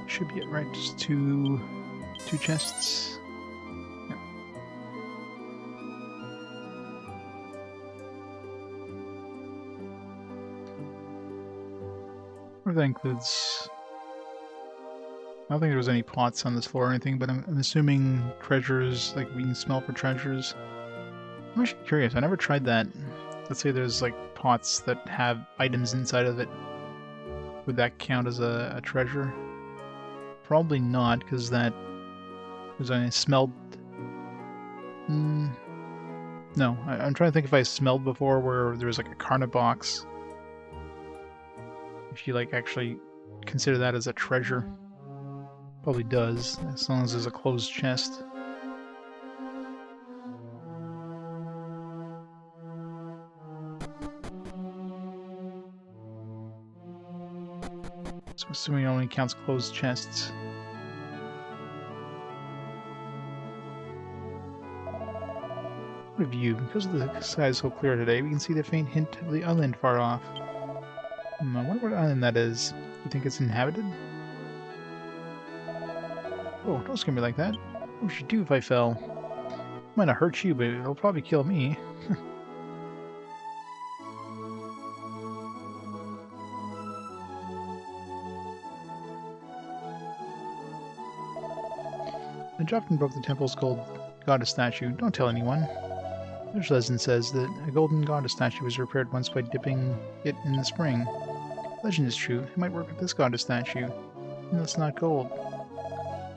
Should be it, right? Just two chests. Yeah. Or that includes. don't think there was any pots on this floor or anything, but I'm assuming treasures, like we can smell for treasures. I'm actually curious, I never tried that. Let's say there's like pots that have items inside of it. Would that count as a treasure? Probably not, because that was I smelled. No, I'm trying to think if I smelled before where there was like a carna box. If you like actually consider that as a treasure. Probably does, as long as there's a closed chest. So assuming it only counts closed chests. What a view. Because the sky is so clear today, we can see the faint hint of the island far off. I wonder what island that is. You think it's inhabited? Oh, don't scare me like that. What would you do if I fell? It might not hurt you, but it'll probably kill me. I dropped and broke the temple's gold goddess statue. Don't tell anyone. There's legend says that a golden goddess statue was repaired once by dipping it in the spring. Legend is true. It might work with this goddess statue. And it's not gold.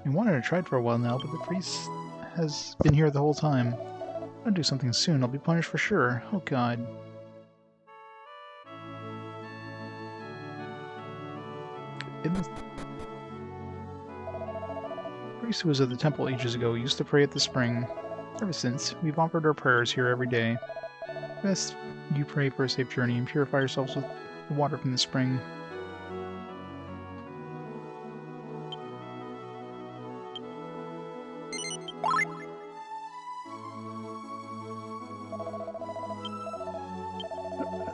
I wanted to try it for a while now, but the priest has been here the whole time. I'll do something soon. I'll be punished for sure. Oh god. The priest who was at the temple ages ago used to pray at the spring. Ever since, we've offered our prayers here every day. Best you pray for a safe journey and purify yourselves with the water from the spring.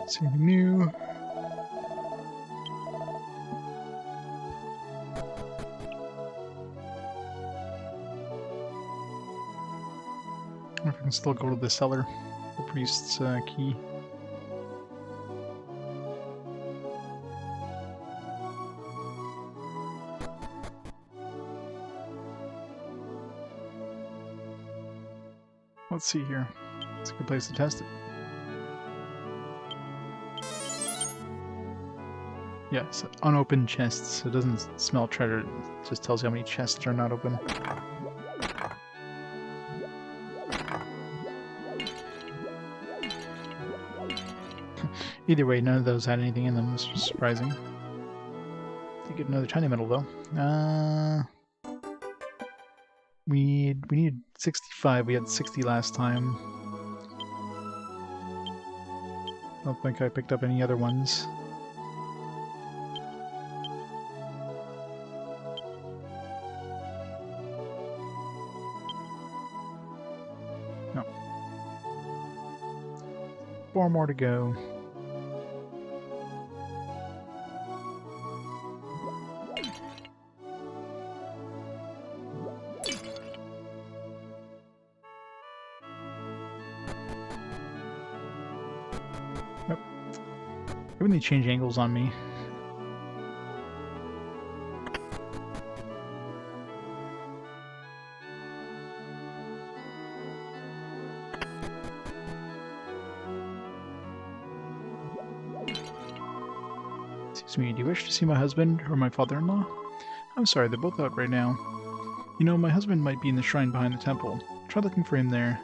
Let's see anything new. I wonder if I can still go to the cellar, the priest's key. Let's see here. It's a good place to test it. Yes, unopened chests. It doesn't smell treasure, it just tells you how many chests are not open. Either way, none of those had anything in them, which was surprising. Did get another tiny metal though. We needed 65, we had 60 last time. Don't think I picked up any other ones. No. 4 more to go. When they change angles on me. Excuse me, do you wish to see my husband or my father-in-law? I'm sorry, they're both out right now. You know, my husband might be in the shrine behind the temple. Try looking for him there.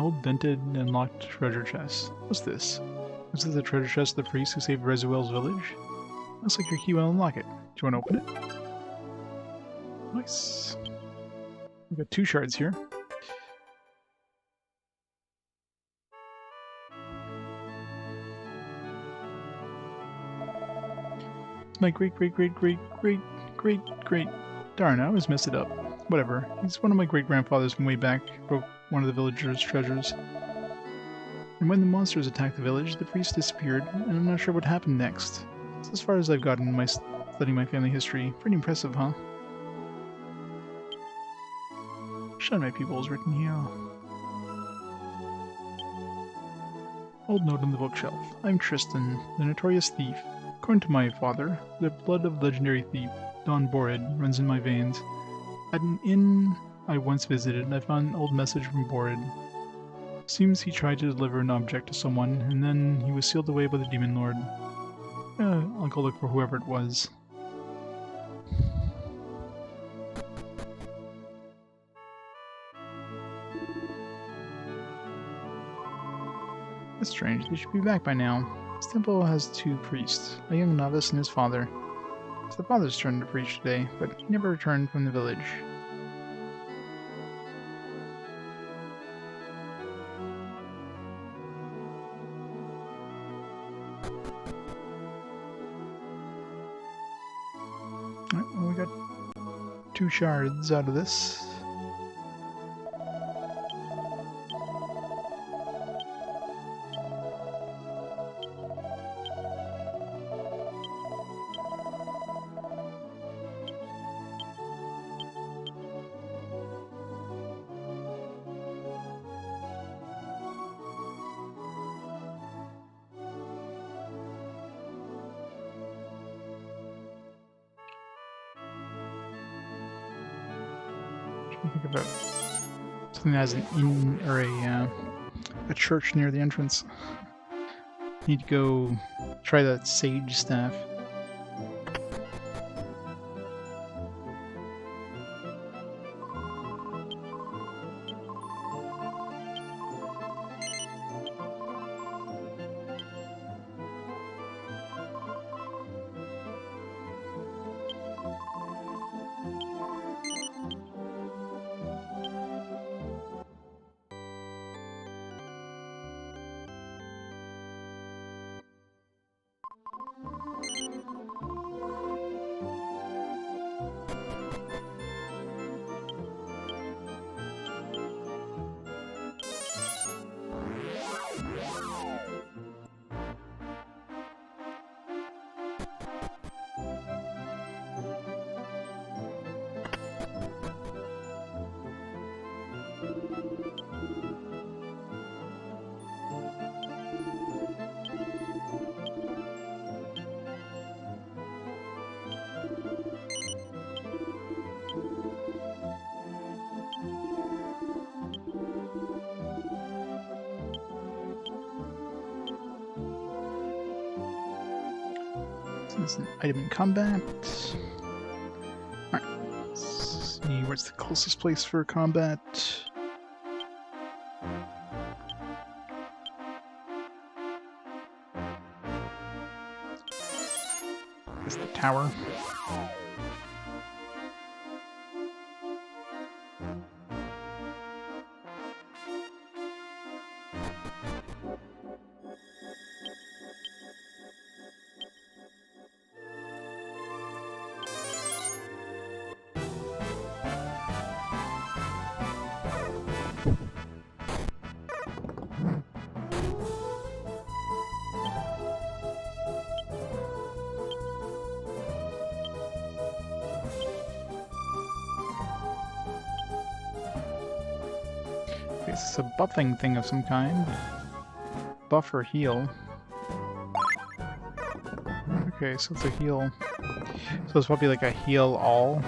Old dented and locked treasure chest. What's this? Is this the treasure chest of the priest who saved Rezuel's village? Looks like your key will unlock it. Do you want to open it? Nice. We've got 2 shards here. It's my great. Darn, I always messed it up. Whatever. He's one of my great-grandfathers from way back. Broke one of the villagers' treasures. And when the monsters attacked the village, the priest disappeared, and I'm not sure what happened next. It's as far as I've gotten in my studying my family history. Pretty impressive, huh? Shun my pupils written here. Old note on the bookshelf. I'm Tristan, the notorious thief. According to my father, the blood of legendary thief Don Borid runs in my veins. At an inn I once visited, I found an old message from Borid. Seems he tried to deliver an object to someone, and then he was sealed away by the demon lord. I'll go look for whoever it was. That's strange, they should be back by now. This temple has two priests, a young novice and his father. It's the father's turn to preach today, but he never returned from the village. Alright, well, we got 2 shards out of this. Think about something that has an inn or a church near the entrance. Need to go try that sage staff. This is an item in combat. Alright, let's see what's the closest place for combat. It's the tower. It's a buffing thing of some kind. Buff or heal. Okay, so it's a heal. So it's probably like a heal all.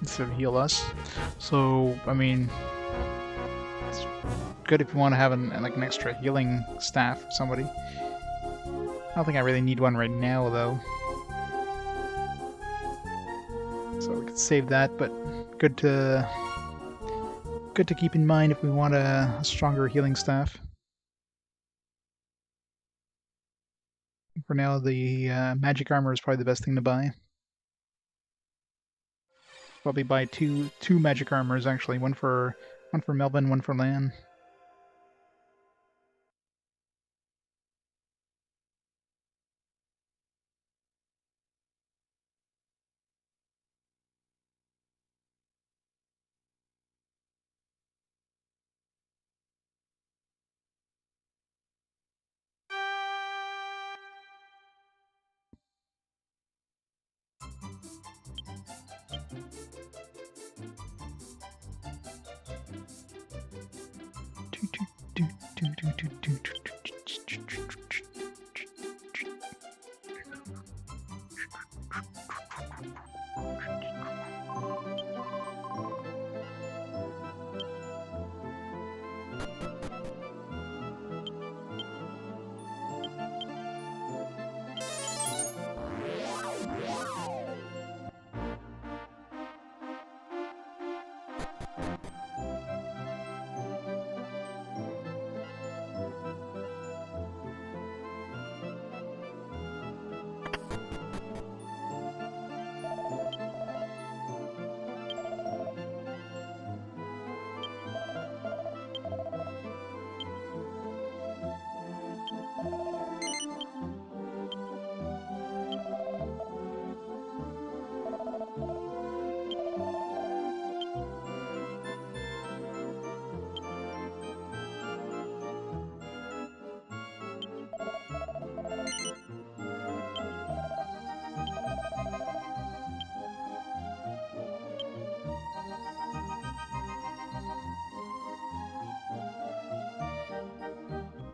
Instead of heal us. So, I mean, it's good if you want to have like an extra healing staff for somebody. I don't think I really need one right now, though. So we could save that, but good to keep in mind if we want a stronger healing staff. For now, the magic armor is probably the best thing to buy. Probably buy two magic armors actually, one for Melvin, one for Lan.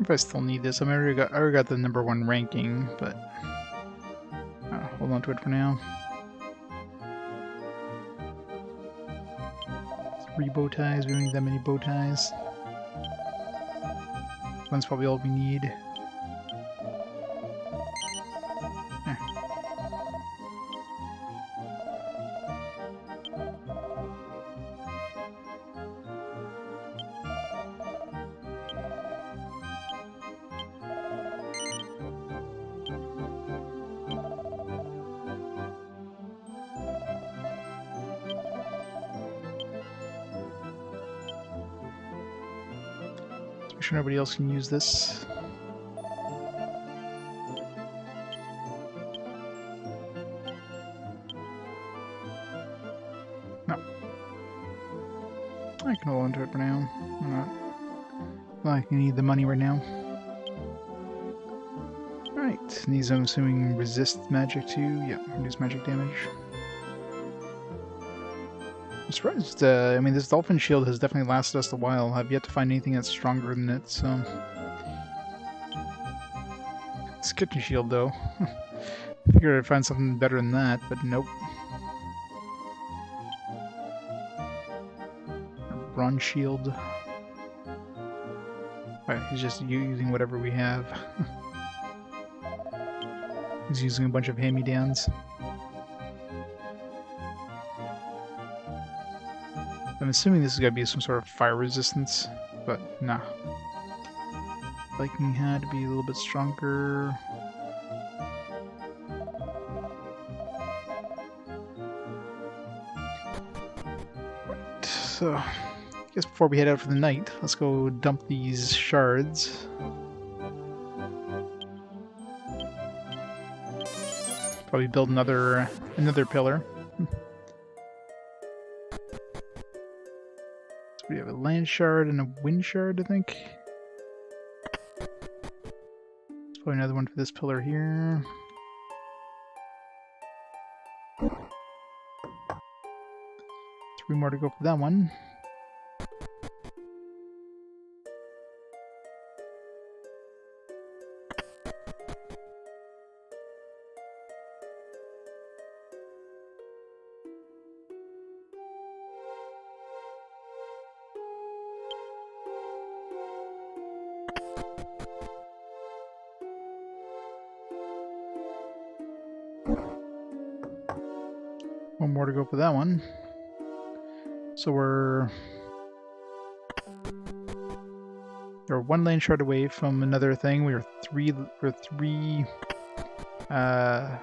If I still need this, I already got the #1 ranking, but hold on to it for now. 3 bow ties. We don't need that many bow ties. One's probably all we need. Make sure nobody else can use this. No. I can hold on to it for now. I'm not. Well, I need the money right now. Alright, these I'm assuming resist magic too. Yeah, reduce magic damage. I'm surprised, I mean, this dolphin shield has definitely lasted us a while. I've yet to find anything that's stronger than it, so... It's a kitchen shield, though. Figured I'd find something better than that, but nope. A bronze shield. Right, he's just using whatever we have. He's using a bunch of hand-me-downs. I'm assuming this is going to be some sort of fire resistance, but nah. Viking had to be a little bit stronger. Right, so, I guess before we head out for the night, let's go dump these shards. Probably build another pillar. We have a land shard and a wind shard, I think. There's probably another one for this pillar here. Three more to go for that one. One more to go for that one. So we're one lane shard away from another thing. We're three yeah,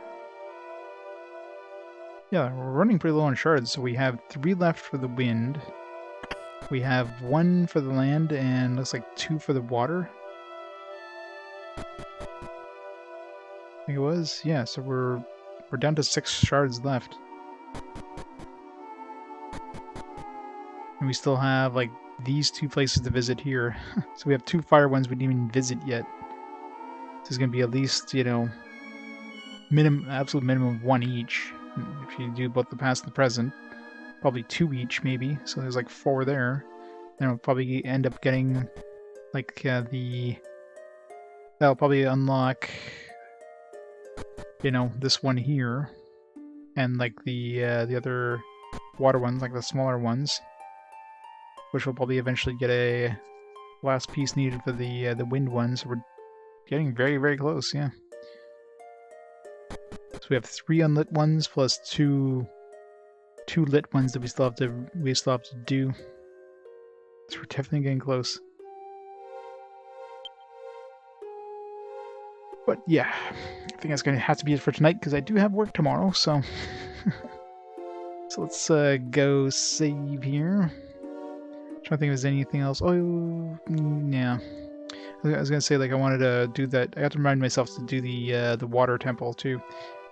we're running pretty low on shards, so we have 3 left for the wind. We have 1 for the land and looks like 2 for the water. I think it was. Yeah, so we're down to 6 shards left. And we still have, like, these 2 places to visit here. So we have 2 fire ones we didn't even visit yet. This is going to be at least, you know, absolute minimum of 1 each. If you do both the past and the present. Probably 2 each, maybe. So there's like 4 there. Then we'll probably end up getting Like that'll probably unlock, you know, this one here, and like the other water ones, like the smaller ones, which will probably eventually get a last piece needed for the wind ones. So we're getting very, very close, yeah. So we have 3 unlit ones plus two lit ones that we still have to do. So we're definitely getting close. But yeah, I think that's gonna have to be it for tonight because I do have work tomorrow. So so let's go save here. Trying to think if there's anything else. Oh yeah. I was gonna say, like, I wanted to do that. I have to remind myself to do the water temple too,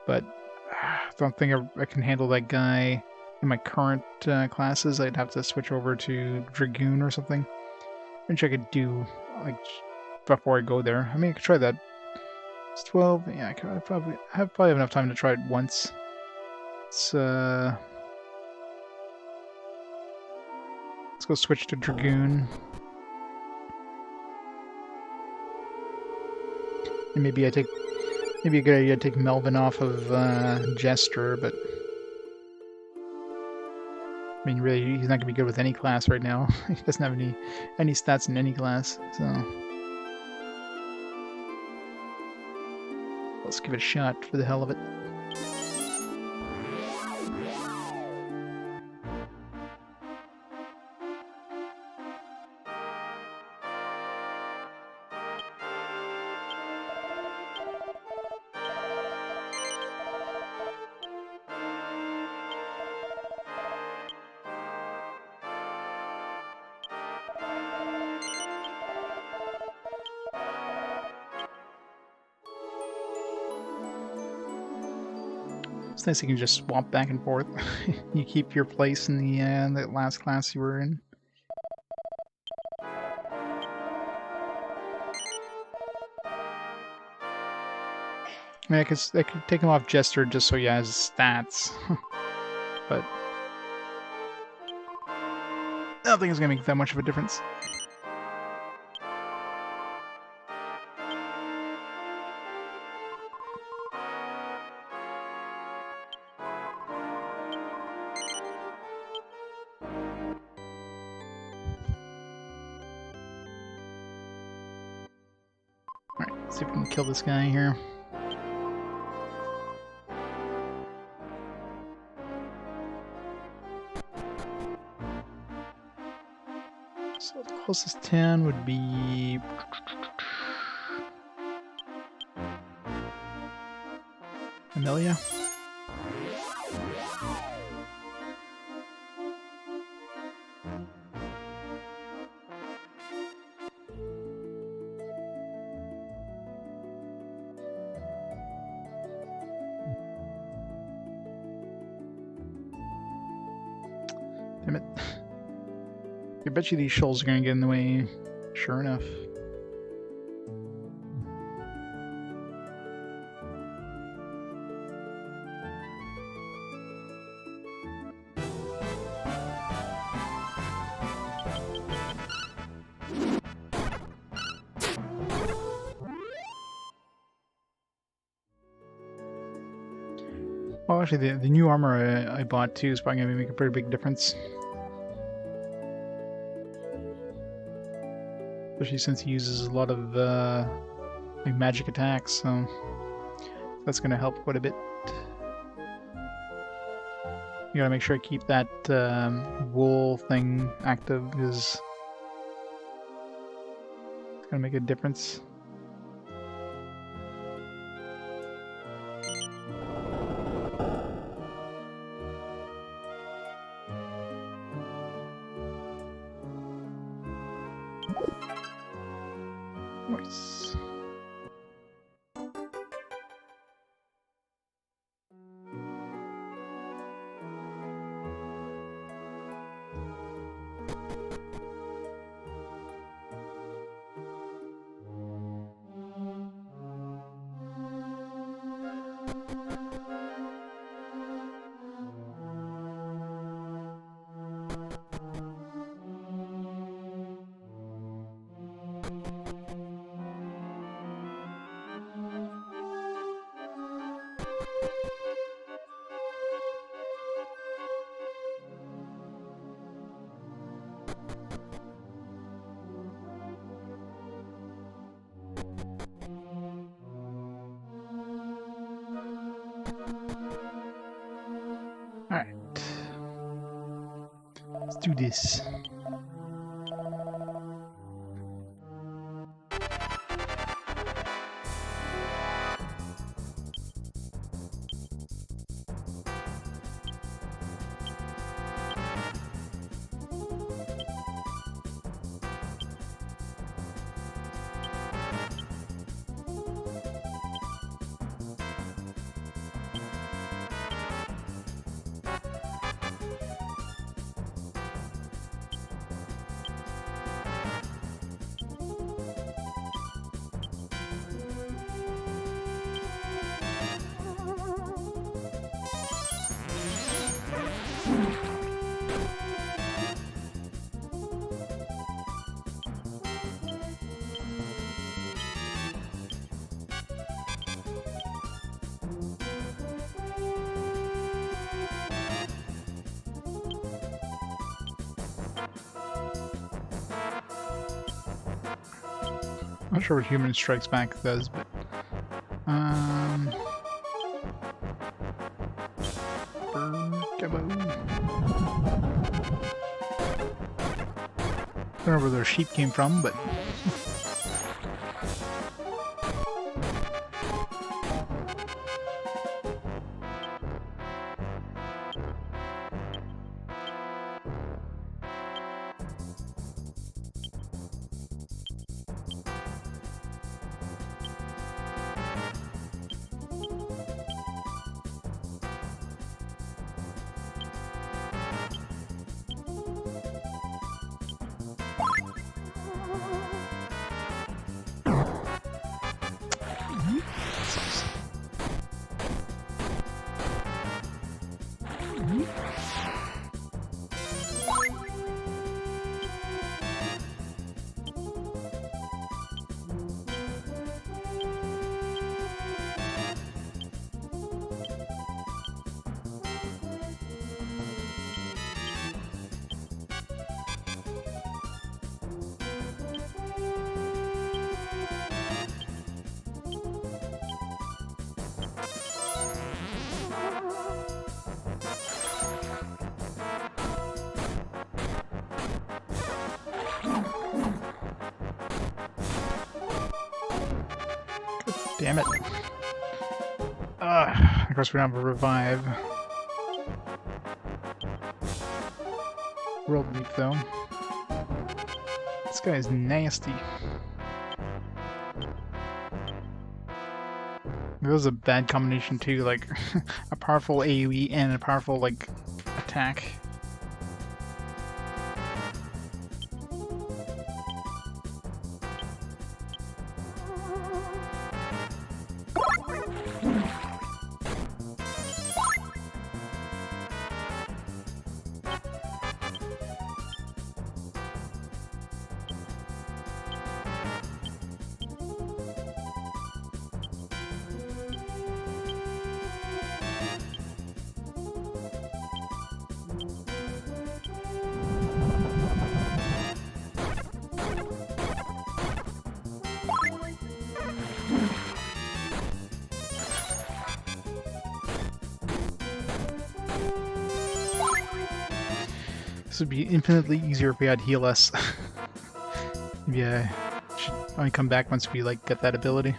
but I don't think I can handle that guy in my current classes. I'd have to switch over to Dragoon or something, which I could do like before I go there. I mean, I could try that. It's 12. Yeah, I could probably have enough time to try it once. Let's go switch to Dragoon. And maybe a good idea to take Melvin off of Jester, but I mean, really, he's not gonna be good with any class right now. He doesn't have any stats in any class, so let's give it a shot for the hell of it. It's nice you can just swap back and forth. You keep your place in the last class you were in. I mean, I could take him off Jester just so he has stats, but I don't think it's gonna make that much of a difference. Alright, let's see if we can kill this guy here. So the closest town would be Amelia. Damn it. I bet you these shoals are gonna get in the way. Sure enough. Well, actually, the new armor I bought too is probably gonna make a pretty big difference. Especially since he uses a lot of like magic attacks, so that's gonna help quite a bit. You gotta make sure I keep that wool thing active because it's gonna make a difference. Nice. do this. Not sure what Human Strikes Back does, but don't know where their sheep came from, but damn it. Of course we don't have a revive. World Leap, though. This guy is nasty. That was a bad combination, too, like, a powerful AoE and a powerful, like, attack. This would be infinitely easier if we had heal us. Yeah, should only come back once we like get that ability.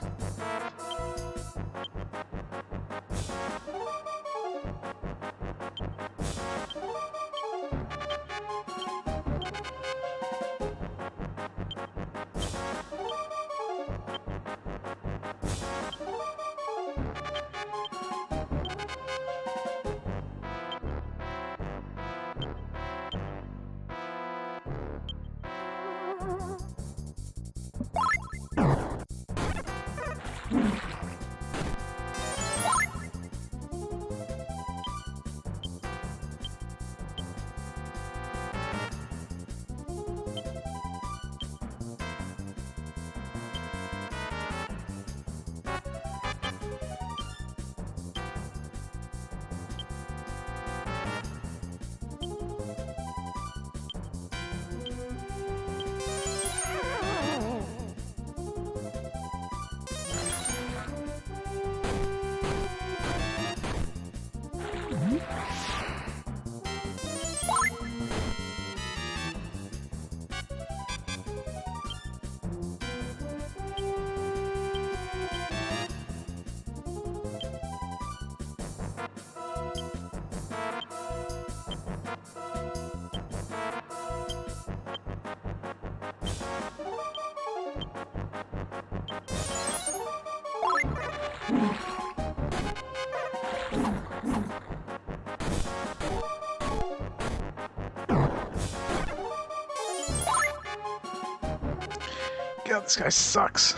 God, this guy sucks.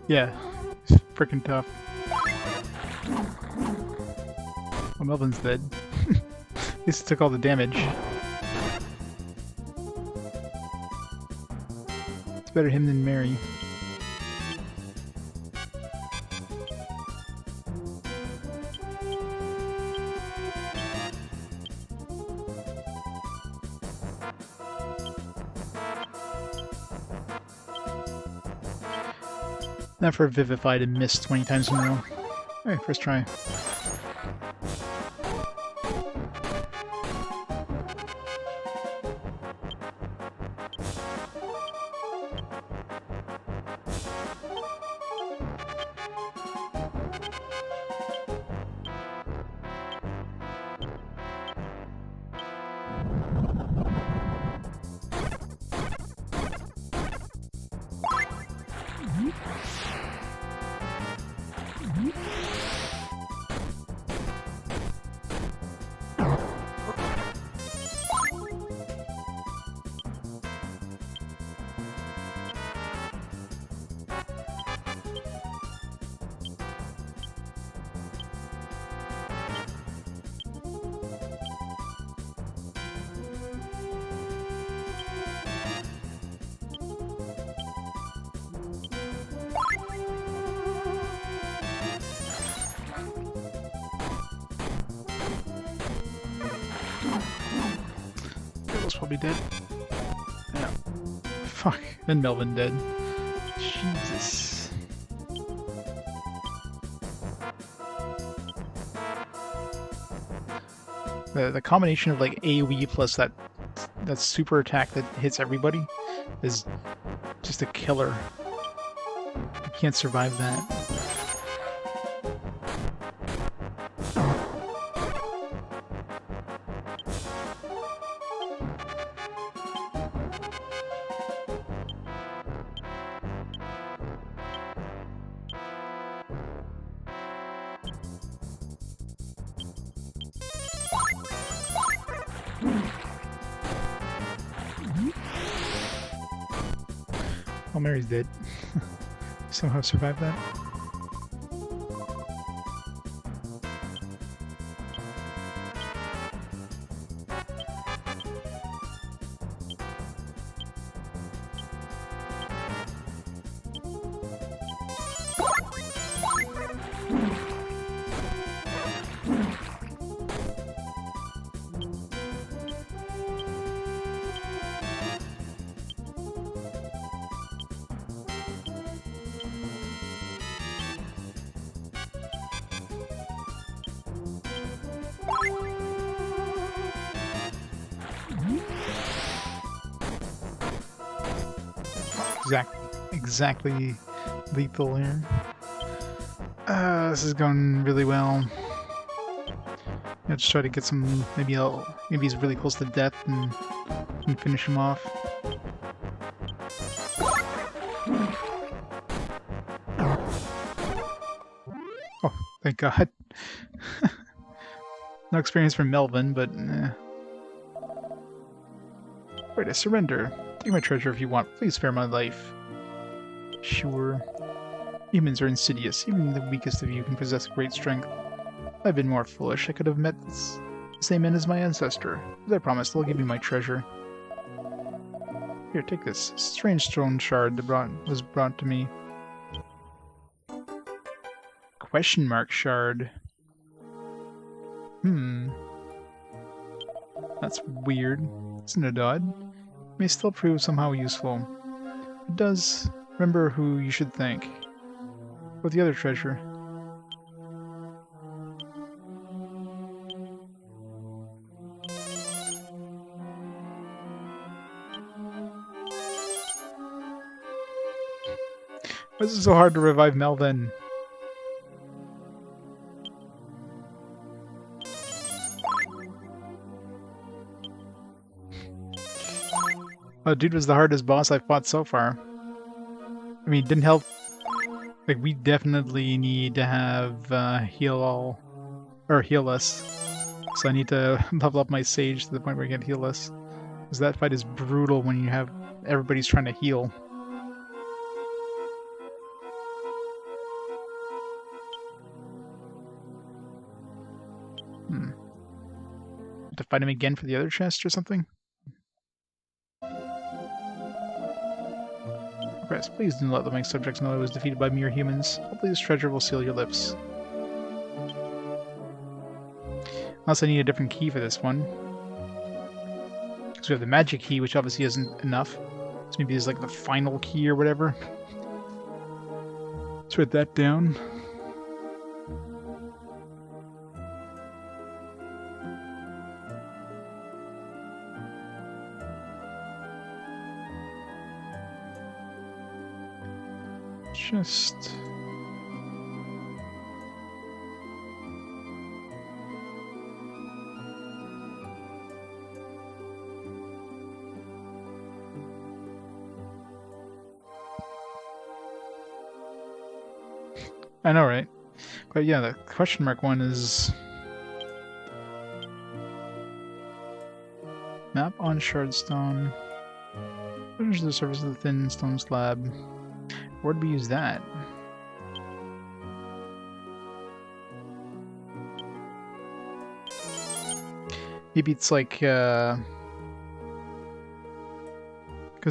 Yeah, it's freaking tough. Well, Melvin's dead. At least it took all the damage. It's better him than Mary. Not for Vivify to miss 20 times in a row. Alright, first try. Bill's probably dead. Yeah. Fuck. Then Melvin dead. Jesus. The combination of like AoE plus that super attack that hits everybody is just a killer. You can't survive that. Oh, Mary's dead. Somehow survived that. exactly lethal here. This is going really well. Let's try to get some. Maybe he's really close to death and finish him off. Oh, thank God. No experience from Melvin, but Wait, I surrender. Take my treasure if you want. Please spare my life. Sure. Humans are insidious. Even the weakest of you can possess great strength. I've been more foolish. I could have met the same end as my ancestor. As I promised, I'll give you my treasure. Here, take this. Strange stone shard that was brought to me. Question mark shard. That's weird. Isn't it odd? It may still prove somehow useful. It does. Remember who you should thank. With the other treasure. Why is it so hard to revive Melvin? Oh, dude was the hardest boss I've fought so far. I mean, it didn't help. Like, we definitely need to have heal us. So I need to level up my sage to the point where I can heal us. Because that fight is brutal when you have everybody's trying to heal. To fight him again for the other chest or something? Press, please do not let my subjects know I was defeated by mere humans. Hopefully this treasure will seal your lips. Unless I need a different key for this one. Because we have the magic key, which obviously isn't enough. So maybe it's like the final key or whatever. Let's write that down. Just... I know, right? But yeah, the question mark one is... Map on shardstone. Finish the surface of the thin stone slab. Where did we use that? Maybe it's like, because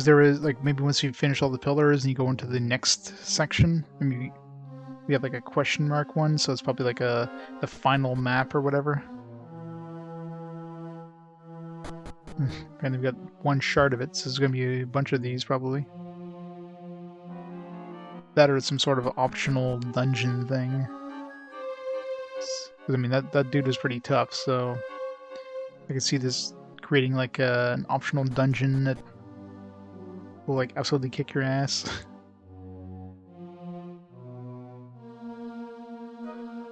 there is, like, maybe once you finish all the pillars and you go into the next section, maybe we have like a question mark one, so it's probably like the final map or whatever. And we've got one shard of it, so there's going to be a bunch of these probably. That or it's some sort of optional dungeon thing. Because I mean, that dude was pretty tough, so I can see this creating like an optional dungeon that will like absolutely kick your ass.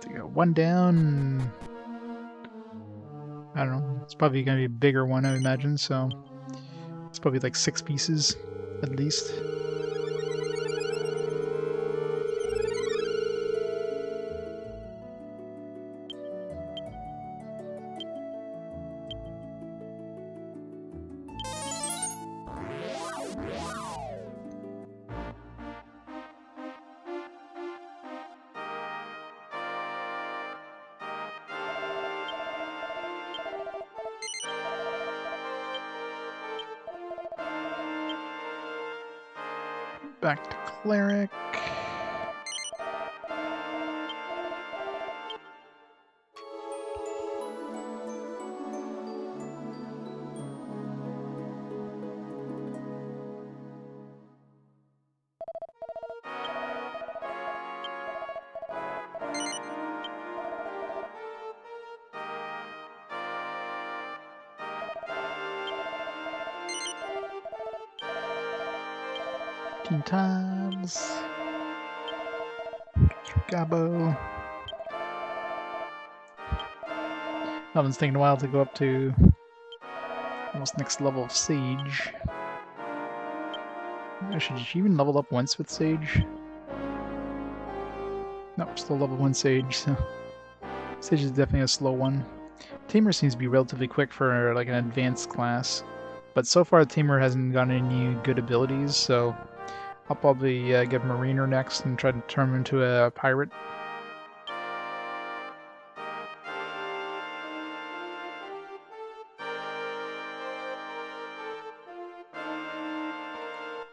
So you got one down. I don't know. It's probably gonna be a bigger one, I imagine. So it's probably like 6 pieces at least. Back to cleric. 15 times. Gabo. That one's taking a while to go up to almost next level of Sage. Should she even level up once with Sage? No, still level 1 Sage, so Sage is definitely a slow one. Tamer seems to be relatively quick for like an advanced class, but so far Tamer hasn't gotten any good abilities, so I'll probably get Mariner next and try to turn him into a pirate.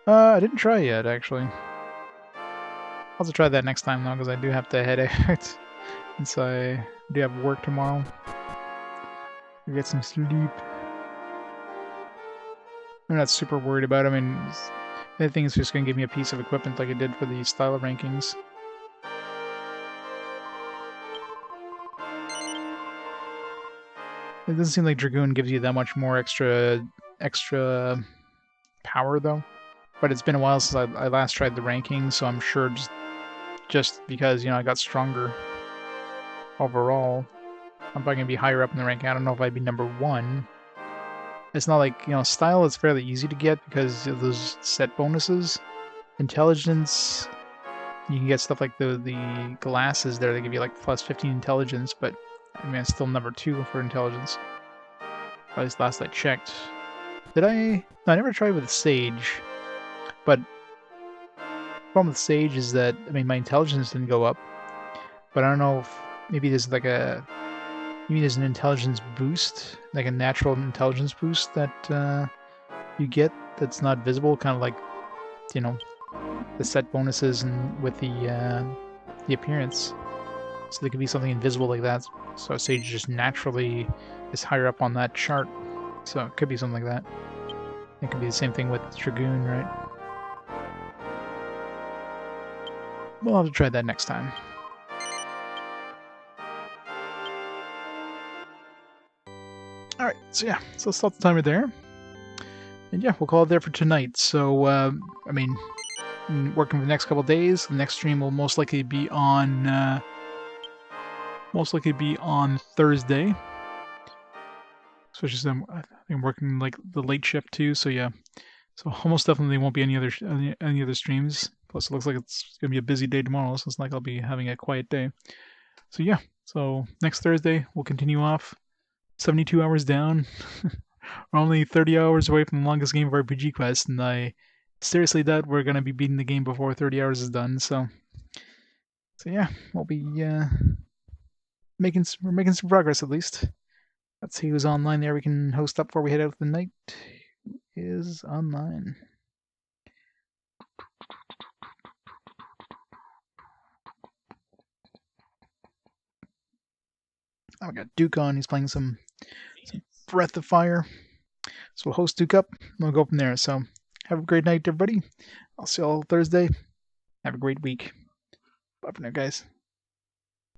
I didn't try yet, actually. I'll have to try that next time, though, because I do have to head out, since I do have work tomorrow. I'll get some sleep. I'm not super worried about it. I mean, I think it's just going to give me a piece of equipment like it did for the style rankings. It doesn't seem like Dragoon gives you that much more extra power, though. But it's been a while since I last tried the rankings, so I'm sure just because, you know, I got stronger overall, I'm probably going to be higher up in the ranking. I don't know if I'd be number 1. It's not like, you know, style is fairly easy to get because of those set bonuses. Intelligence, you can get stuff like the glasses there, they give you like plus 15 intelligence, but I mean, it's still number 2 for intelligence. At least last I checked. Did I? No, I never tried with Sage, but the problem with Sage is that, I mean, my intelligence didn't go up, but I don't know if maybe there's like maybe there's an intelligence boost, like a natural intelligence boost that you get that's not visible, kind of like, you know, the set bonuses and with the appearance. So there could be something invisible like that. So Sage just naturally is higher up on that chart. So it could be something like that. It could be the same thing with Dragoon, right? We'll have to try that next time. Alright, so yeah, so let's stop the timer there. And yeah, we'll call it there for tonight. So, I mean, working for the next couple of days, the next stream will most likely be on Thursday. Especially since I'm working like the late shift too, so yeah. So almost definitely won't be any other streams. Plus, it looks like it's gonna be a busy day tomorrow, so it's like I'll be having a quiet day. So yeah, so next Thursday we'll continue off. 72 hours down. We're only 30 hours away from the longest game of RPG Quest, and I seriously doubt we're gonna be beating the game before 30 hours is done. So yeah, we'll be making some progress at least. Let's see who's online there. We can host up before we head out for the night. Who is online? Oh, we got Duke on. He's playing some Breath of Fire. So we'll host Duke up, and we'll go from there. So have a great night, everybody. I'll see you all Thursday. Have a great week. Bye for now, guys.